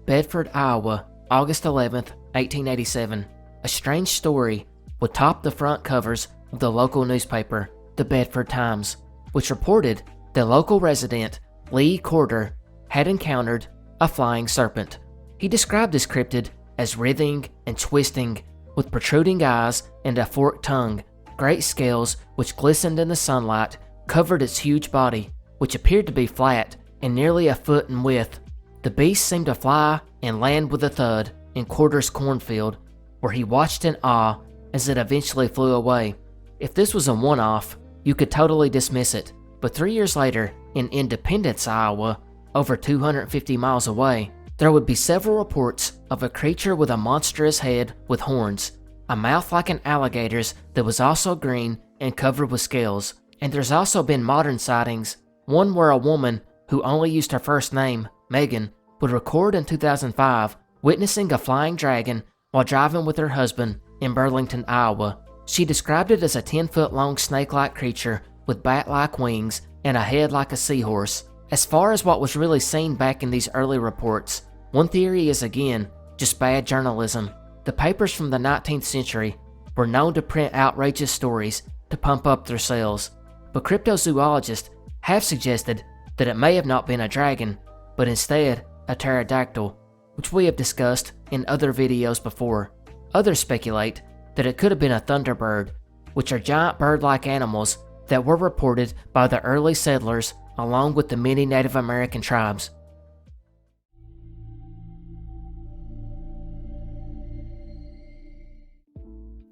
Bedford, Iowa, August 11th, 1887. A strange story would top the front covers of the local newspaper, the Bedford Times, which reported that local resident Lee Corder had encountered a flying serpent. He described this cryptid as writhing and twisting, with protruding eyes and a forked tongue. Great scales, which glistened in the sunlight, covered its huge body, which appeared to be flat and nearly a foot in width. The beast seemed to fly and land with a thud in Corder's cornfield, where he watched in awe as it eventually flew away. If this was a one-off, you could totally dismiss it, but 3 years later, in Independence, Iowa, over 250 miles away, there would be several reports of a creature with a monstrous head with horns, a mouth like an alligator's that was also green and covered with scales. And there's also been modern sightings, one where a woman who only used her first name, Megan, would record in 2005 witnessing a flying dragon while driving with her husband in Burlington, Iowa. She described it as a 10-foot-long snake-like creature with bat-like wings and a head like a seahorse. As far as what was really seen back in these early reports, one theory is again just bad journalism. The papers from the 19th century were known to print outrageous stories to pump up their sales, but cryptozoologists have suggested that it may have not been a dragon, but instead a pterodactyl, which we have discussed in other videos before. Others speculate that it could have been a thunderbird, which are giant bird-like animals that were reported by the early settlers along with the many Native American tribes.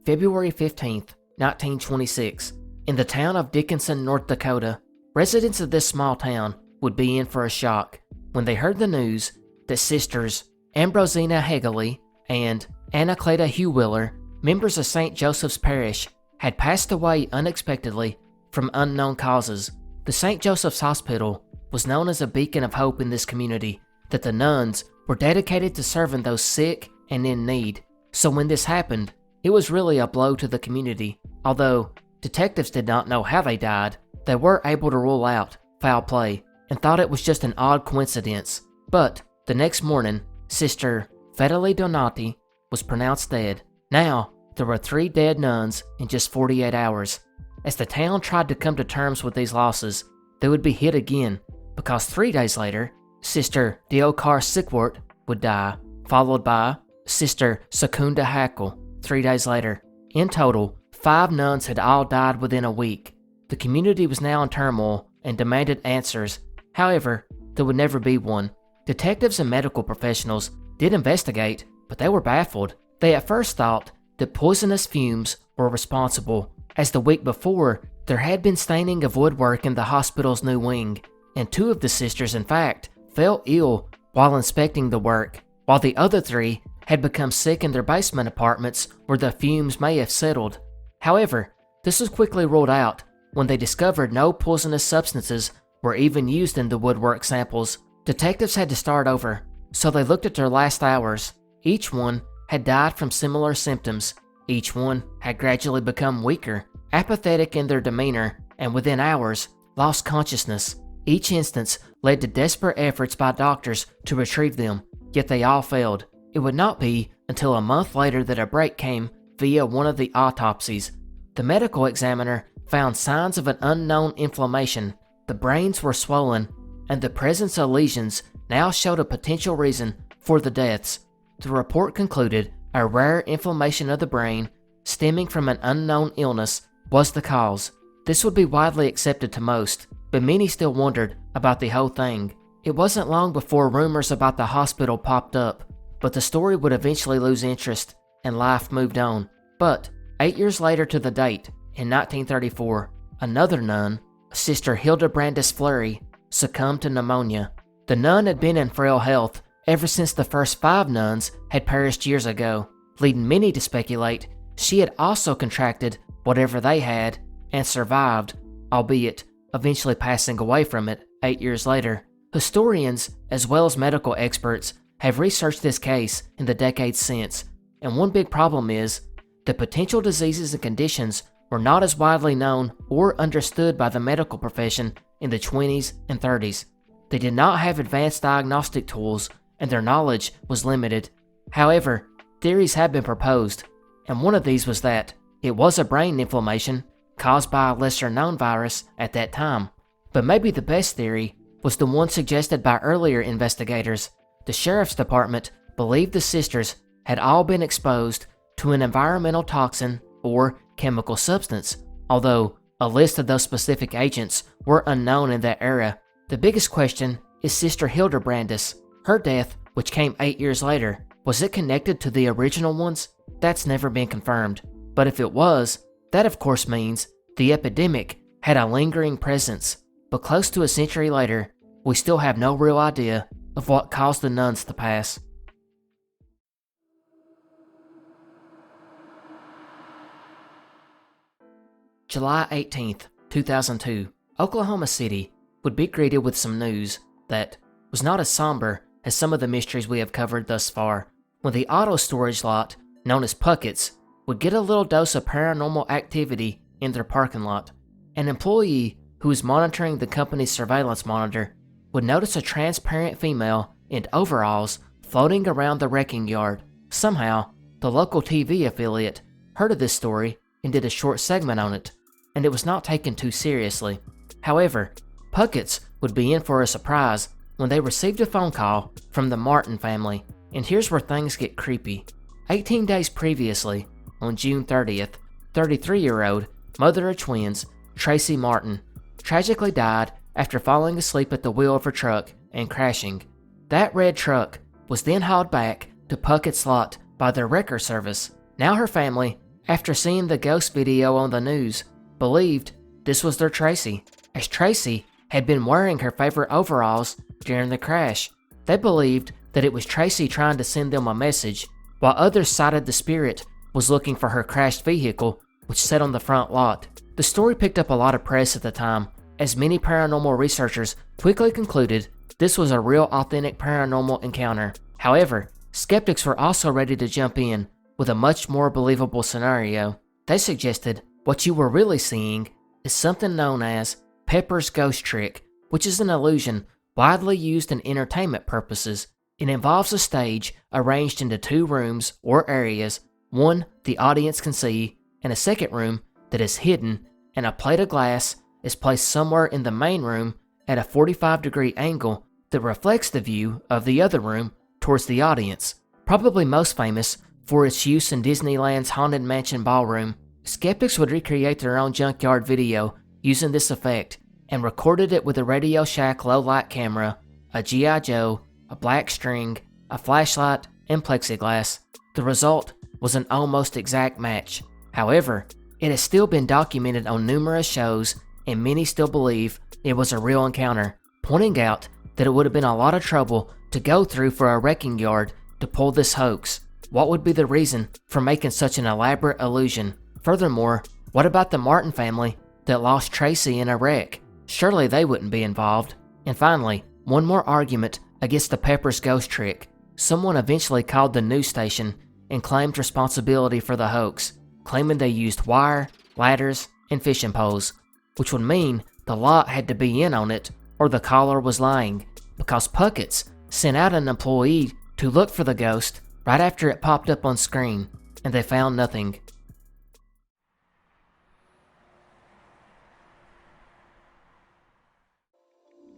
February 15th, 1926. In the town of Dickinson, North Dakota, residents of this small town would be in for a shock when they heard the news that sisters Ambrosina Hegeley and Anacleta Hewiller, members of St. Joseph's Parish, had passed away unexpectedly from unknown causes. The St. Joseph's Hospital was known as a beacon of hope in this community, that the nuns were dedicated to serving those sick and in need. So when this happened, it was really a blow to the community. Although detectives did not know how they died, they were able to rule out foul play and thought it was just an odd coincidence. But the next morning, Sister Fedele Donati was pronounced dead. Now, there were 3 dead nuns in just 48 hours. As the town tried to come to terms with these losses, they would be hit again, because 3 days later, Sister Deokar Sikwart would die, followed by Sister Secunda Hackle 3 days later. In total, 5 nuns had all died within a week. The community was now in turmoil and demanded answers. However, there would never be one. Detectives and medical professionals did investigate, but they were baffled. They at first thought that poisonous fumes were responsible, as the week before there had been staining of woodwork in the hospital's new wing, and 2 of the sisters, in fact, fell ill while inspecting the work, while the other 3 had become sick in their basement apartments where the fumes may have settled. However, this was quickly ruled out when they discovered no poisonous substances were even used in the woodwork samples. Detectives had to start over, so they looked at their last hours. Each one had died from similar symptoms. Each one had gradually become weaker, apathetic in their demeanor, and within hours, lost consciousness. Each instance led to desperate efforts by doctors to retrieve them, yet they all failed. It would not be until a month later that a break came via one of the autopsies. The medical examiner found signs of an unknown inflammation. The brains were swollen, and the presence of lesions now showed a potential reason for the deaths. The report concluded a rare inflammation of the brain stemming from an unknown illness was the cause. This would be widely accepted to most, but many still wondered about the whole thing. It wasn't long before rumors about the hospital popped up, but the story would eventually lose interest and life moved on. But 8 years later to the date, in 1934, another nun, Sister Hildebrandis Fleury, succumbed to pneumonia. The nun had been in frail health ever since the first 5 nuns had perished years ago, leading many to speculate she had also contracted whatever they had and survived, albeit eventually passing away from it 8 years later. Historians, as well as medical experts, have researched this case in the decades since, and one big problem is the potential diseases and conditions were not as widely known or understood by the medical profession in the 20s and 30s. They did not have advanced diagnostic tools, and their knowledge was limited. However, theories have been proposed, and one of these was that it was a brain inflammation caused by a lesser-known virus at that time. But maybe the best theory was the one suggested by earlier investigators. The sheriff's department believed the sisters had all been exposed to an environmental toxin or chemical substance, although a list of those specific agents were unknown in that era. The biggest question is Sister Hildebrandis. Her death, which came 8 years later, was it connected to the original ones? That's never been confirmed. But if it was, that of course means the epidemic had a lingering presence. But close to a century later, we still have no real idea of what caused the nuns to pass. July 18th, 2002, Oklahoma City would be greeted with some news that was not as somber as some of the mysteries we have covered thus far, when the auto storage lot, known as Puckett's, would get a little dose of paranormal activity in their parking lot. An employee who was monitoring the company's surveillance monitor would notice a transparent female in overalls floating around the wrecking yard. Somehow, the local TV affiliate heard of this story and did a short segment on it, and it was not taken too seriously. However, Puckett's would be in for a surprise when they received a phone call from the Martin family, and here's where things get creepy. 18 days previously, on June 30th, 33-year-old mother of twins, Tracy Martin, tragically died after falling asleep at the wheel of her truck and crashing. That red truck was then hauled back to Puckett's lot by their wrecker service. Now her family, after seeing the ghost video on the news, believed this was their Tracy, as Tracy had been wearing her favorite overalls during the crash. They believed that it was Tracy trying to send them a message, while others cited the spirit was looking for her crashed vehicle, which sat on the front lot. The story picked up a lot of press at the time, as many paranormal researchers quickly concluded this was a real authentic paranormal encounter. However, skeptics were also ready to jump in with a much more believable scenario. They suggested what you were really seeing is something known as Pepper's ghost trick, which is an illusion widely used in entertainment purposes. It involves a stage arranged into two rooms or areas, one the audience can see, and a second room that is hidden, and a plate of glass is placed somewhere in the main room at a 45-degree angle that reflects the view of the other room towards the audience. Probably most famous for its use in Disneyland's Haunted Mansion ballroom, skeptics would recreate their own junkyard video using this effect and recorded it with a Radio Shack low-light camera, a G.I. Joe, a black string, a flashlight, and plexiglass. The result was an almost exact match. However, it has still been documented on numerous shows, and many still believe it was a real encounter, pointing out that it would have been a lot of trouble to go through for a wrecking yard to pull this hoax. What would be the reason for making such an elaborate illusion? Furthermore, what about the Martin family that lost Tracy in a wreck? Surely they wouldn't be involved. And finally, one more argument against the Pepper's ghost trick. Someone eventually called the news station and claimed responsibility for the hoax, claiming they used wire, ladders, and fishing poles, which would mean the lot had to be in on it or the caller was lying, because Puckett's sent out an employee to look for the ghost right after it popped up on screen, and they found nothing.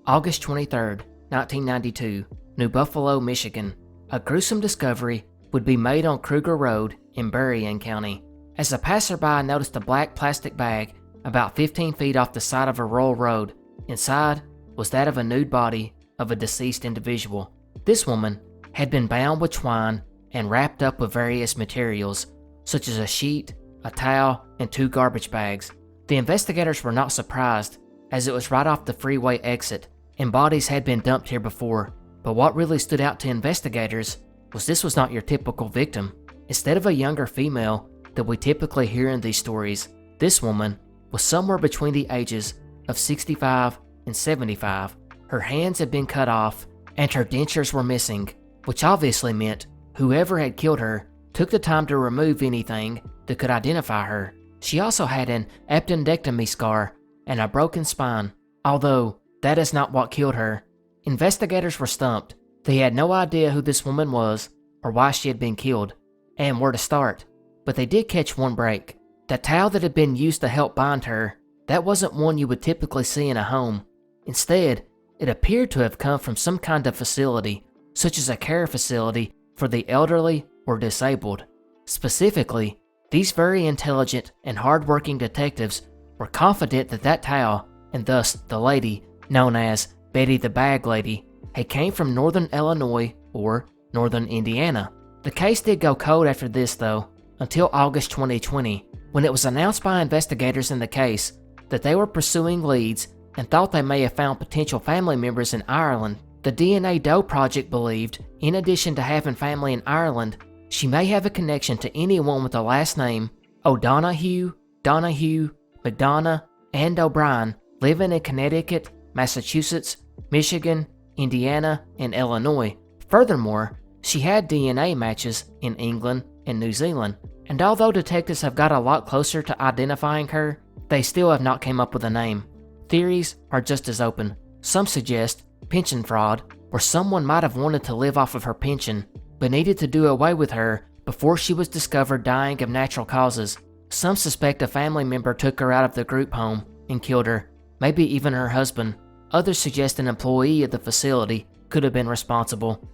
August 23rd, 1992, New Buffalo, Michigan. A gruesome discovery would be made on Kruger Road in Berrien County, as a passerby noticed a black plastic bag about 15 feet off the side of a rural road. Inside was that of a nude body of a deceased individual. This woman had been bound with twine and wrapped up with various materials, such as a sheet, a towel, and 2 garbage bags. The investigators were not surprised, as it was right off the freeway exit, and bodies had been dumped here before. But what really stood out to investigators was this was not your typical victim. Instead of a younger female that we typically hear in these stories, this woman was somewhere between the ages of 65 and 75. Her hands had been cut off, and her dentures were missing, which obviously meant whoever had killed her took the time to remove anything that could identify her. She also had an appendectomy scar and a broken spine, although that is not what killed her. Investigators were stumped. They had no idea who this woman was or why she had been killed, and where to start. But they did catch one break. The towel that had been used to help bind her, that wasn't one you would typically see in a home. Instead, it appeared to have come from some kind of facility, such as a care facility for the elderly or disabled. Specifically, these very intelligent and hard-working detectives were confident that that towel, and thus the lady, known as Betty the Bag Lady, had came from northern Illinois or northern Indiana. The case did go cold after this though, until August 2020, when it was announced by investigators in the case that they were pursuing leads and thought they may have found potential family members in Ireland. The DNA Doe Project believed, in addition to having family in Ireland, she may have a connection to anyone with the last name O'Donoghue, Donahue, McDonough, and O'Brien living in Connecticut, Massachusetts, Michigan, Indiana, and Illinois. Furthermore, she had DNA matches in England and New Zealand, and although detectives have got a lot closer to identifying her, they still have not came up with a name. Theories are just as open. Some suggest pension fraud, or someone might have wanted to live off of her pension, but needed to do away with her before she was discovered dying of natural causes. Some suspect a family member took her out of the group home and killed her, maybe even her husband. Others suggest an employee of the facility could have been responsible.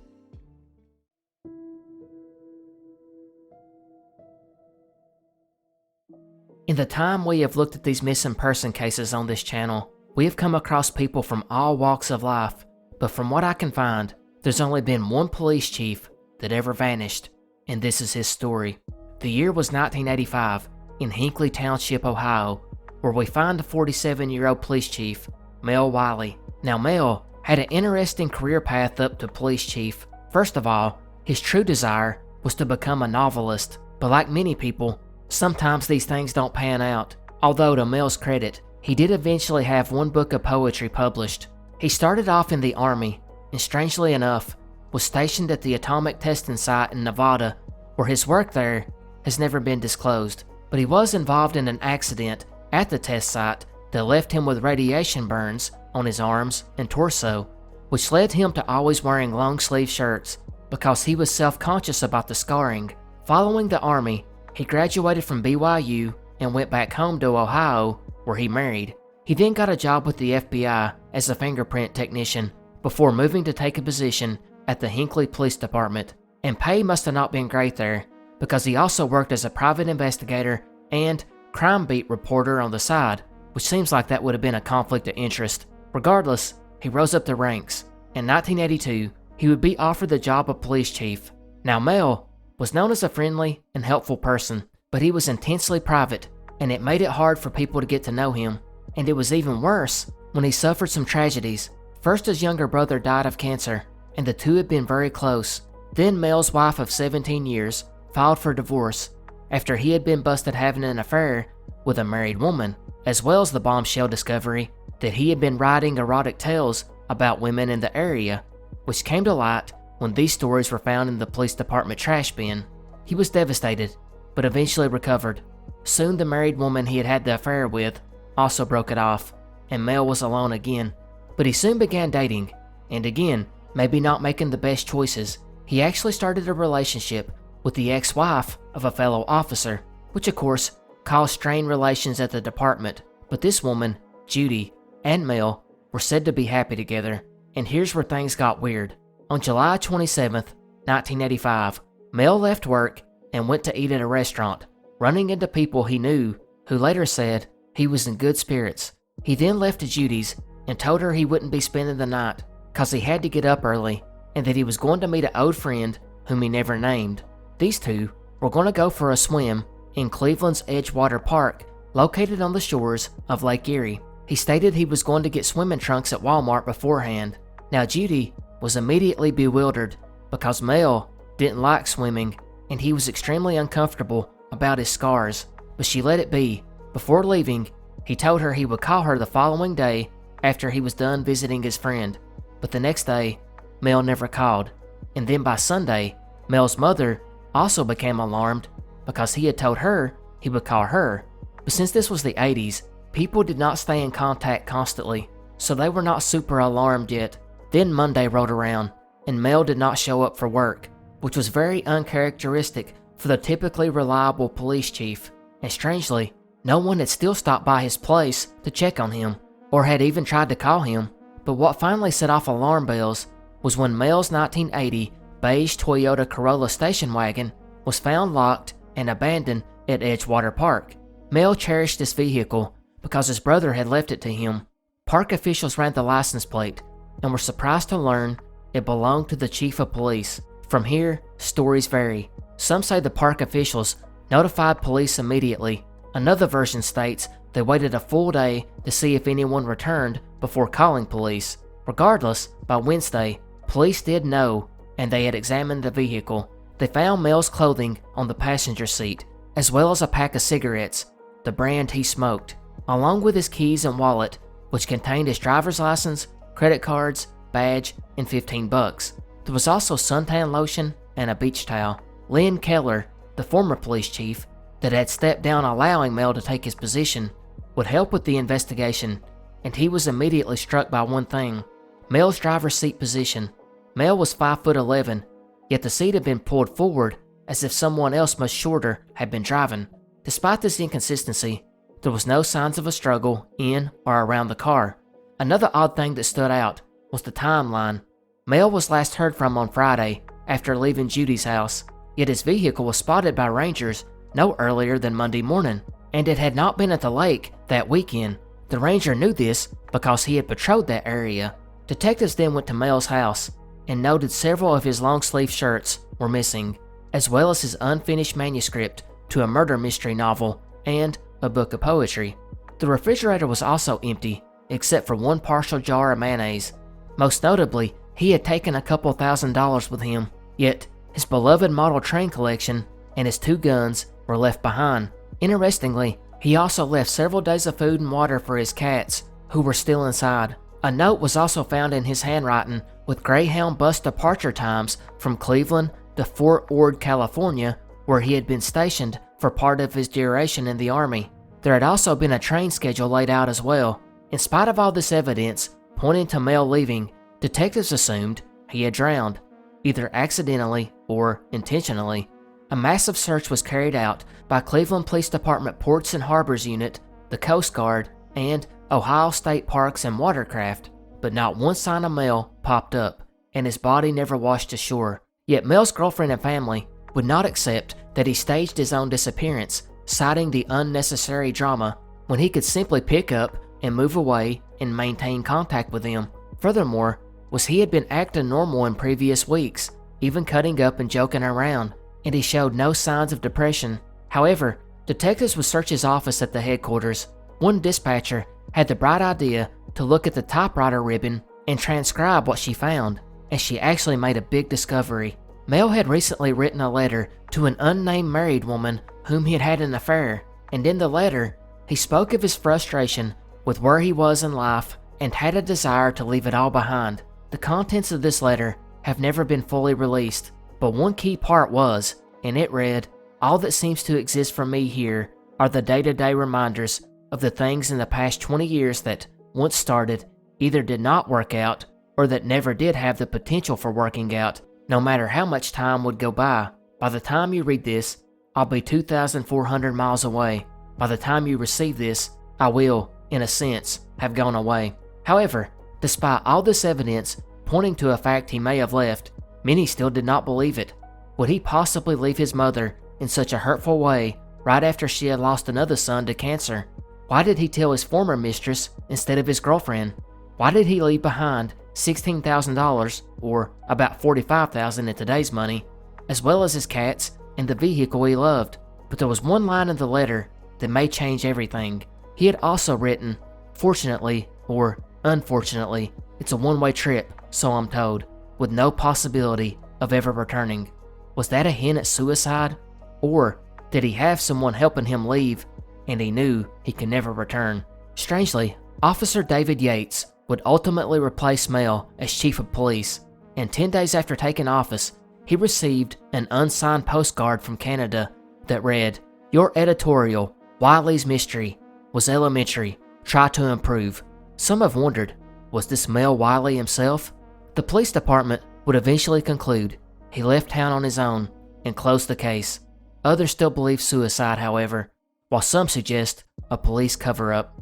In the time we have looked at these missing person cases on this channel, we have come across people from all walks of life, but from what I can find, there's only been one police chief that ever vanished, and this is his story. The year was 1985 in Hinckley Township, Ohio, where we find the 47-year-old police chief, Mel Wiley. Now Mel had an interesting career path up to police chief. First of all, his true desire was to become a novelist, but like many people, sometimes these things don't pan out. Although to Mel's credit, he did eventually have one book of poetry published. He started off in the Army, and strangely enough, was stationed at the atomic testing site in Nevada, where his work there has never been disclosed. But he was involved in an accident at the test site that left him with radiation burns on his arms and torso, which led him to always wearing long-sleeve shirts because he was self-conscious about the scarring. Following the Army, he graduated from BYU and went back home to Ohio, where he married. He then got a job with the FBI as a fingerprint technician before moving to take a position at the Hinckley Police Department. And pay must have not been great there, because he also worked as a private investigator and crime beat reporter on the side, which seems like that would have been a conflict of interest. Regardless, he rose up the ranks. In 1982, he would be offered the job of police chief. Now Mel was known as a friendly and helpful person, but he was intensely private, and it made it hard for people to get to know him. And it was even worse when he suffered some tragedies. First, his younger brother died of cancer, and the two had been very close. Then Mel's wife of 17 years filed for divorce after he had been busted having an affair with a married woman, as well as the bombshell discovery that he had been writing erotic tales about women in the area, which came to light when these stories were found in the police department trash bin. He was devastated, but eventually recovered. Soon the married woman he had had the affair with also broke it off, and Mel was alone again. But he soon began dating, and again, maybe not making the best choices, he actually started a relationship with the ex-wife of a fellow officer, which of course caused strained relations at the department. But this woman, Judy, and Mel were said to be happy together. And here's where things got weird. On July 27th, 1985, Mel left work and went to eat at a restaurant, running into people he knew who later said he was in good spirits. He then left to Judy's and told her he wouldn't be spending the night because he had to get up early, and that he was going to meet an old friend whom he never named. These two were going to go for a swim in Cleveland's Edgewater Park, located on the shores of Lake Erie. He stated he was going to get swimming trunks at Walmart beforehand. Now Judy was immediately bewildered because Mel didn't like swimming and he was extremely uncomfortable about his scars, but she let it be. Before leaving, he told her he would call her the following day after he was done visiting his friend. But the next day, Mel never called. And then by Sunday, Mel's mother also became alarmed because he had told her he would call her. But since this was the 80s, people did not stay in contact constantly, so they were not super alarmed yet. Then Monday rolled around, and Mel did not show up for work, which was very uncharacteristic for the typically reliable police chief. And strangely, no one had still stopped by his place to check on him, or had even tried to call him. But what finally set off alarm bells was when Mel's 1980 beige Toyota Corolla station wagon was found locked and abandoned at Edgewater Park. Mel cherished this vehicle because his brother had left it to him. Park officials ran the license plate and were surprised to learn it belonged to the chief of police. From here, stories vary. Some say the park officials notified police immediately. Another version states they waited a full day to see if anyone returned before calling police. Regardless, by Wednesday, police did know, and they had examined the vehicle. They found Mel's clothing on the passenger seat, as well as a pack of cigarettes, the brand he smoked, along with his keys and wallet, which contained his driver's license, credit cards, badge, and $15. There was also suntan lotion and a beach towel. Lynn Keller, the former police chief that had stepped down allowing Mel to take his position, would help with the investigation, and he was immediately struck by one thing: Mel's driver's seat position Mel was 5'11", yet the seat had been pulled forward as if someone else much shorter had been driving. Despite this inconsistency, there was no signs of a struggle in or around the car. Another odd thing that stood out was the timeline. Mel was last heard from on Friday after leaving Judy's house, yet his vehicle was spotted by rangers no earlier than Monday morning, and it had not been at the lake that weekend. The ranger knew this because he had patrolled that area. Detectives then went to Mel's house and noted several of his long-sleeve shirts were missing, as well as his unfinished manuscript to a murder mystery novel and a book of poetry. The refrigerator was also empty, except for one partial jar of mayonnaise. Most notably, he had taken a couple $1,000s with him, yet his beloved model train collection and his 2 guns were left behind. Interestingly, he also left several days of food and water for his cats, who were still inside. A note was also found in his handwriting with Greyhound bus departure times from Cleveland to Fort Ord, California, where he had been stationed for part of his duration in the Army. There had also been a train schedule laid out as well. In spite of all this evidence pointing to Mel leaving, detectives assumed he had drowned, either accidentally or intentionally. A massive search was carried out by Cleveland Police Department Ports and Harbors Unit, the Coast Guard, and Ohio State Parks and Watercraft, but not one sign of Mel popped up, and his body never washed ashore. Yet Mel's girlfriend and family would not accept that he staged his own disappearance, citing the unnecessary drama when he could simply pick up and move away and maintain contact with them. Furthermore, he had been acting normal in previous weeks, even cutting up and joking around, and he showed no signs of depression. However, detectives would search his office at the headquarters. One dispatcher had the bright idea to look at the typewriter ribbon and transcribe what she found, and she actually made a big discovery. Mel had recently written a letter to an unnamed married woman whom he had had an affair, and in the letter, he spoke of his frustration with where he was in life and had a desire to leave it all behind. The contents of this letter have never been fully released, but one key part was, and it read, "All that seems to exist for me here are the day-to-day reminders of the things in the past 20 years that, once started, either did not work out or that never did have the potential for working out, no matter how much time would go by. By the time you read this, I'll be 2,400 miles away. By the time you receive this, I will, in a sense, have gone away." However, despite all this evidence pointing to a fact he may have left, many still did not believe it. Would he possibly leave his mother in such a hurtful way right after she had lost another son to cancer? Why did he tell his former mistress instead of his girlfriend? Why did he leave behind $16,000, or about $45,000 in today's money, as well as his cats and the vehicle he loved? But there was one line in the letter that may change everything. He had also written, "Fortunately, or unfortunately, it's a one-way trip, so I'm told, with no possibility of ever returning." Was that a hint at suicide? Or did he have someone helping him leave, and he knew he could never return? Strangely, Officer David Yates would ultimately replace Mel as chief of police, and 10 days after taking office, he received an unsigned postcard from Canada that read, "Your editorial, Wiley's Mystery, was elementary. Try to improve." Some have wondered, was this Mel Wiley himself? The police department would eventually conclude he left town on his own and closed the case. Others still believe suicide, however, while some suggest a police cover-up.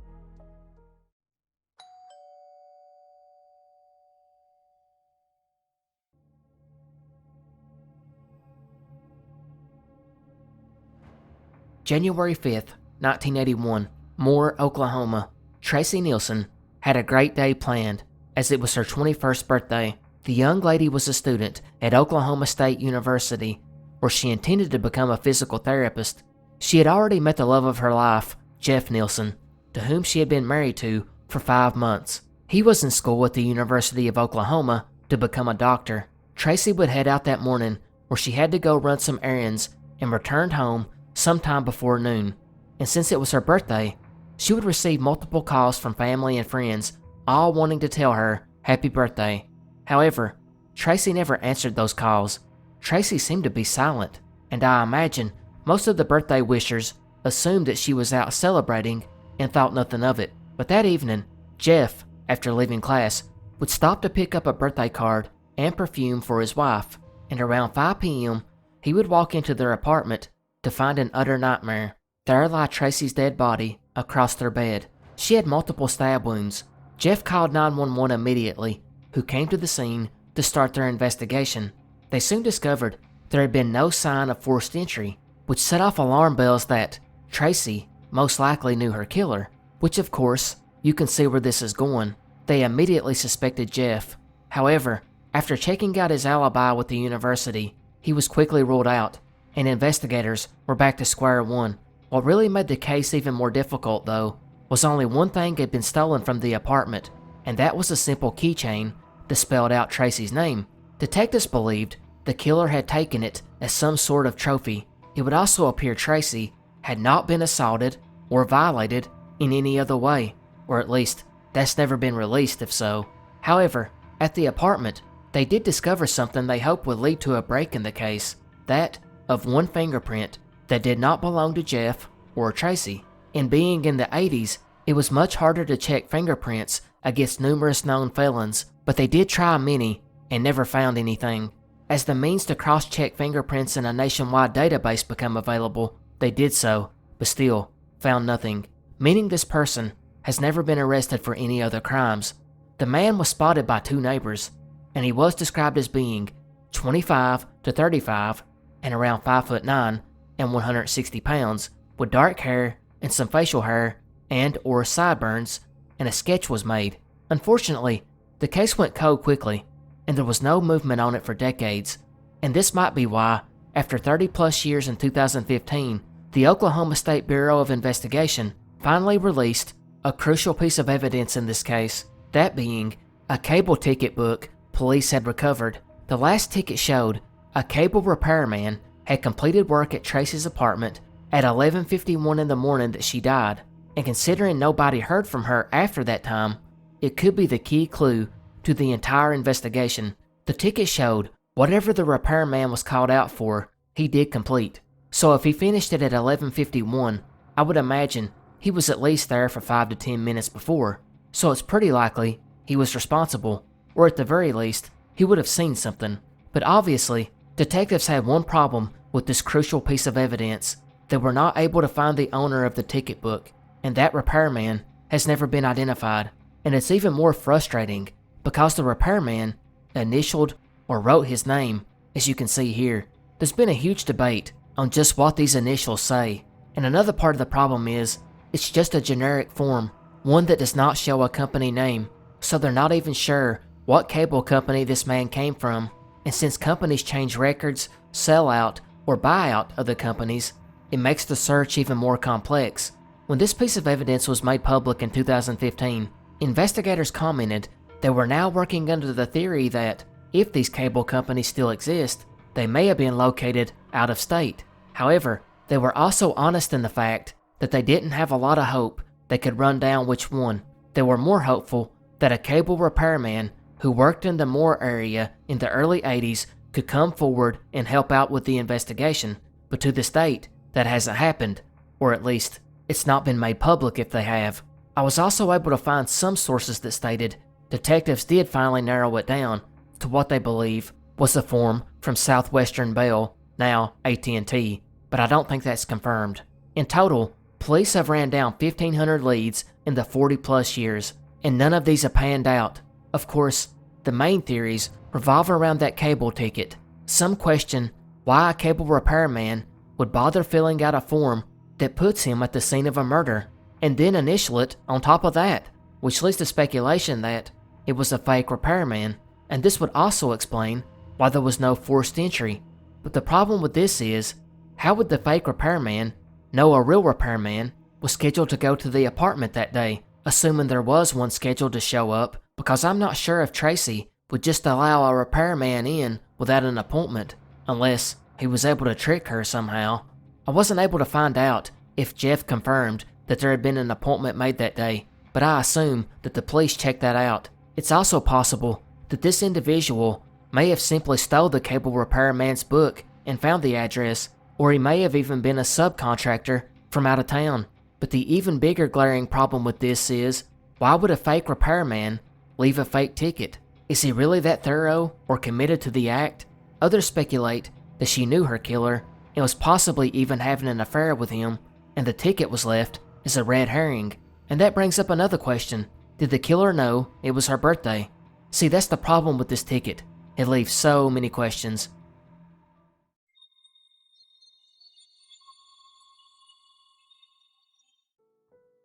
January 5th, 1981, Moore, Oklahoma. Tracy Nielsen had a great day planned, as it was her 21st birthday. The young lady was a student at Oklahoma State University, where she intended to become a physical therapist. She had already met the love of her life, Jeff Nielsen, to whom she had been married to for 5 months. He was in school at the University of Oklahoma to become a doctor. Tracy would head out that morning, where she had to go run some errands, and returned home sometime before noon. And since it was her birthday, she would receive multiple calls from family and friends, all wanting to tell her happy birthday. However, Tracy never answered those calls. Tracy seemed to be silent, and I imagine most of the birthday wishers assumed that she was out celebrating and thought nothing of it. But that evening, Jeff, after leaving class, would stop to pick up a birthday card and perfume for his wife, and around 5 p.m., he would walk into their apartment to find an utter nightmare. There lay Tracy's dead body across their bed. She had multiple stab wounds. Jeff called 911 immediately, who came to the scene to start their investigation. They soon discovered there had been no sign of forced entry, which set off alarm bells that Tracy most likely knew her killer, which of course, you can see where this is going. They immediately suspected Jeff. However, after checking out his alibi with the university, he was quickly ruled out, and investigators were back to square one. What really made the case even more difficult, though, was only one thing had been stolen from the apartment, and that was a simple keychain that spelled out Tracy's name. Detectives believed the killer had taken it as some sort of trophy. It would also appear Tracy had not been assaulted or violated in any other way, or at least that's never been released if so. However, at the apartment, they did discover something they hoped would lead to a break in the case, that of one fingerprint that did not belong to Jeff or Tracy. And being in the 80s, it was much harder to check fingerprints against numerous known felons, but they did try many and never found anything. As the means to cross-check fingerprints in a nationwide database become available, they did so, but still found nothing, meaning this person has never been arrested for any other crimes. The man was spotted by 2 neighbors, and he was described as being 25 to 35 and around 5'9" and 160 pounds, with dark hair and some facial hair and or sideburns, and a sketch was made. Unfortunately, the case went cold quickly, and there was no movement on it for decades, and this might be why, after 30 plus years in 2015, the Oklahoma State Bureau of Investigation finally released a crucial piece of evidence in this case, that being a cable ticket book police had recovered. The last ticket showed a cable repairman had completed work at Tracy's apartment at 11:51 in the morning that she died, and considering nobody heard from her after that time, it could be the key clue to the entire investigation. The ticket showed whatever the repairman was called out for, he did complete. So if he finished it at 11:51, I would imagine he was at least there for 5 to 10 minutes before, so it's pretty likely he was responsible, or at the very least, he would have seen something. But obviously, detectives had one problem with this crucial piece of evidence. They were not able to find the owner of the ticket book, and that repairman has never been identified. And it's even more frustrating because the repairman initialed or wrote his name, as you can see here. There's been a huge debate on just what these initials say, and another part of the problem is it's just a generic form, one that does not show a company name, so they're not even sure what cable company this man came from. And since companies change records, sell out, or buy out other companies, it makes the search even more complex. When this piece of evidence was made public in 2015, investigators commented they were now working under the theory that if these cable companies still exist, they may have been located out of state. However, they were also honest in the fact that they didn't have a lot of hope they could run down which one. They were more hopeful that a cable repairman who worked in the Moore area in the early 80s could come forward and help out with the investigation, but to this date, that hasn't happened, or at least, it's not been made public if they have. I was also able to find some sources that stated detectives did finally narrow it down to what they believe was a form from Southwestern Bell, now AT&T, but I don't think that's confirmed. In total, police have ran down 1,500 leads in the 40 plus years, and none of these have panned out. Of course, the main theories revolve around that cable ticket. Some question why a cable repairman would bother filling out a form that puts him at the scene of a murder, and then initial it on top of that, which leads to speculation that it was a fake repairman, and this would also explain why there was no forced entry. But the problem with this is, how would the fake repairman know a real repairman was scheduled to go to the apartment that day, assuming there was one scheduled to show up, because I'm not sure if Tracy would just allow a repairman in without an appointment, unless he was able to trick her somehow. I wasn't able to find out if Jeff confirmed that there had been an appointment made that day, but I assume that the police checked that out. It's also possible that this individual may have simply stole the cable repairman's book and found the address, or he may have even been a subcontractor from out of town. But the even bigger glaring problem with this is, why would a fake repairman leave a fake ticket? Is he really that thorough or committed to the act? Others speculate that she knew her killer and was possibly even having an affair with him, and the ticket was left as a red herring. And that brings up another question. Did the killer know it was her birthday? See, that's the problem with this ticket. It leaves so many questions.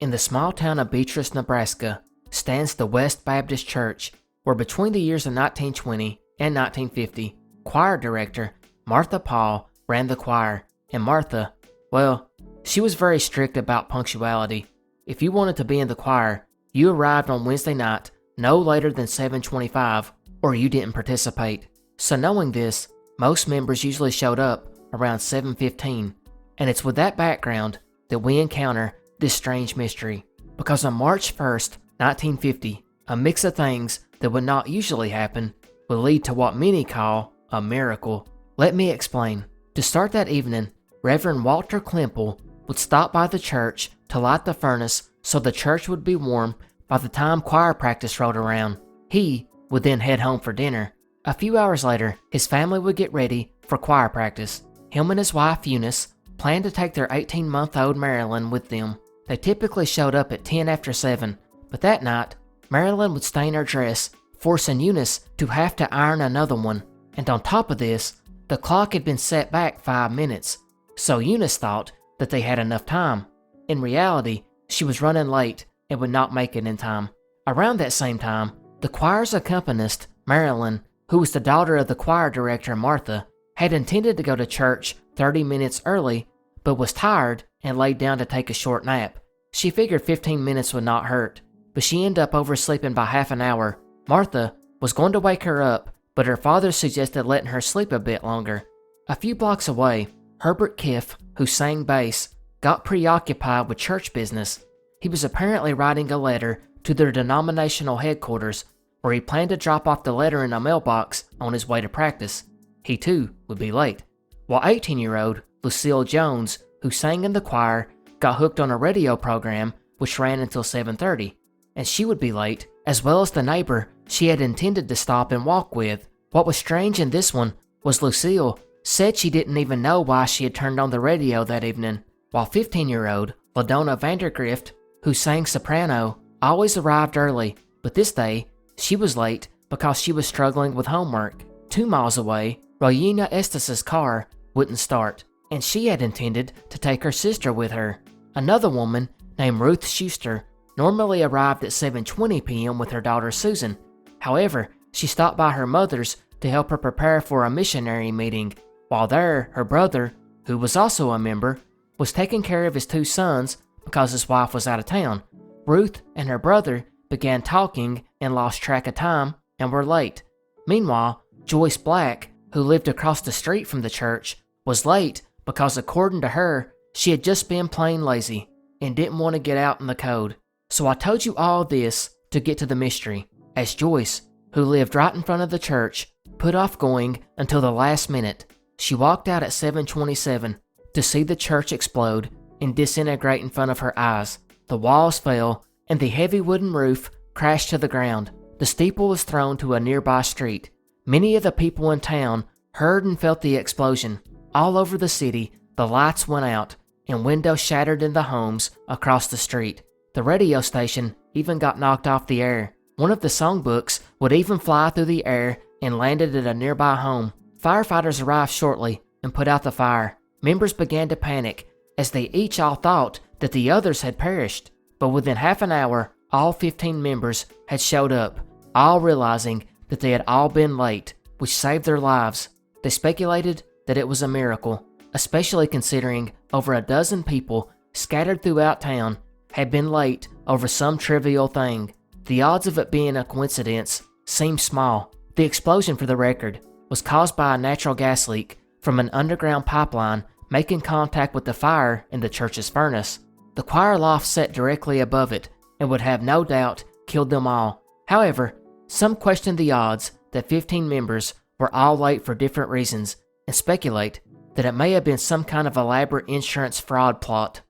In the small town of Beatrice, Nebraska, stands the West Baptist Church, where between the years of 1920 and 1950, choir director Martha Paul ran the choir, and Martha, well, she was very strict about punctuality. If you wanted to be in the choir, you arrived on Wednesday night no later than 7:25, or you didn't participate. So knowing this, most members usually showed up around 7:15, and it's with that background that we encounter this strange mystery. Because on March 1st, 1950, a mix of things that would not usually happen would lead to what many call a miracle. Let me explain. To start that evening, Reverend Walter Klimple would stop by the church to light the furnace so the church would be warm by the time choir practice rolled around. He would then head home for dinner. A few hours later, his family would get ready for choir practice. Him and his wife Eunice planned to take their 18-month-old Marilyn with them. They typically showed up at 10 after 7, but that night, Marilyn would stain her dress, forcing Eunice to have to iron another one. And on top of this, the clock had been set back 5 minutes, so Eunice thought that they had enough time. In reality, she was running late and would not make it in time. Around that same time, the choir's accompanist, Marilyn, who was the daughter of the choir director Martha, had intended to go to church 30 minutes early, but was tired and laid down to take a short nap. She figured 15 minutes would not hurt, but she ended up oversleeping by half an hour. Martha was going to wake her up, but her father suggested letting her sleep a bit longer. A few blocks away, Herbert Kiff, who sang bass, got preoccupied with church business. He was apparently writing a letter to their denominational headquarters, where he planned to drop off the letter in a mailbox on his way to practice. He too would be late. While 18-year-old Lucille Jones, who sang in the choir, got hooked on a radio program which ran until 7:30, and she would be late, as well as the neighbor she had intended to stop and walk with. What was strange in this one was Lucille said she didn't even know why she had turned on the radio that evening, while 15-year-old LaDonna Vandergrift, who sang soprano, always arrived early, but this day, she was late because she was struggling with homework. 2 miles away, Regina Estes' car wouldn't start, and she had intended to take her sister with her. Another woman, named Ruth Schuster, normally arrived at 7:20 p.m. with her daughter Susan. However, she stopped by her mother's to help her prepare for a missionary meeting. While there, her brother, who was also a member, was taking care of his 2 sons because his wife was out of town. Ruth and her brother began talking and lost track of time and were late. Meanwhile, Joyce Black, who lived across the street from the church, was late because according to her, she had just been plain lazy and didn't want to get out in the cold. So I told you all this to get to the mystery, as Joyce, who lived right in front of the church, put off going until the last minute. She walked out at 7:27 to see the church explode and disintegrate in front of her eyes. The walls fell and the heavy wooden roof crashed to the ground. The steeple was thrown to a nearby street. Many of the people in town heard and felt the explosion. All over the city, the lights went out and windows shattered in the homes across the street. The radio station even got knocked off the air. One of the songbooks would even fly through the air and landed at a nearby home. Firefighters arrived shortly and put out the fire. Members began to panic as they each all thought that the others had perished. But within half an hour, all 15 members had showed up, all realizing that they had all been late, which saved their lives. They speculated that it was a miracle, especially considering over a dozen people scattered throughout town had been late over some trivial thing. The odds of it being a coincidence seemed small. The explosion, for the record, was caused by a natural gas leak from an underground pipeline making contact with the fire in the church's furnace. The choir loft sat directly above it and would have no doubt killed them all. However, some question the odds that 15 members were all late for different reasons and speculate that it may have been some kind of elaborate insurance fraud plot.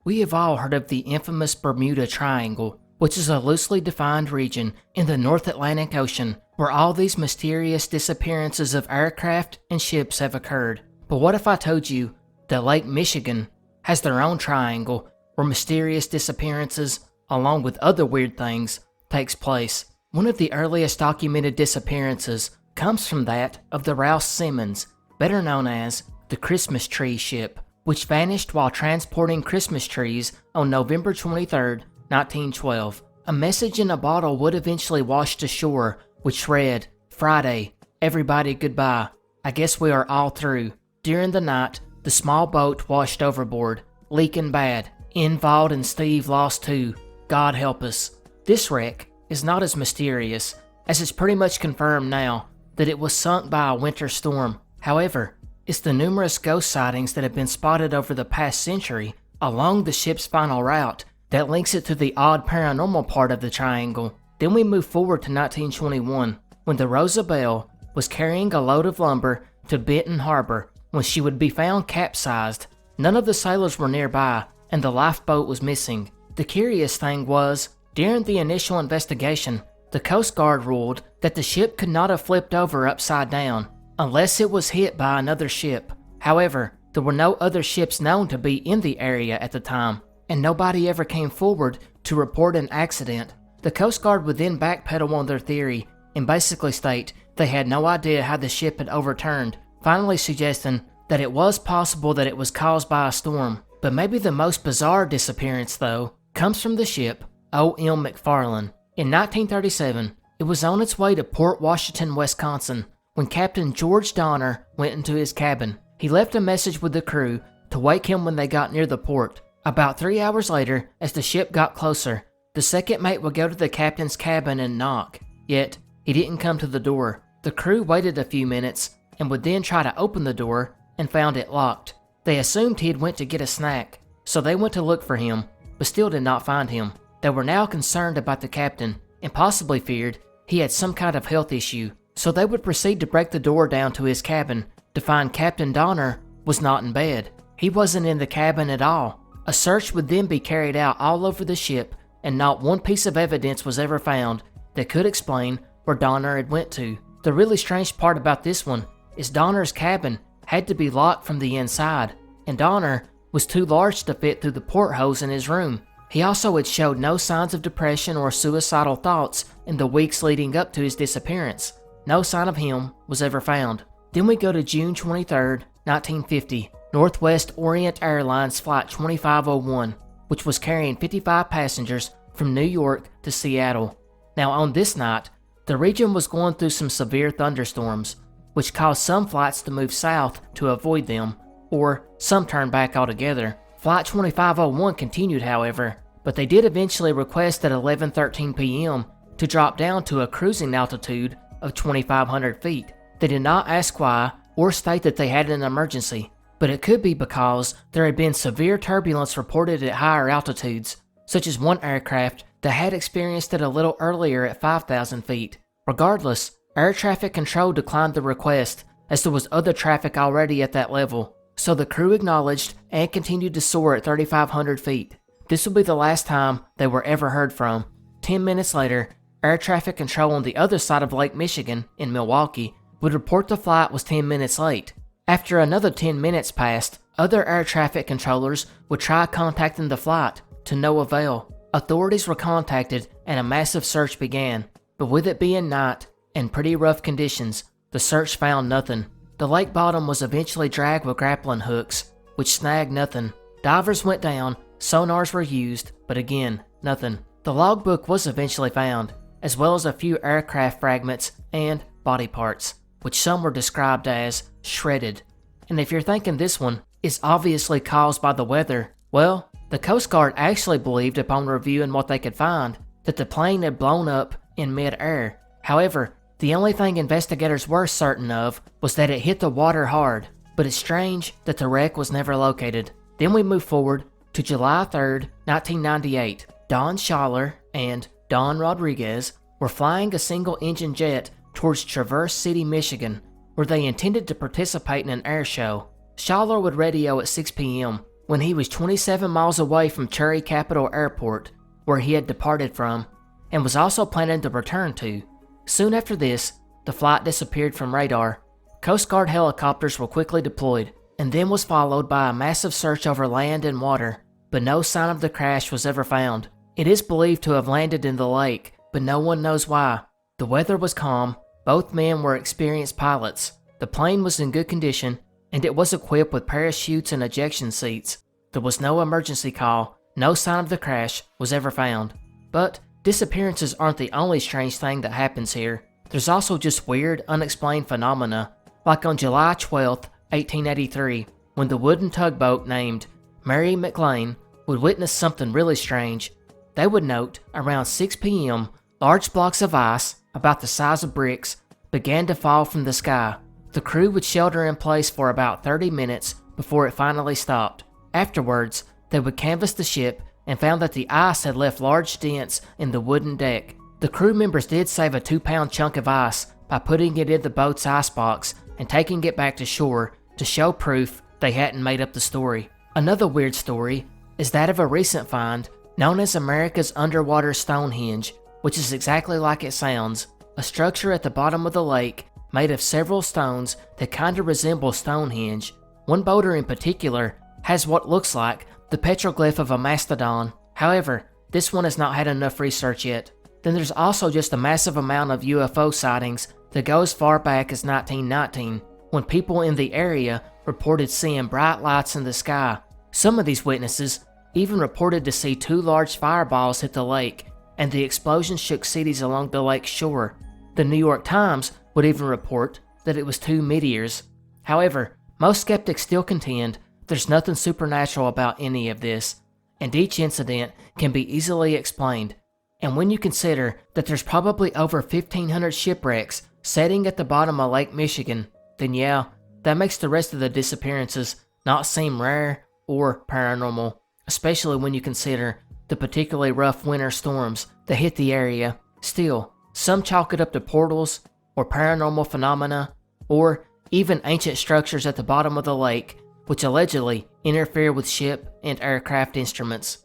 We have all heard of the infamous Bermuda Triangle, which is a loosely defined region in the North Atlantic Ocean where all these mysterious disappearances of aircraft and ships have occurred. But what if I told you that Lake Michigan has their own triangle where mysterious disappearances, along with other weird things, takes place? One of the earliest documented disappearances comes from that of the Rouse Simmons, better known as the Christmas Tree Ship, which vanished while transporting Christmas trees on November 23, 1912. A message in a bottle would eventually wash ashore, which read, "Friday, everybody goodbye. I guess we are all through." During the night, the small boat washed overboard, leaking bad. Invald and Steve lost too. God help us. This wreck is not as mysterious, as it's pretty much confirmed now that it was sunk by a winter storm. However, it's the numerous ghost sightings that have been spotted over the past century along the ship's final route that links it to the odd paranormal part of the triangle. Then we move forward to 1921, when the Rosabelle was carrying a load of lumber to Benton Harbor when she would be found capsized. None of the sailors were nearby, and the lifeboat was missing. The curious thing was, during the initial investigation, the Coast Guard ruled that the ship could not have flipped over upside down, unless it was hit by another ship. However, there were no other ships known to be in the area at the time, and nobody ever came forward to report an accident. The Coast Guard would then backpedal on their theory and basically state they had no idea how the ship had overturned, finally suggesting that it was possible that it was caused by a storm. But maybe the most bizarre disappearance, though, comes from the ship O.M. McFarland. In 1937, it was on its way to Port Washington, Wisconsin, when Captain George Donner went into his cabin. He left a message with the crew to wake him when they got near the port. About 3 hours later, as the ship got closer, the second mate would go to the captain's cabin and knock. Yet, he didn't come to the door. The crew waited a few minutes and would then try to open the door and found it locked. They assumed he had went to get a snack, so they went to look for him, but still did not find him. They were now concerned about the captain and possibly feared he had some kind of health issue, so they would proceed to break the door down to his cabin to find Captain Donner was not in bed. He wasn't in the cabin at all. A search would then be carried out all over the ship, and not one piece of evidence was ever found that could explain where Donner had went to. The really strange part about this one is Donner's cabin had to be locked from the inside, and Donner was too large to fit through the portholes in his room. He also had showed no signs of depression or suicidal thoughts in the weeks leading up to his disappearance. No sign of him was ever found. Then we go to June 23, 1950, Northwest Orient Airlines Flight 2501, which was carrying 55 passengers from New York to Seattle. Now on this night, the region was going through some severe thunderstorms, which caused some flights to move south to avoid them, or some turned back altogether. Flight 2501 continued, however, but they did eventually request at 11:13 p.m. to drop down to a cruising altitude of 2,500 feet. They did not ask why or state that they had an emergency, but it could be because there had been severe turbulence reported at higher altitudes, such as one aircraft that had experienced it a little earlier at 5,000 feet. Regardless, air traffic control declined the request, as there was other traffic already at that level, so the crew acknowledged and continued to soar at 3,500 feet. This would be the last time they were ever heard from. 10 minutes later, air traffic control on the other side of Lake Michigan, in Milwaukee, would report the flight was 10 minutes late. After another 10 minutes passed, other air traffic controllers would try contacting the flight, to no avail. Authorities were contacted and a massive search began, but with it being night and pretty rough conditions, the search found nothing. The lake bottom was eventually dragged with grappling hooks, which snagged nothing. Divers went down, sonars were used, but again, nothing. The logbook was eventually found, as well as a few aircraft fragments and body parts, which some were described as shredded. And if you're thinking this one is obviously caused by the weather, well, the Coast Guard actually believed upon reviewing what they could find that the plane had blown up in mid-air. However, the only thing investigators were certain of was that it hit the water hard, but it's strange that the wreck was never located. Then we move forward to July 3rd, 1998. Don Schaller and Don Rodriguez were flying a single-engine jet towards Traverse City, Michigan, where they intended to participate in an air show. Schaller would radio at 6 p.m., when he was 27 miles away from Cherry Capital Airport, where he had departed from, and was also planning to return to. Soon after this, the flight disappeared from radar. Coast Guard helicopters were quickly deployed, and then was followed by a massive search over land and water, but no sign of the crash was ever found. It is believed to have landed in the lake, but no one knows why. The weather was calm, both men were experienced pilots, the plane was in good condition, and it was equipped with parachutes and ejection seats. There was no emergency call, no sign of the crash was ever found. But disappearances aren't the only strange thing that happens here. There's also just weird, unexplained phenomena, like on July 12, 1883, when the wooden tugboat named Mary McLean would witness something really strange. They would note, around 6 p.m., large blocks of ice, about the size of bricks, began to fall from the sky. The crew would shelter in place for about 30 minutes before it finally stopped. Afterwards, they would canvass the ship and found that the ice had left large dents in the wooden deck. The crew members did save a 2-pound chunk of ice by putting it in the boat's icebox and taking it back to shore to show proof they hadn't made up the story. Another weird story is that of a recent find known as America's Underwater Stonehenge, which is exactly like it sounds, a structure at the bottom of the lake made of several stones that kinda resemble Stonehenge. One boater in particular has what looks like the petroglyph of a mastodon. However, this one has not had enough research yet. Then there's also just a massive amount of UFO sightings that go as far back as 1919, when people in the area reported seeing bright lights in the sky. Some of these witnesses even reported to see 2 large fireballs hit the lake, and the explosion shook cities along the lake's shore. The New York Times would even report that it was 2 meteors. However, most skeptics still contend there's nothing supernatural about any of this, and each incident can be easily explained. And when you consider that there's probably over 1,500 shipwrecks setting at the bottom of Lake Michigan, then yeah, that makes the rest of the disappearances not seem rare or paranormal, especially when you consider the particularly rough winter storms that hit the area. Still, some chalk it up to portals, or paranormal phenomena, or even ancient structures at the bottom of the lake, which allegedly interfere with ship and aircraft instruments.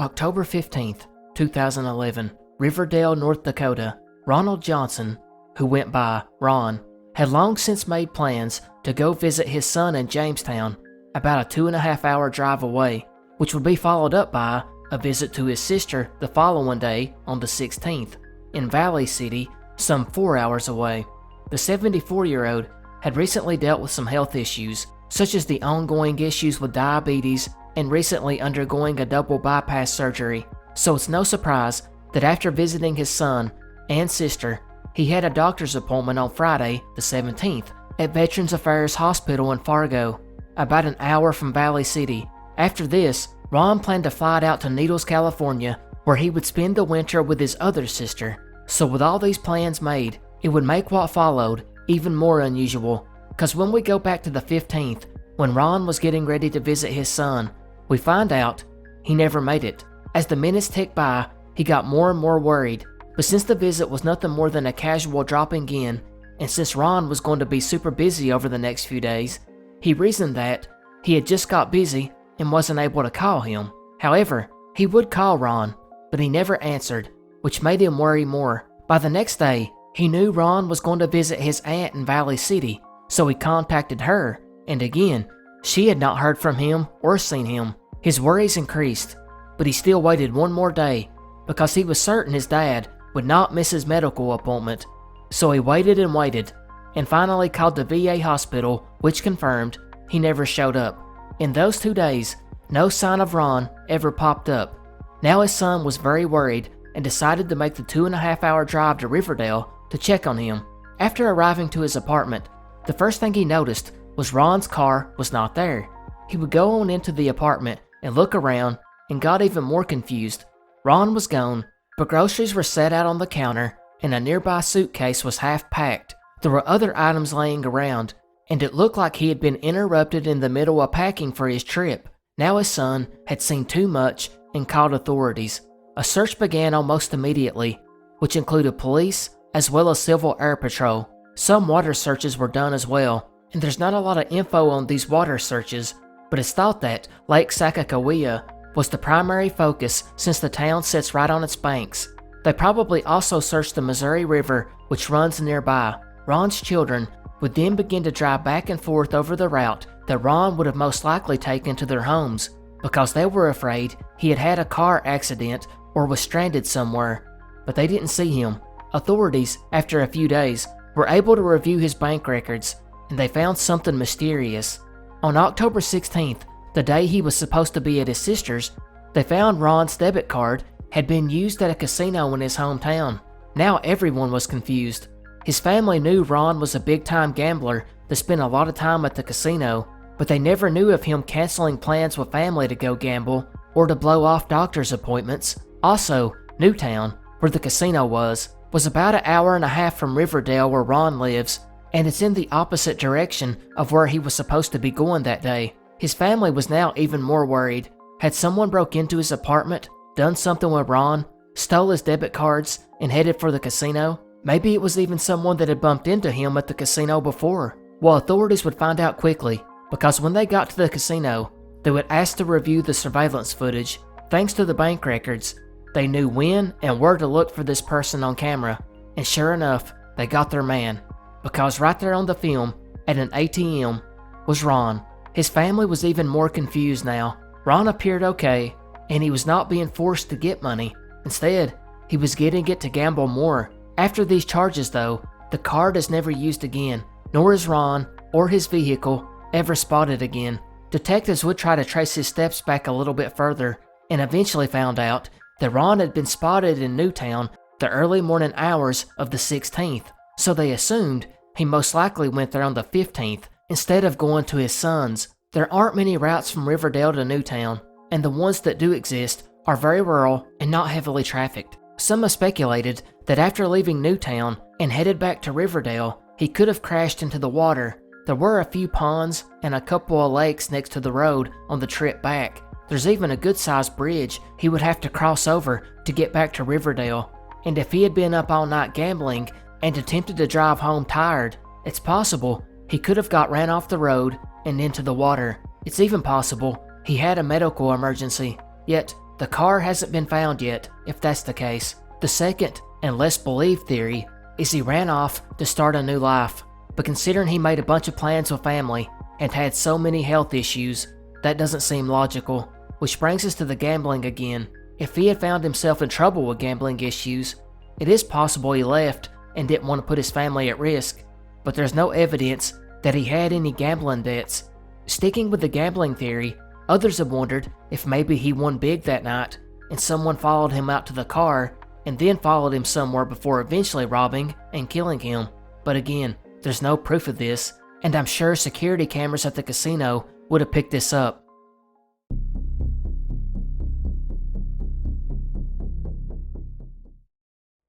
October 15th, 2011, Riverdale, North Dakota. Ronald Johnson, who went by Ron, had long since made plans to go visit his son in Jamestown, about a 2.5-hour drive away, which would be followed up by a visit to his sister the following day on the 16th, in Valley City, some 4 hours away. The 74-year-old had recently dealt with some health issues, such as the ongoing issues with diabetes and recently undergoing a double bypass surgery, so it's no surprise that after visiting his son and sister, he had a doctor's appointment on Friday, the 17th, at Veterans Affairs Hospital in Fargo, about an hour from Valley City. After this, Ron planned to fly out to Needles, California, where he would spend the winter with his other sister. So with all these plans made, it would make what followed even more unusual, because when we go back to the 15th, when Ron was getting ready to visit his son, we find out he never made it. As the minutes ticked by, he got more and more worried, but since the visit was nothing more than a casual dropping in, and since Ron was going to be super busy over the next few days, he reasoned that he had just got busy and wasn't able to call him. However, he would call Ron, but he never answered, which made him worry more. By the next day, he knew Ron was going to visit his aunt in Valley City, so he contacted her, and again, she had not heard from him or seen him. His worries increased, but he still waited one more day because he was certain his dad would not miss his medical appointment. So he waited and finally called the VA hospital, which confirmed he never showed up. In those 2 days, no sign of Ron ever popped up. Now his son was very worried and decided to make the 2.5-hour drive to Riverdale to check on him. After arriving to his apartment, the first thing he noticed was Ron's car was not there. He would go on into the apartment and look around and got even more confused. Ron was gone, but groceries were set out on the counter and a nearby suitcase was half packed. There were other items laying around, and it looked like he had been interrupted in the middle of packing for his trip. Now his son had seen too much and called authorities. A search began almost immediately, which included police as well as Civil Air Patrol. Some water searches were done as well, and there's not a lot of info on these water searches, but it's thought that Lake Sacagawea was the primary focus since the town sits right on its banks. They probably also searched the Missouri River, which runs nearby. Ron's children would then begin to drive back and forth over the route that Ron would have most likely taken to their homes, because they were afraid he had had a car accident or was stranded somewhere. But they didn't see him. Authorities, after a few days, were able to review his bank records, and they found something mysterious. On October 16th, the day he was supposed to be at his sister's, they found Ron's debit card had been used at a casino in his hometown. Now everyone was confused. His family knew Ron was a big-time gambler that spent a lot of time at the casino, but they never knew of him canceling plans with family to go gamble or to blow off doctor's appointments. Also, Newtown, where the casino was about an hour and a half from Riverdale where Ron lives, and it's in the opposite direction of where he was supposed to be going that day. His family was now even more worried. Had someone broke into his apartment, done something with Ron, stole his debit cards, and headed for the casino? Maybe it was even someone that had bumped into him at the casino before. Well, authorities would find out quickly, because when they got to the casino, they would ask to review the surveillance footage. Thanks to the bank records, they knew when and where to look for this person on camera, and sure enough, they got their man. Because right there on the film, at an ATM, was Ron. His family was even more confused now. Ron appeared okay, and he was not being forced to get money. Instead, he was getting it to gamble more. After these charges though, the card is never used again, nor is Ron or his vehicle ever spotted again. Detectives would try to trace his steps back a little bit further, and eventually found out that Ron had been spotted in Newtown the early morning hours of the 16th, so they assumed he most likely went there on the 15th instead of going to his son's. There aren't many routes from Riverdale to Newtown, and the ones that do exist are very rural and not heavily trafficked. Some have speculated that after leaving Newtown and headed back to Riverdale, he could have crashed into the water. There were a few ponds and a couple of lakes next to the road on the trip back. There's even a good-sized bridge he would have to cross over to get back to Riverdale. And if he had been up all night gambling and attempted to drive home tired, it's possible he could have got ran off the road and into the water. It's even possible he had a medical emergency. Yet, the car hasn't been found yet, if that's the case. The second and less believed theory is he ran off to start a new life. But considering he made a bunch of plans with family and had so many health issues, that doesn't seem logical. Which brings us to the gambling again. If he had found himself in trouble with gambling issues, it is possible he left and didn't want to put his family at risk, but there's no evidence that he had any gambling debts. Sticking with the gambling theory, others have wondered if maybe he won big that night and someone followed him out to the car and then followed him somewhere before eventually robbing and killing him. But again, there's no proof of this, and I'm sure security cameras at the casino would have picked this up.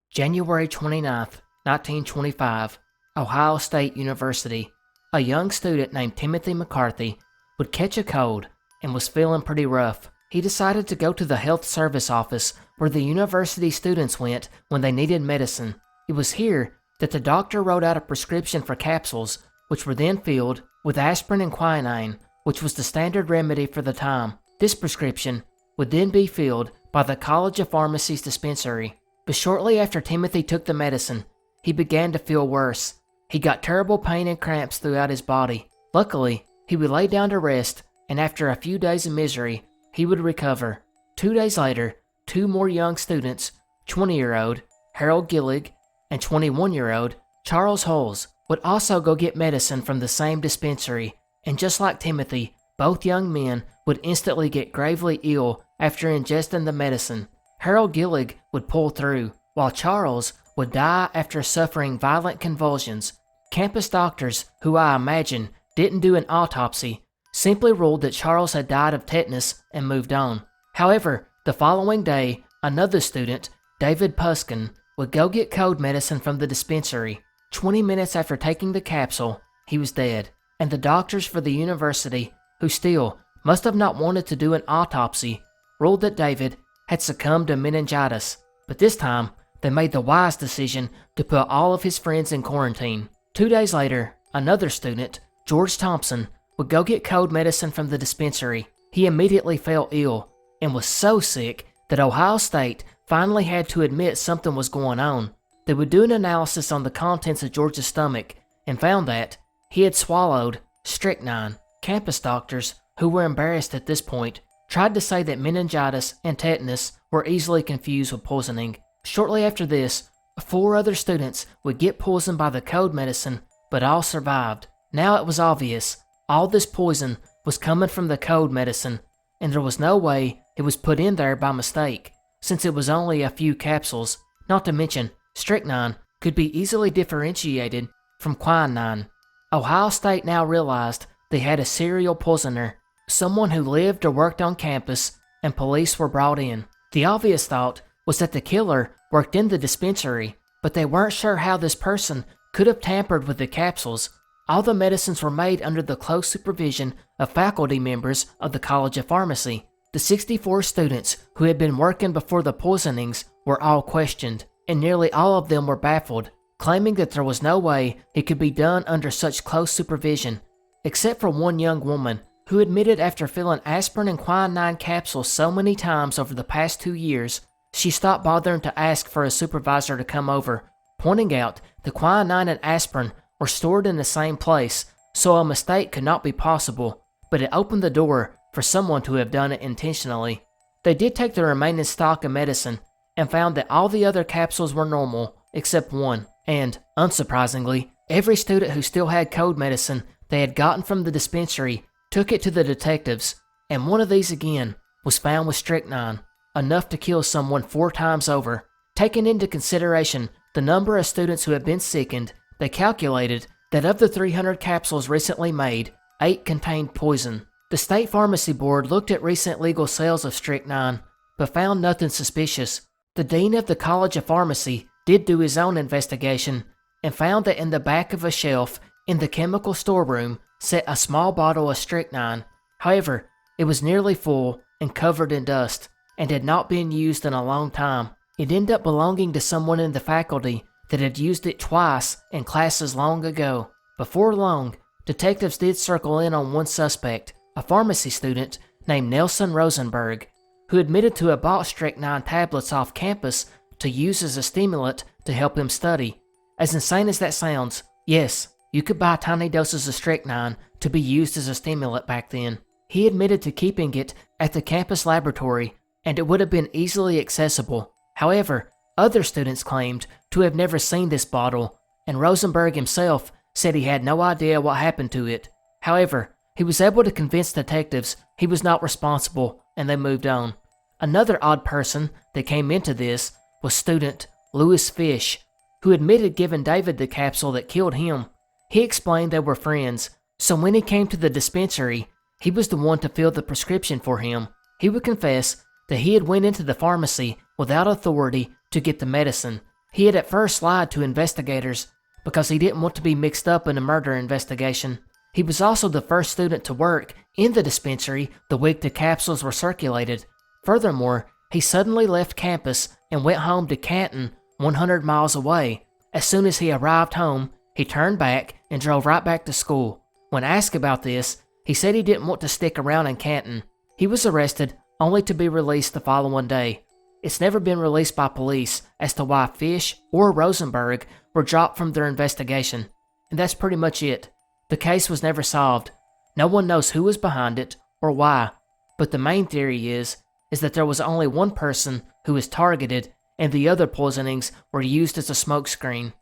January 29th, 1925, Ohio State University. A young student named Timothy McCarthy would catch a cold and was feeling pretty rough. He decided to go to the health service office where the university students went when they needed medicine. It was here that the doctor wrote out a prescription for capsules, which were then filled with aspirin and quinine, which was the standard remedy for the time. This prescription would then be filled by the College of Pharmacy's dispensary. But shortly after Timothy took the medicine, he began to feel worse. He got terrible pain and cramps throughout his body. Luckily, he would lay down to rest, and after a few days of misery, he would recover. 2 days later, 2 more young students, 20-year-old Harold Gillig and 21-year-old Charles Hulls, would also go get medicine from the same dispensary, and just like Timothy, both young men would instantly get gravely ill after ingesting the medicine. Harold Gillig would pull through, while Charles would die after suffering violent convulsions. Campus doctors, who I imagine didn't do an autopsy, simply ruled that Charles had died of tetanus and moved on. However, the following day, another student, David Puskin, would go get cold medicine from the dispensary. 20 minutes after taking the capsule, he was dead, and the doctors for the university, who still must have not wanted to do an autopsy, ruled that David had succumbed to meningitis. But this time, they made the wise decision to put all of his friends in quarantine. 2 days later, another student, George Thompson, would go get cold medicine from the dispensary. He immediately fell ill and was so sick that Ohio State finally had to admit something was going on. They would do an analysis on the contents of George's stomach and found that he had swallowed strychnine. Campus doctors, who were embarrassed at this point, tried to say that meningitis and tetanus were easily confused with poisoning. Shortly after this, 4 other students would get poisoned by the cold medicine, but all survived. Now it was obvious all this poison was coming from the cold medicine, and there was no way it was put in there by mistake, since it was only a few capsules. Not to mention, strychnine could be easily differentiated from quinine. Ohio State now realized they had a serial poisoner, someone who lived or worked on campus, and police were brought in. The obvious thought was that the killer worked in the dispensary, but they weren't sure how this person could have tampered with the capsules. All the medicines were made under the close supervision of faculty members of the College of Pharmacy. The 64 students who had been working before the poisonings were all questioned, and nearly all of them were baffled, claiming that there was no way it could be done under such close supervision, except for one young woman who admitted after filling aspirin and quinine capsules so many times over the past 2 years, she stopped bothering to ask for a supervisor to come over, pointing out the quinine and aspirin were stored in the same place, so a mistake could not be possible, but it opened the door for someone to have done it intentionally. They did take the remaining stock of medicine and found that all the other capsules were normal, except one, and, unsurprisingly, every student who still had cold medicine they had gotten from the dispensary took it to the detectives, and one of these again was found with strychnine, enough to kill someone 4 times over. Taking into consideration the number of students who had been sickened, they calculated that of the 300 capsules recently made, 8 contained poison. The State Pharmacy Board looked at recent legal sales of strychnine, but found nothing suspicious. The Dean of the College of Pharmacy did do his own investigation and found that in the back of a shelf in the chemical storeroom sat a small bottle of strychnine. However, it was nearly full and covered in dust, and had not been used in a long time. It ended up belonging to someone in the faculty that had used it twice in classes long ago. Before long, detectives did circle in on one suspect, a pharmacy student named Nelson Rosenberg, who admitted to have bought strychnine tablets off campus to use as a stimulant to help him study. As insane as that sounds, yes, you could buy tiny doses of strychnine to be used as a stimulant back then. He admitted to keeping it at the campus laboratory, and it would have been easily accessible. However, other students claimed to have never seen this bottle, and Rosenberg himself said he had no idea what happened to it. However, he was able to convince detectives he was not responsible, and they moved on. Another odd person that came into this was student Louis Fish, who admitted giving David the capsule that killed him. He explained they were friends, so when he came to the dispensary, he was the one to fill the prescription for him. He would confess that he had went into the pharmacy without authority to get the medicine. He had at first lied to investigators because he didn't want to be mixed up in a murder investigation. He was also the first student to work in the dispensary the week the capsules were circulated. Furthermore, he suddenly left campus and went home to Canton, 100 miles away. As soon as he arrived home, he turned back and drove right back to school. When asked about this, he said he didn't want to stick around in Canton. He was arrested only to be released the following day. It's never been released by police as to why Fish or Rosenberg were dropped from their investigation. And that's pretty much it. The case was never solved. No one knows who was behind it or why, but the main theory is that there was only one person who was targeted and the other poisonings were used as a smokescreen.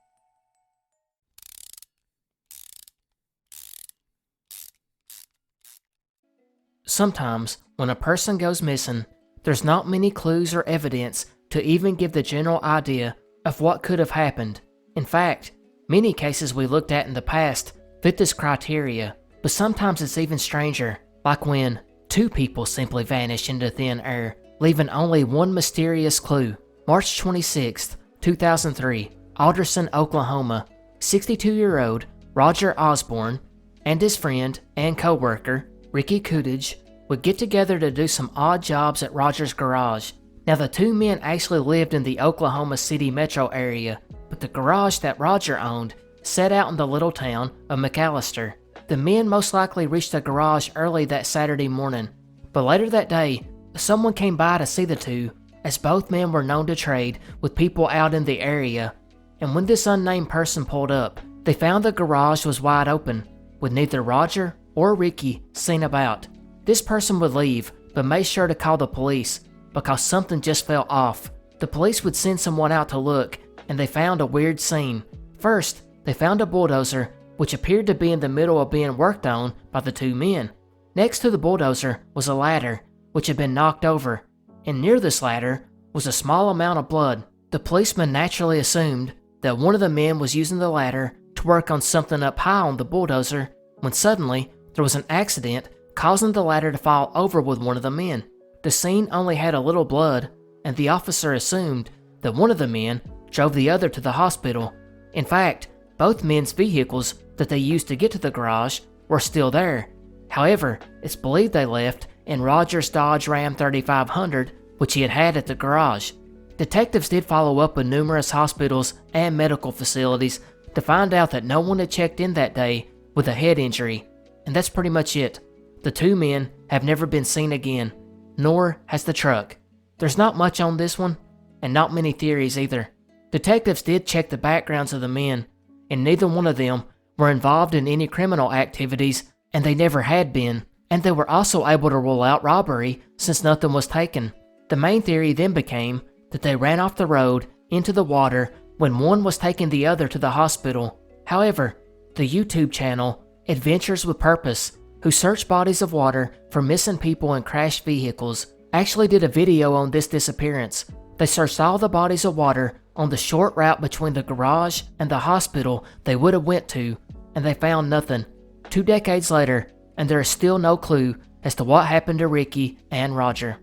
Sometimes, when a person goes missing, there's not many clues or evidence to even give the general idea of what could have happened. In fact, many cases we looked at in the past fit this criteria, but sometimes it's even stranger, like when 2 people simply vanish into thin air, leaving only one mysterious clue. March 26, 2003, Alderson, Oklahoma, 62-year-old Roger Osborne and his friend and co-worker, Ricky Coolidge, would get together to do some odd jobs at Roger's garage. Now, the 2 men actually lived in the Oklahoma City metro area, but the garage that Roger owned set out in the little town of McAllister. The men most likely reached the garage early that Saturday morning, but later that day, someone came by to see the two, as both men were known to trade with people out in the area. And when this unnamed person pulled up, they found the garage was wide open, with neither Roger or Ricky seen about. This person would leave, but made sure to call the police, because something just felt off. The police would send someone out to look, and they found a weird scene. First, they found a bulldozer, which appeared to be in the middle of being worked on by the two men. Next to the bulldozer was a ladder, which had been knocked over, and near this ladder was a small amount of blood. The policeman naturally assumed that one of the men was using the ladder to work on something up high on the bulldozer, when suddenly there was an accident causing the ladder to fall over with one of the men. The scene only had a little blood, and the officer assumed that one of the men drove the other to the hospital. In fact, both men's vehicles that they used to get to the garage were still there. However, it's believed they left in Roger's Dodge Ram 3500, which he had had at the garage. Detectives did follow up with numerous hospitals and medical facilities to find out that no one had checked in that day with a head injury, and that's pretty much it. The two men have never been seen again, nor has the truck. There's not much on this one, and not many theories either. Detectives did check the backgrounds of the men, and neither one of them were involved in any criminal activities, and they never had been, and they were also able to rule out robbery since nothing was taken. The main theory then became that they ran off the road into the water when one was taking the other to the hospital. However, the YouTube channel Adventures with Purpose, who search bodies of water for missing people and crashed vehicles, actually did a video on this disappearance. They searched all the bodies of water on the short route between the garage and the hospital they would have went to, and they found nothing. 2 decades later, and there is still no clue as to what happened to Ricky and Roger.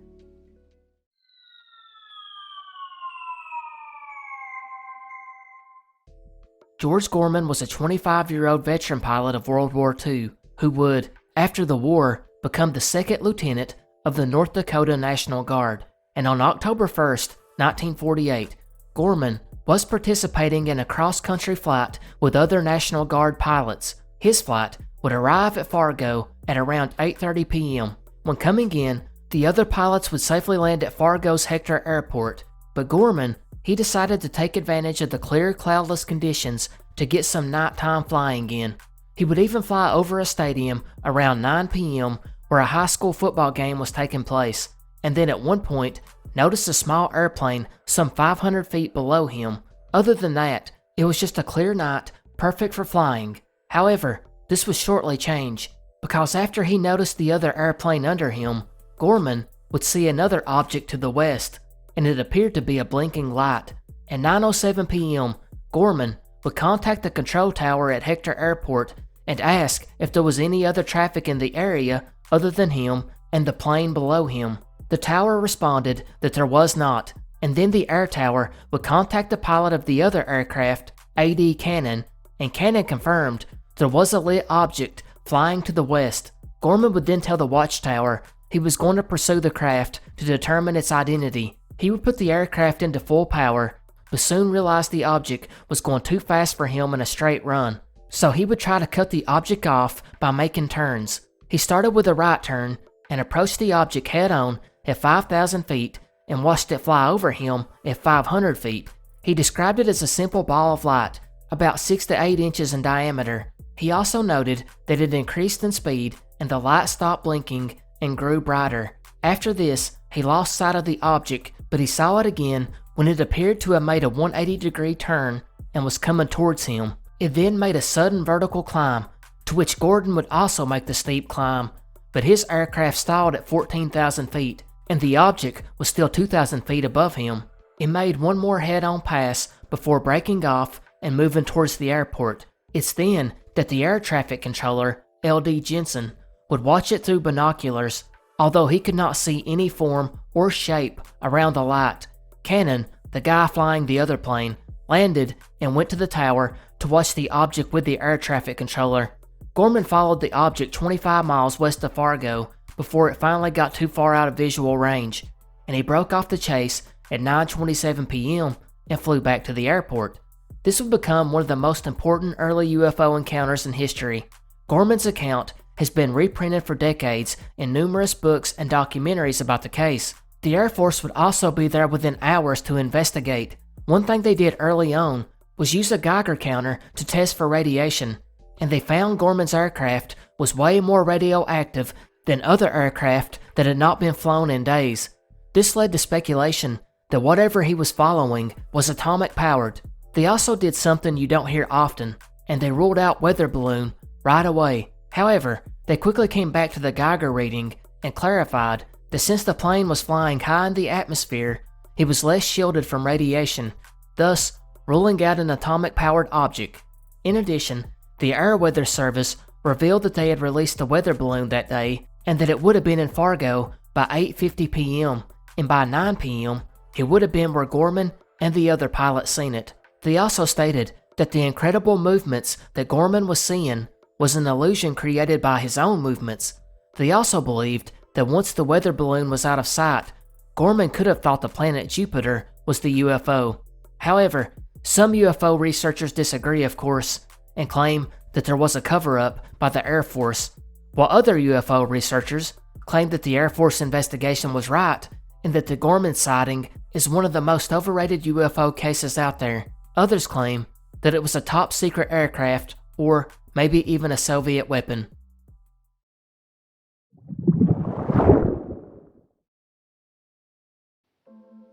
George Gorman was a 25-year-old veteran pilot of World War II who would, after the war, become the second lieutenant of the North Dakota National Guard, and on October 1st, 1948, Gorman was participating in a cross-country flight with other National Guard pilots. His flight would arrive at Fargo at around 8:30 p.m. When coming in, the other pilots would safely land at Fargo's Hector Airport, but Gorman, he decided to take advantage of the clear, cloudless conditions to get some nighttime flying in. He would even fly over a stadium around 9 p.m. where a high school football game was taking place, and then at one point, noticed a small airplane some 500 feet below him. Other than that, it was just a clear night, perfect for flying. However, this would shortly change, because after he noticed the other airplane under him, Gorman would see another object to the west, and it appeared to be a blinking light. At 9:07 p.m., Gorman would contact the control tower at Hector Airport and ask if there was any other traffic in the area other than him and the plane below him. The tower responded that there was not, and then the air tower would contact the pilot of the other aircraft, A.D. Cannon, and Cannon confirmed there was a lit object flying to the west. Gorman would then tell the watchtower he was going to pursue the craft to determine its identity. He would put the aircraft into full power, but soon realized the object was going too fast for him in a straight run, so he would try to cut the object off by making turns. He started with a right turn and approached the object head-on at 5,000 feet and watched it fly over him at 500 feet. He described it as a simple ball of light, about 6 to 8 inches in diameter. He also noted that it increased in speed and the light stopped blinking and grew brighter. After this, he lost sight of the object, but he saw it again when it appeared to have made a 180-degree turn and was coming towards him. It then made a sudden vertical climb, to which Gordon would also make the steep climb, but his aircraft stalled at 14,000 feet, and the object was still 2,000 feet above him. It made one more head-on pass before breaking off and moving towards the airport. It's then that the air traffic controller, L.D. Jensen, would watch it through binoculars. Although he could not see any form or shape around the light, Cannon, the guy flying the other plane, landed and went to the tower to watch the object with the air traffic controller. Gorman followed the object 25 miles west of Fargo before it finally got too far out of visual range, and he broke off the chase at 9:27 p.m. and flew back to the airport. This would become one of the most important early UFO encounters in history. Gorman's account has been reprinted for decades in numerous books and documentaries about the case. The Air Force would also be there within hours to investigate. One thing they did early on was use a Geiger counter to test for radiation, and they found Gorman's aircraft was way more radioactive than other aircraft that had not been flown in days. This led to speculation that whatever he was following was atomic powered. They also did something you don't hear often, and they ruled out weather balloon right away. However, they quickly came back to the Geiger reading and clarified that since the plane was flying high in the atmosphere, he was less shielded from radiation, thus ruling out an atomic-powered object. In addition, the Air Weather Service revealed that they had released a weather balloon that day and that it would have been in Fargo by 8:50 p.m., and by 9 p.m., it would have been where Gorman and the other pilots seen it. They also stated that the incredible movements that Gorman was seeing was an illusion created by his own movements. They also believed that once the weather balloon was out of sight, Gorman could have thought the planet Jupiter was the UFO. However, some UFO researchers disagree, of course, and claim that there was a cover-up by the Air Force, while other UFO researchers claim that the Air Force investigation was right and that the Gorman sighting is one of the most overrated UFO cases out there. Others claim that it was a top-secret aircraft or maybe even a Soviet weapon.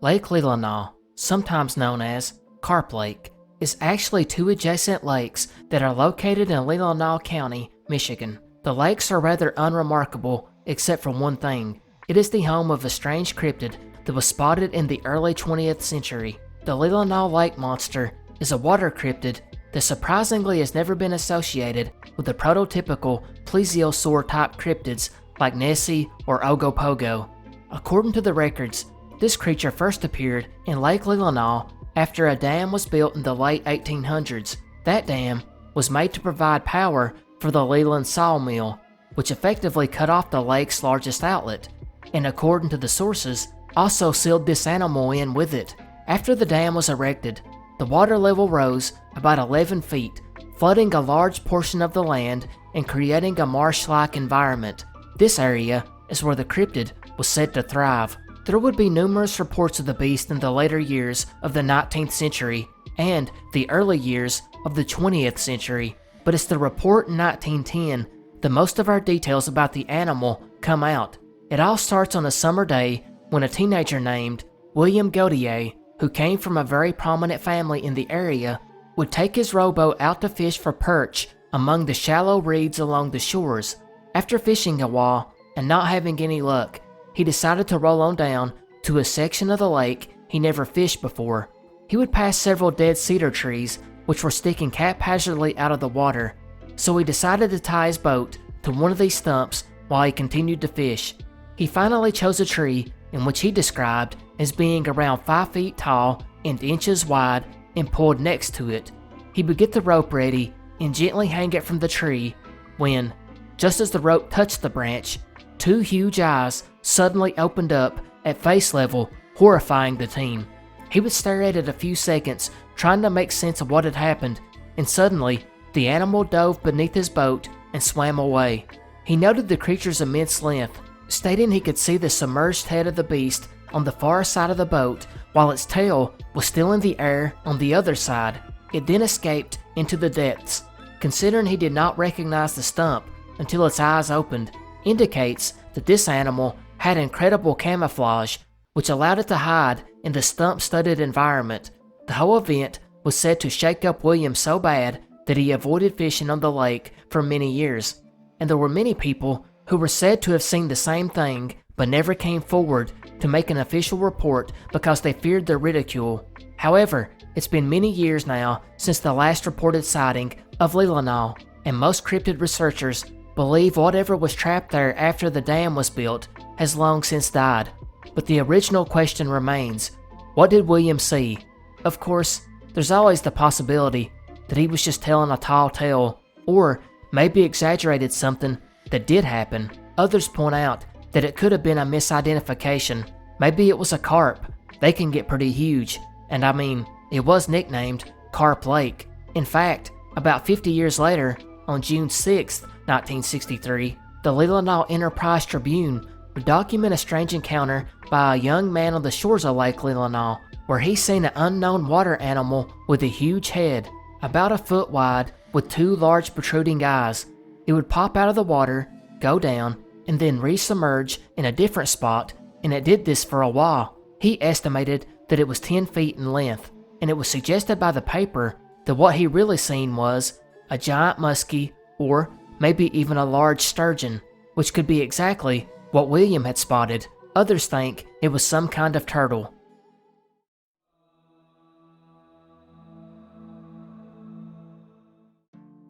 Lake Leelanau, sometimes known as Carp Lake, is actually two adjacent lakes that are located in Leelanau County, Michigan. The lakes are rather unremarkable except for one thing. It is the home of a strange cryptid that was spotted in the early 20th century. The Leelanau Lake Monster is a water cryptid that surprisingly has never been associated with the prototypical plesiosaur-type cryptids like Nessie or Ogopogo. According to the records, this creature first appeared in Lake Leelanau after a dam was built in the late 1800s. That dam was made to provide power for the Leland sawmill, which effectively cut off the lake's largest outlet, and according to the sources, also sealed this animal in with it. After the dam was erected, the water level rose about 11 feet, flooding a large portion of the land and creating a marsh-like environment. This area is where the cryptid was said to thrive. There would be numerous reports of the beast in the later years of the 19th century and the early years of the 20th century, but it's the report in 1910 that most of our details about the animal come out. It all starts on a summer day when a teenager named William Gautier, who came from a very prominent family in the area, would take his rowboat out to fish for perch among the shallow reeds along the shores. After fishing a while and not having any luck, he decided to roll on down to a section of the lake he never fished before. He would pass several dead cedar trees which were sticking haphazardly out of the water, so he decided to tie his boat to one of these stumps while he continued to fish. He finally chose a tree in which he described as being around 5 feet tall and inches wide and pulled next to it. He would get the rope ready and gently hang it from the tree when, just as the rope touched the branch, two huge eyes suddenly opened up at face level, horrifying the team. He would stare at it a few seconds, trying to make sense of what had happened, and suddenly, the animal dove beneath his boat and swam away. He noted the creature's immense length, stating he could see the submerged head of the beast on the far side of the boat, while its tail was still in the air on the other side. It then escaped into the depths. Considering he did not recognize the stump until its eyes opened, indicates that this animal had incredible camouflage, which allowed it to hide in the stump-studded environment. The whole event was said to shake up William so bad that he avoided fishing on the lake for many years, and there were many people who were said to have seen the same thing but never came forward to make an official report because they feared their ridicule. However, it's been many years now since the last reported sighting of Leelanau, and most cryptid researchers believe whatever was trapped there after the dam was built has long since died. But the original question remains, what did William see? Of course, there's always the possibility that he was just telling a tall tale, or maybe exaggerated something that did happen. Others point out that it could have been a misidentification. Maybe it was a carp. They can get pretty huge, and I mean, it was nicknamed Carp Lake. In fact, about 50 years later, on June 6, 1963, the Leelanau Enterprise Tribune would document a strange encounter by a young man on the shores of Lake Leelanau, where he seen an unknown water animal with a huge head, about a foot wide, with two large protruding eyes. It would pop out of the water, go down, and then resubmerge in a different spot, and it did this for a while. He estimated that it was 10 feet in length, and it was suggested by the paper that what he really seen was a giant muskie, or maybe even a large sturgeon, which could be exactly what William had spotted. Others think it was some kind of turtle.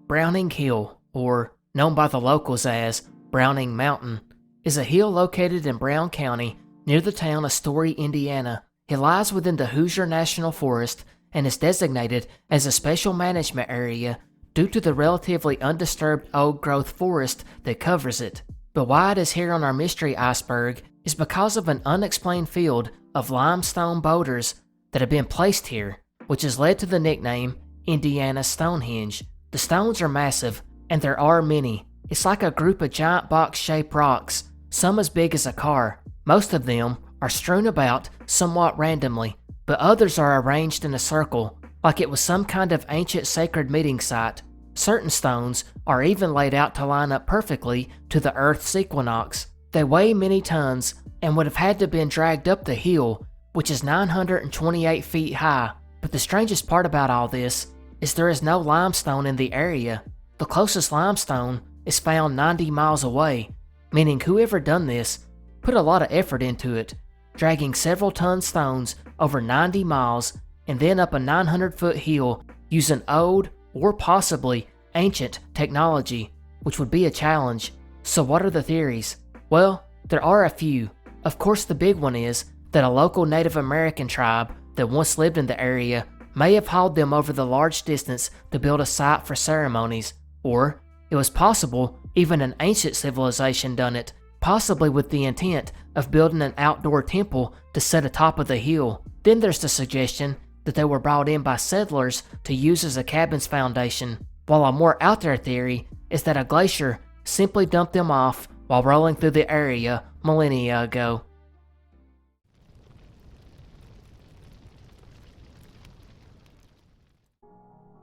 Browning Hill, or known by the locals as Browning Mountain, is a hill located in Brown County near the town of Story, Indiana. It lies within the Hoosier National Forest and is designated as a special management area due to the relatively undisturbed old-growth forest that covers it. But why it is here on our mystery iceberg is because of an unexplained field of limestone boulders that have been placed here, which has led to the nickname Indiana Stonehenge. The stones are massive, and there are many. It's like a group of giant box-shaped rocks, some as big as a car. Most of them are strewn about somewhat randomly, but others are arranged in a circle, like it was some kind of ancient sacred meeting site. Certain stones are even laid out to line up perfectly to the Earth's equinox. They weigh many tons and would have had to been dragged up the hill, which is 928 feet high. But the strangest part about all this is there is no limestone in the area. The closest limestone is found 90 miles away, meaning whoever done this put a lot of effort into it, dragging several ton stones over 90 miles and then up a 900-foot hill using old or possibly ancient technology, which would be a challenge. So what are the theories? Well, there are a few. Of course, the big one is that a local Native American tribe that once lived in the area may have hauled them over the large distance to build a site for ceremonies, or it was possible even an ancient civilization done it, possibly with the intent of building an outdoor temple to set atop of the hill. Then there's the suggestion that they were brought in by settlers to use as a cabin's foundation, while a more out there theory is that a glacier simply dumped them off while rolling through the area millennia ago.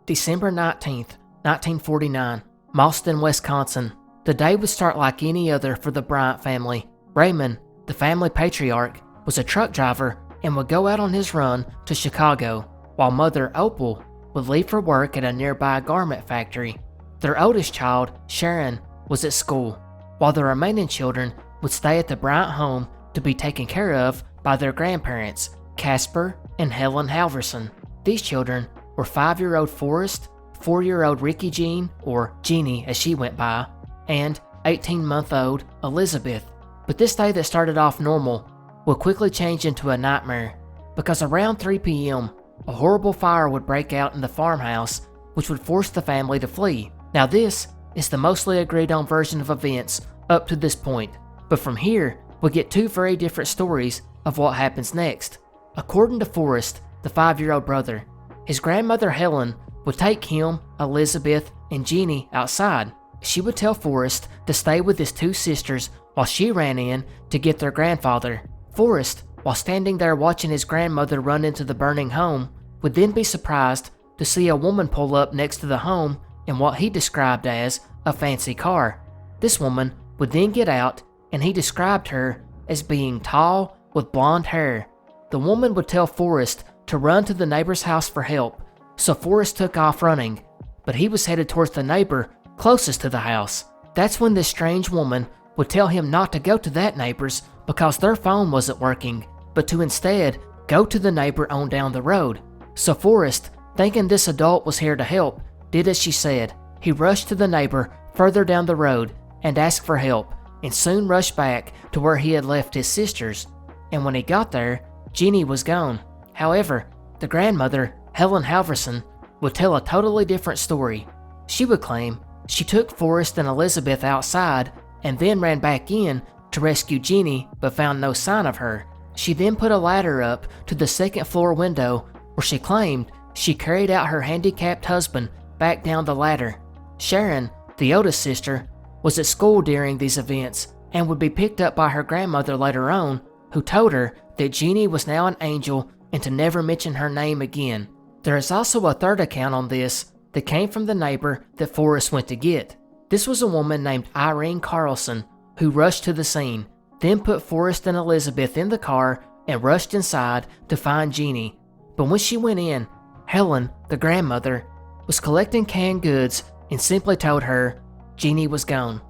December 19th, 1949, Mauston, Wisconsin. The day would start like any other for the Bryant family. Raymond, the family patriarch, was a truck driver and would go out on his run to Chicago, while mother Opal would leave for work at a nearby garment factory. Their oldest child, Sharon, was at school, while the remaining children would stay at the Bryant home to be taken care of by their grandparents, Casper and Helen Halverson. These children were 5-year-old Forrest, 4-year-old Ricky Jean, or Jeannie as she went by, and 18-month-old Elizabeth. But this day that started off normal would quickly change into a nightmare, because around 3 p.m., a horrible fire would break out in the farmhouse, which would force the family to flee. Now this is the mostly agreed on version of events up to this point, but from here we get two very different stories of what happens next. According to Forrest, the 5-year-old brother, his grandmother Helen would take him, Elizabeth, and Jeannie outside. She would tell Forrest to stay with his two sisters while she ran in to get their grandfather. Forrest, while standing there watching his grandmother run into the burning home, would then be surprised to see a woman pull up next to the home in what he described as a fancy car. This woman would then get out, and he described her as being tall with blonde hair. The woman would tell Forrest to run to the neighbor's house for help, so Forrest took off running, but he was headed towards the neighbor closest to the house. That's when this strange woman would tell him not to go to that neighbor's because their phone wasn't working, but to instead go to the neighbor on down the road. So Forrest, thinking this adult was here to help, did as she said. He rushed to the neighbor further down the road and asked for help, and soon rushed back to where he had left his sisters. And when he got there, Jeannie was gone. However, the grandmother, Helen Halverson, would tell a totally different story. She would claim she took Forrest and Elizabeth outside and then ran back in to rescue Jeannie but found no sign of her. She then put a ladder up to the second floor window where she claimed she carried out her handicapped husband back down the ladder. Sharon, the oldest sister, was at school during these events and would be picked up by her grandmother later on, who told her that Jeannie was now an angel and to never mention her name again. There is also a third account on this that came from the neighbor that Forrest went to get. This was a woman named Irene Carlson who rushed to the scene, then put Forrest and Elizabeth in the car and rushed inside to find Jeannie. But when she went in, Helen, the grandmother, was collecting canned goods and simply told her Jeannie was gone.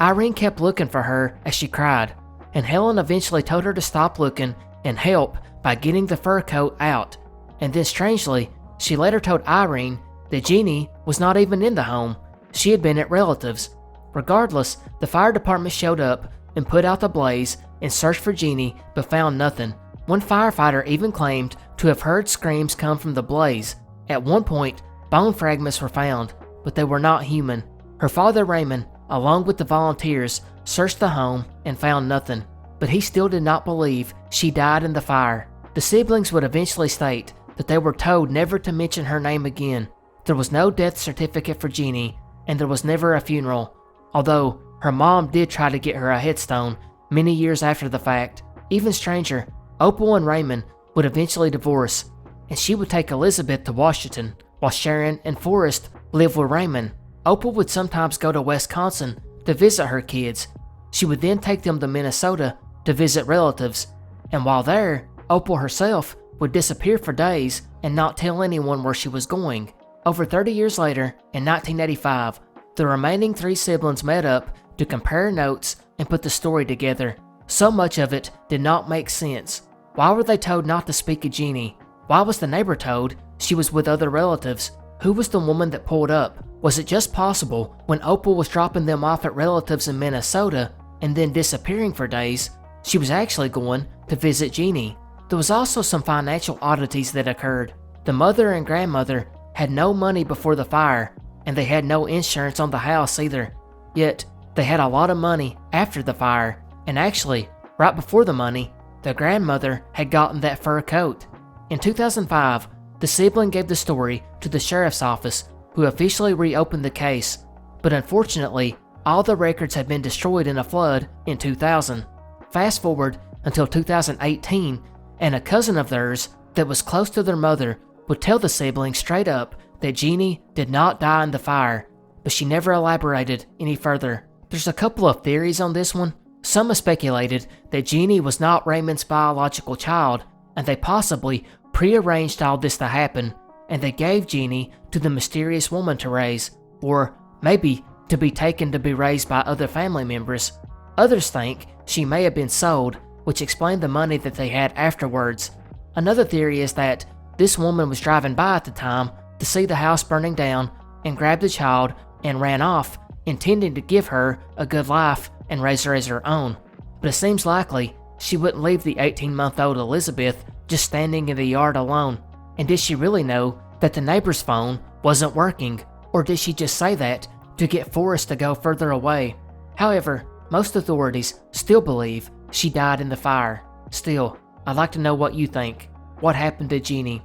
Irene kept looking for her as she cried, and Helen eventually told her to stop looking and help by getting the fur coat out. And then strangely, she later told Irene that Jeannie was not even in the home. She had been at relatives. Regardless, the fire department showed up and put out the blaze and searched for Jeannie but found nothing. One firefighter even claimed to have heard screams come from the blaze. At one point, bone fragments were found, but they were not human. Her father Raymond, along with the volunteers, searched the home and found nothing, but he still did not believe she died in the fire. The siblings would eventually state that they were told never to mention her name again. There was no death certificate for Jeannie, and there was never a funeral, although her mom did try to get her a headstone many years after the fact. Even stranger, Opal and Raymond would eventually divorce, and she would take Elizabeth to Washington, while Sharon and Forrest lived with Raymond. Opal would sometimes go to Wisconsin to visit her kids. She would then take them to Minnesota to visit relatives, and while there, Opal herself would disappear for days and not tell anyone where she was going. Over 30 years later, in 1985, the remaining three siblings met up to compare notes and put the story together. So much of it did not make sense. Why were they told not to speak of Jeannie? Why was the neighbor told she was with other relatives? Who was the woman that pulled up? Was it just possible when Opal was dropping them off at relatives in Minnesota and then disappearing for days, she was actually going to visit Jeannie? There was also some financial oddities that occurred. The mother and grandmother had no money before the fire, and they had no insurance on the house either. Yet, they had a lot of money after the fire, and actually, right before the money, the grandmother had gotten that fur coat. In 2005, the sibling gave the story to the sheriff's office, who officially reopened the case, but unfortunately, all the records had been destroyed in a flood in 2000. Fast forward until 2018, and a cousin of theirs that was close to their mother would tell the siblings straight up that Jeannie did not die in the fire, but she never elaborated any further. There's a couple of theories on this one. Some have speculated that Jeannie was not Raymond's biological child, and they possibly prearranged all this to happen, and they gave Jeannie to the mysterious woman to raise, or maybe to be taken to be raised by other family members. Others think she may have been sold, which explained the money that they had afterwards. Another theory is that this woman was driving by at the time to see the house burning down and grabbed the child and ran off, intending to give her a good life and raise her as her own. But it seems likely she wouldn't leave the 18-month-old Elizabeth just standing in the yard alone. And did she really know that the neighbor's phone wasn't working, or did she just say that to get Forrest to go further away? However, most authorities still believe she died in the fire. Still, I'd like to know what you think. What happened to Jeannie?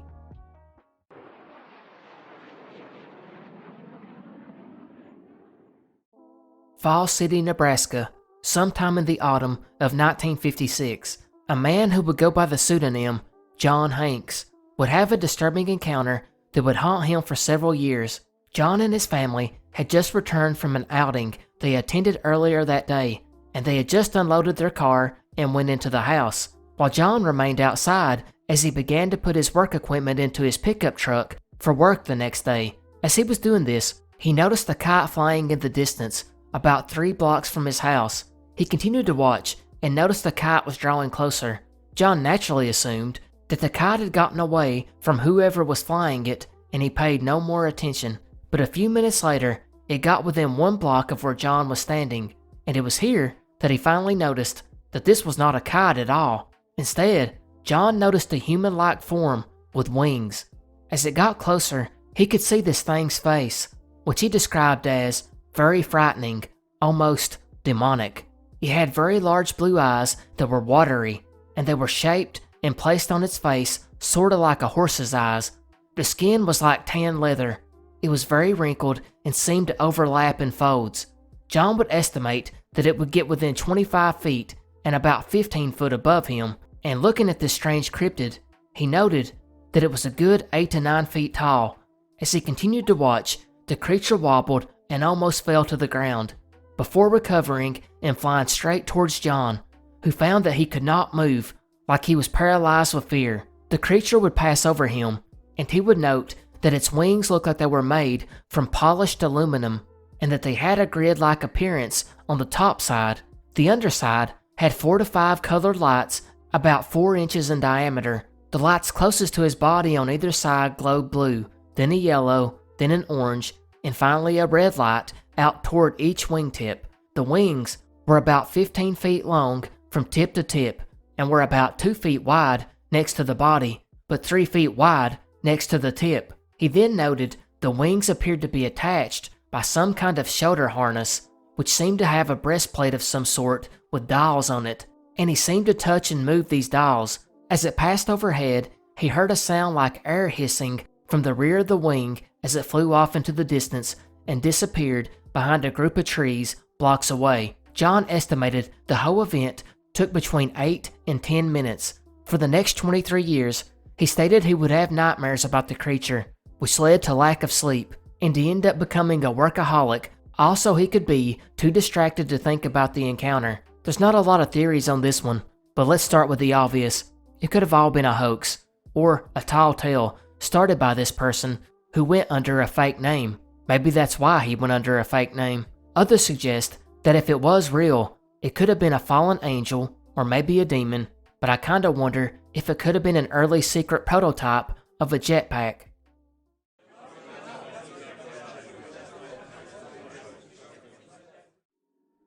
Fall City, Nebraska, sometime in the autumn of 1956, a man who would go by the pseudonym John Hanks would have a disturbing encounter that would haunt him for several years. John and his family had just returned from an outing they attended earlier that day, and they had just unloaded their car and went into the house, while John remained outside as he began to put his work equipment into his pickup truck for work the next day. As he was doing this, he noticed a kite flying in the distance, about 3 blocks from his house. He continued to watch and noticed the kite was drawing closer. John naturally assumed that the kite had gotten away from whoever was flying it, and he paid no more attention. But a few minutes later, it got within 1 block of where John was standing, and it was here that he finally noticed that this was not a kite at all. Instead, John noticed a human-like form with wings. As it got closer, he could see this thing's face, which he described as very frightening, almost demonic. It had very large blue eyes that were watery, and they were shaped and placed on its face sorta like a horse's eyes. The skin was like tan leather. It was very wrinkled and seemed to overlap in folds. John would estimate that it would get within 25 feet and about 15 foot above him, and looking at this strange cryptid, he noted that it was a good 8 to 9 feet tall. As he continued to watch, the creature wobbled and almost fell to the ground, before recovering and flying straight towards John, who found that he could not move, like he was paralyzed with fear. The creature would pass over him, and he would note that its wings looked like they were made from polished aluminum, and that they had a grid-like appearance on the top side. The underside had 4 to 5 colored lights about 4 inches in diameter. The lights closest to his body on either side glowed blue, then a yellow, then an orange, and finally a red light out toward each wingtip. The wings were about 15 feet long from tip to tip, and were about 2 feet wide next to the body, but 3 feet wide next to the tip. He then noted the wings appeared to be attached by some kind of shoulder harness, which seemed to have a breastplate of some sort with dials on it, and he seemed to touch and move these dials. As it passed overhead, he heard a sound like air hissing from the rear of the wing as it flew off into the distance and disappeared behind a group of trees blocks away. John estimated the whole event took between 8 and 10 minutes. For the next 23 years, he stated he would have nightmares about the creature, which led to lack of sleep, and he ended up becoming a workaholic. Also, he could be too distracted to think about the encounter. There's not a lot of theories on this one, but let's start with the obvious. It could have all been a hoax, or a tall tale started by this person who went under a fake name. Maybe that's why he went under a fake name. Others suggest that if it was real, it could have been a fallen angel or maybe a demon, but I kinda wonder if it could have been an early secret prototype of a jetpack.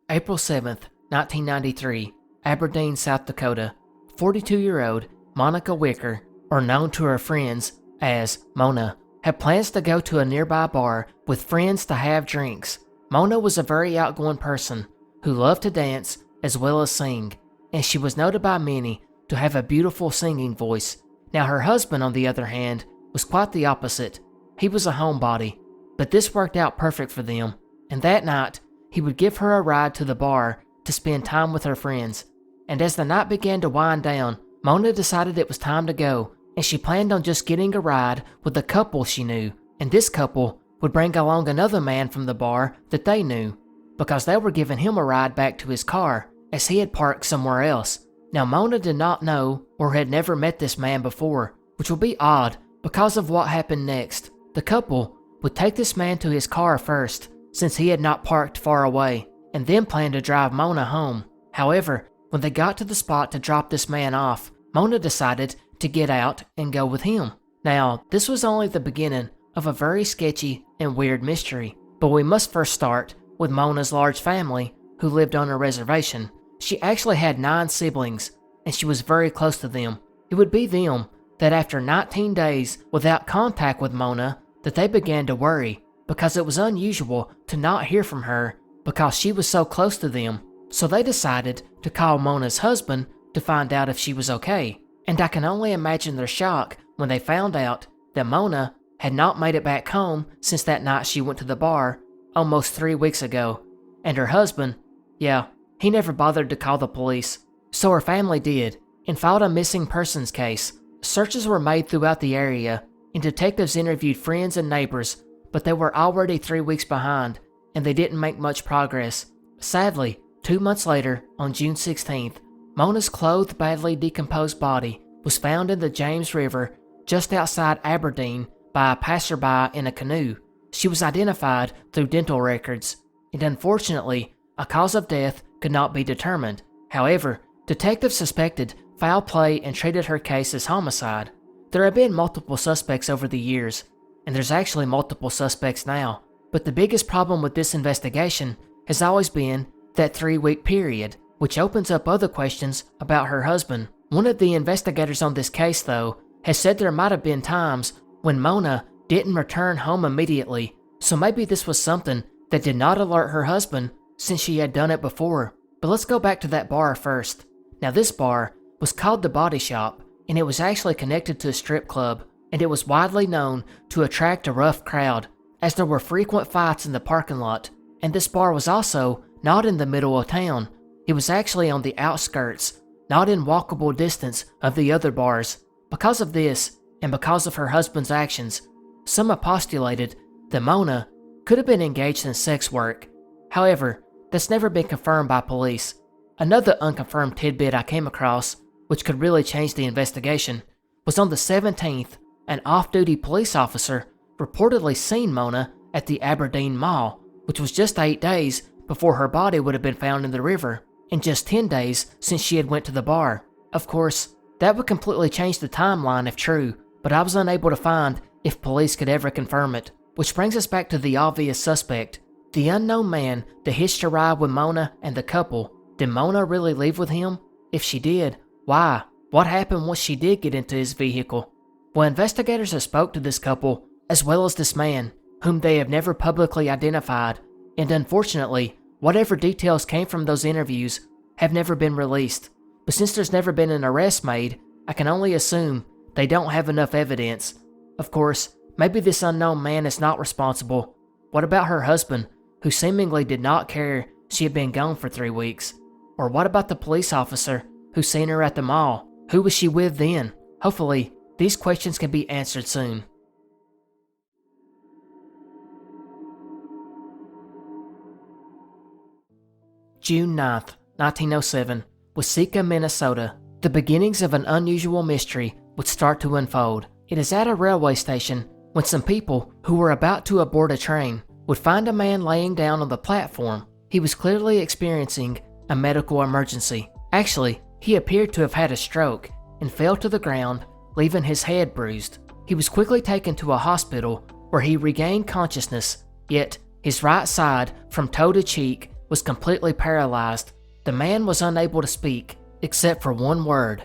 April 7th, 1993, Aberdeen, South Dakota. 42-year-old Monica Wicker, or known to her friends as Mona, had plans to go to a nearby bar with friends to have drinks. Mona was a very outgoing person who loved to dance as well as sing, and she was noted by many to have a beautiful singing voice. Now her husband, on the other hand, was quite the opposite. He was a homebody, but this worked out perfect for them, and that night he would give her a ride to the bar to spend time with her friends. And as the night began to wind down, Mona decided it was time to go, and she planned on just getting a ride with a couple she knew, and this couple would bring along another man from the bar that they knew, because they were giving him a ride back to his car, as he had parked somewhere else. Now Mona did not know or had never met this man before, which would be odd because of what happened next. The couple would take this man to his car first, since he had not parked far away, and then planned to drive Mona home. However, when they got to the spot to drop this man off, Mona decided to get out and go with him. Now, this was only the beginning of a very sketchy and weird mystery, but we must first start with Mona's large family who lived on a reservation. She actually had 9 siblings, and she was very close to them. It would be them that after 19 days without contact with Mona that they began to worry, because it was unusual to not hear from her because she was so close to them. So they decided to call Mona's husband to find out if she was okay, and I can only imagine their shock when they found out that Mona had not made it back home since that night she went to the bar almost 3 weeks ago, and her husband, he never bothered to call the police. So her family did, and filed a missing persons case. Searches were made throughout the area, and detectives interviewed friends and neighbors, but they were already 3 weeks behind, and they didn't make much progress. Sadly, 2 months later, on June 16th, Mona's clothed, badly decomposed body was found in the James River just outside Aberdeen by a passerby in a canoe. She was identified through dental records, and unfortunately, a cause of death could not be determined. However, detectives suspected foul play and treated her case as homicide. There have been multiple suspects over the years, and there's actually multiple suspects now, but the biggest problem with this investigation has always been that 3-week period, which opens up other questions about her husband. One of the investigators on this case, though, has said there might have been times when Mona didn't return home immediately, so maybe this was something that did not alert her husband since she had done it before. But let's go back to that bar first. Now this bar was called the Body Shop, and it was actually connected to a strip club. and it was widely known to attract a rough crowd, as there were frequent fights in the parking lot, and this bar was also not in the middle of town. It was actually on the outskirts, not in walkable distance of the other bars. Because of this, and because of her husband's actions, some have postulated that Mona could have been engaged in sex work. However, that's never been confirmed by police. Another unconfirmed tidbit I came across, which could really change the investigation, was on the 17th, an off-duty police officer reportedly seen Mona at the Aberdeen Mall, which was just 8 days before her body would have been found in the river, and just 10 days since she had went to the bar. Of course, that would completely change the timeline if true, but I was unable to find if police could ever confirm it. Which brings us back to the obvious suspect, the unknown man that hitched a ride with Mona and the couple. Did Mona really leave with him? If she did, why? What happened once she did get into his vehicle? Well, investigators have spoke to this couple, as well as this man, whom they have never publicly identified, and unfortunately, whatever details came from those interviews have never been released. But since there's never been an arrest made, I can only assume they don't have enough evidence. Of course, maybe this unknown man is not responsible. What about her husband, who seemingly did not care she had been gone for 3 weeks? Or what about the police officer who seen her at the mall? Who was she with then? Hopefully, these questions can be answered soon. June 9th, 1907, Waseca, Minnesota. The beginnings of an unusual mystery would start to unfold. It is at a railway station when some people who were about to aboard a train would find a man laying down on the platform. He was clearly experiencing a medical emergency. Actually, he appeared to have had a stroke and fell to the ground, leaving his head bruised. He was quickly taken to a hospital where he regained consciousness, yet his right side from toe to cheek was completely paralyzed. The man was unable to speak, except for one word,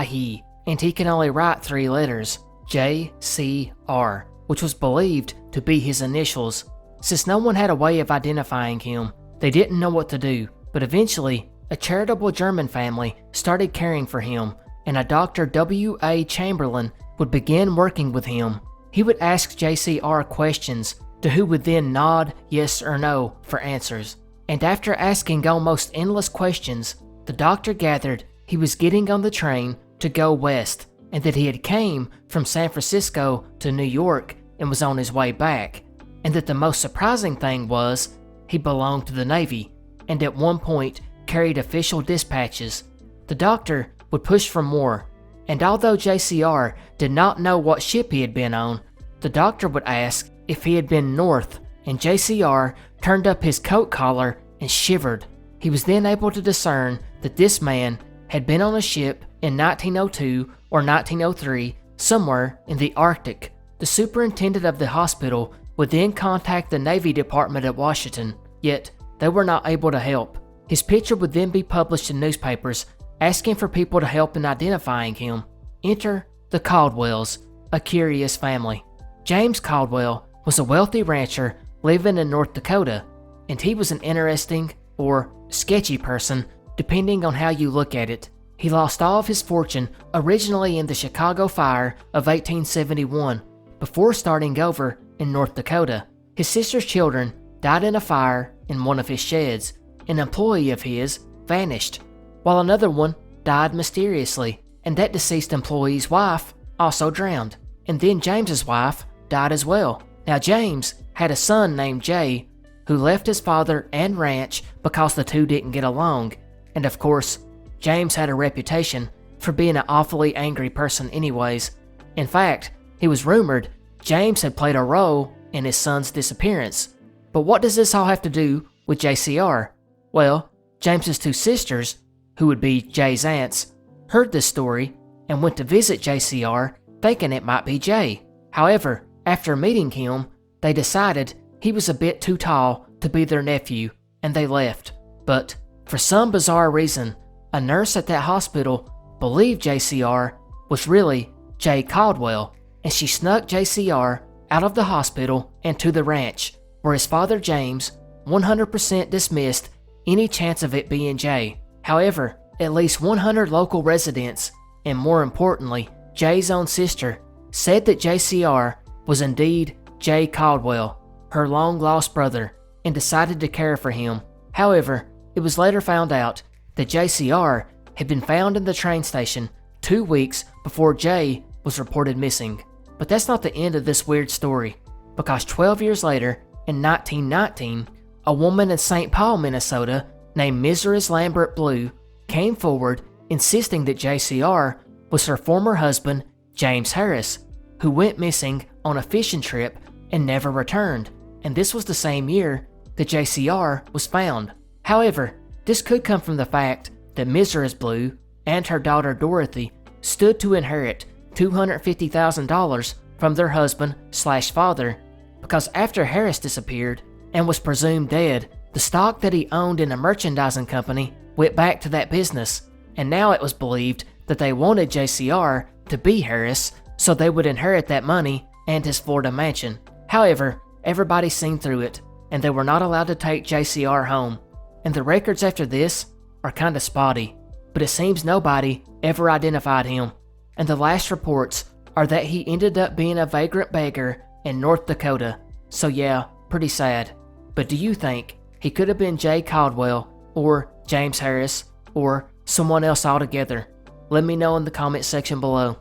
he, and he can only write 3 letters, J.C.R., which was believed to be his initials. Since no one had a way of identifying him, they didn't know what to do, but eventually, a charitable German family started caring for him, and a Dr. W.A. Chamberlain would begin working with him. He would ask J.C.R. questions, to who would then nod yes or no for answers. And after asking almost endless questions, the doctor gathered he was getting on the train to go west, and that he had came from San Francisco to New York and was on his way back, and that the most surprising thing was he belonged to the Navy, and at one point carried official dispatches. The doctor would push for more, and although J.C.R. did not know what ship he had been on, the doctor would ask if he had been north, and J.C.R. turned up his coat collar and shivered. He was then able to discern that this man had been on a ship in 1902 or 1903, somewhere in the Arctic. The superintendent of the hospital would then contact the Navy Department at Washington, yet they were not able to help. His picture would then be published in newspapers, asking for people to help in identifying him. Enter the Caldwells, a curious family. James Caldwell was a wealthy rancher living in North Dakota, and he was an interesting or sketchy person, depending on how you look at it. He lost all of his fortune originally in the Chicago Fire of 1871, before starting over in North Dakota. His sister's children died in a fire in one of his sheds. An employee of his vanished, while another one died mysteriously, and that deceased employee's wife also drowned. And then James's wife died as well. Now James had a son named Jay, who left his father and ranch because the two didn't get along, and of course, James had a reputation for being an awfully angry person anyways. In fact, it was rumored James had played a role in his son's disappearance. But what does this all have to do with J.C.R.? Well, James's 2 sisters, who would be Jay's aunts, heard this story and went to visit J.C.R. thinking it might be Jay. However, after meeting him, they decided he was a bit too tall to be their nephew, and they left. But for some bizarre reason, a nurse at that hospital believed J.C.R. was really Jay Caldwell, and she snuck J.C.R. out of the hospital and to the ranch, where his father James 100% dismissed any chance of it being Jay. However, at least 100 local residents, and more importantly, Jay's own sister, said that J.C.R. was indeed J. Caldwell, her long-lost brother, and decided to care for him. However, it was later found out that J.C.R. had been found in the train station 2 weeks before J was reported missing. But that's not the end of this weird story, because 12 years later, in 1919, a woman in St. Paul, Minnesota, named Mrs. Lambert Blue, came forward insisting that J.C.R. was her former husband, James Harris, who went missing on a fishing trip and never returned, and this was the same year that J.C.R. was found. However, this could come from the fact that Mrs. Blue and her daughter Dorothy stood to inherit $250,000 from their husband/father, because after Harris disappeared and was presumed dead, the stock that he owned in a merchandising company went back to that business, and now it was believed that they wanted J.C.R. to be Harris so they would inherit that money and his Florida mansion. However, everybody seen through it, and they were not allowed to take J.C.R. home, and the records after this are kinda spotty, but it seems nobody ever identified him, and the last reports are that he ended up being a vagrant beggar in North Dakota. So yeah, pretty sad. But do you think he could have been J. Caldwell, or James Harris, or someone else altogether? Let me know in the comment section below.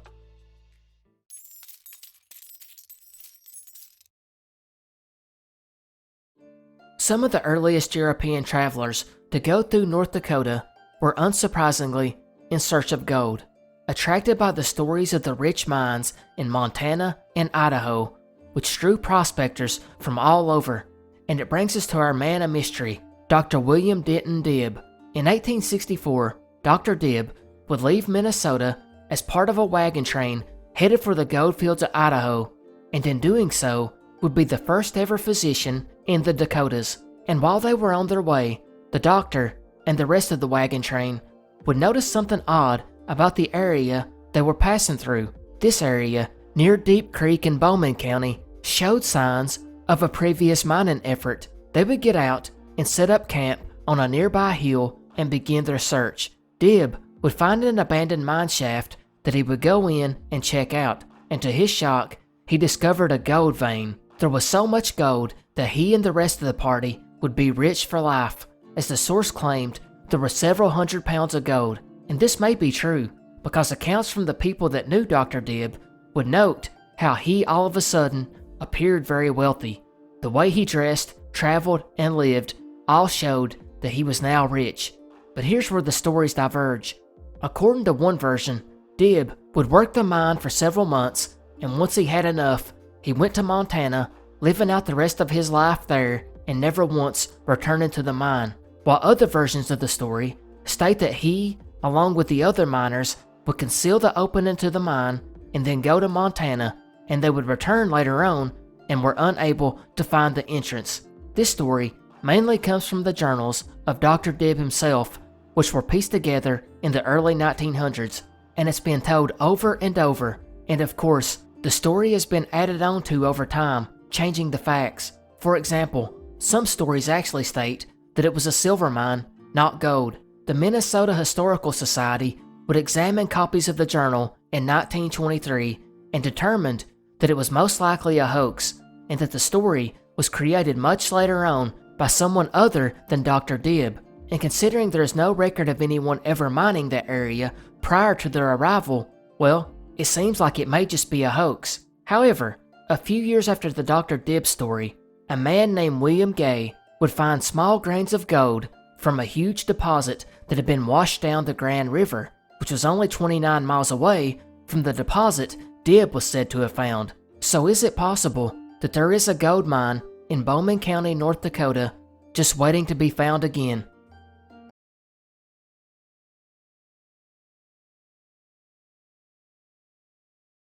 Some of the earliest European travelers to go through North Dakota were unsurprisingly in search of gold, attracted by the stories of the rich mines in Montana and Idaho, which drew prospectors from all over. And it brings us to our man of mystery, Dr. William Denton Dibb. In 1864, Dr. Dibb would leave Minnesota as part of a wagon train headed for the goldfields of Idaho, and in doing so, would be the first ever physician in the Dakotas. And while they were on their way, the doctor and the rest of the wagon train would notice something odd about the area they were passing through. This area, near Deep Creek in Bowman County, showed signs of a previous mining effort. They would get out and set up camp on a nearby hill and begin their search. Dibb would find an abandoned mine shaft that he would go in and check out, and to his shock, he discovered a gold vein. There was so much gold that he and the rest of the party would be rich for life. As the source claimed, there were several hundred pounds of gold, and this may be true, because accounts from the people that knew Dr. Dibb would note how he all of a sudden appeared very wealthy. The way he dressed, traveled, and lived all showed that he was now rich. But here's where the stories diverge. According to one version, Dibb would work the mine for several months, and once he had enough, he went to Montana, living out the rest of his life there and never once returning to the mine. While other versions of the story state that he, along with the other miners, would conceal the opening to the mine and then go to Montana, and they would return later on and were unable to find the entrance. This story mainly comes from the journals of Dr. Dibb himself, which were pieced together in the early 1900s, and it's been told over and over, and of course, the story has been added on to over time, changing the facts. For example, some stories actually state that it was a silver mine, not gold. The Minnesota Historical Society would examine copies of the journal in 1923 and determined that it was most likely a hoax, and that the story was created much later on by someone other than Dr. Dibb. And considering there is no record of anyone ever mining that area prior to their arrival, well, it seems like it may just be a hoax. However, a few years after the Dr. Dibb story, a man named William Gay would find small grains of gold from a huge deposit that had been washed down the Grand River, which was only 29 miles away from the deposit Dibb was said to have found. So is it possible that there is a gold mine in Bowman County, North Dakota, just waiting to be found again?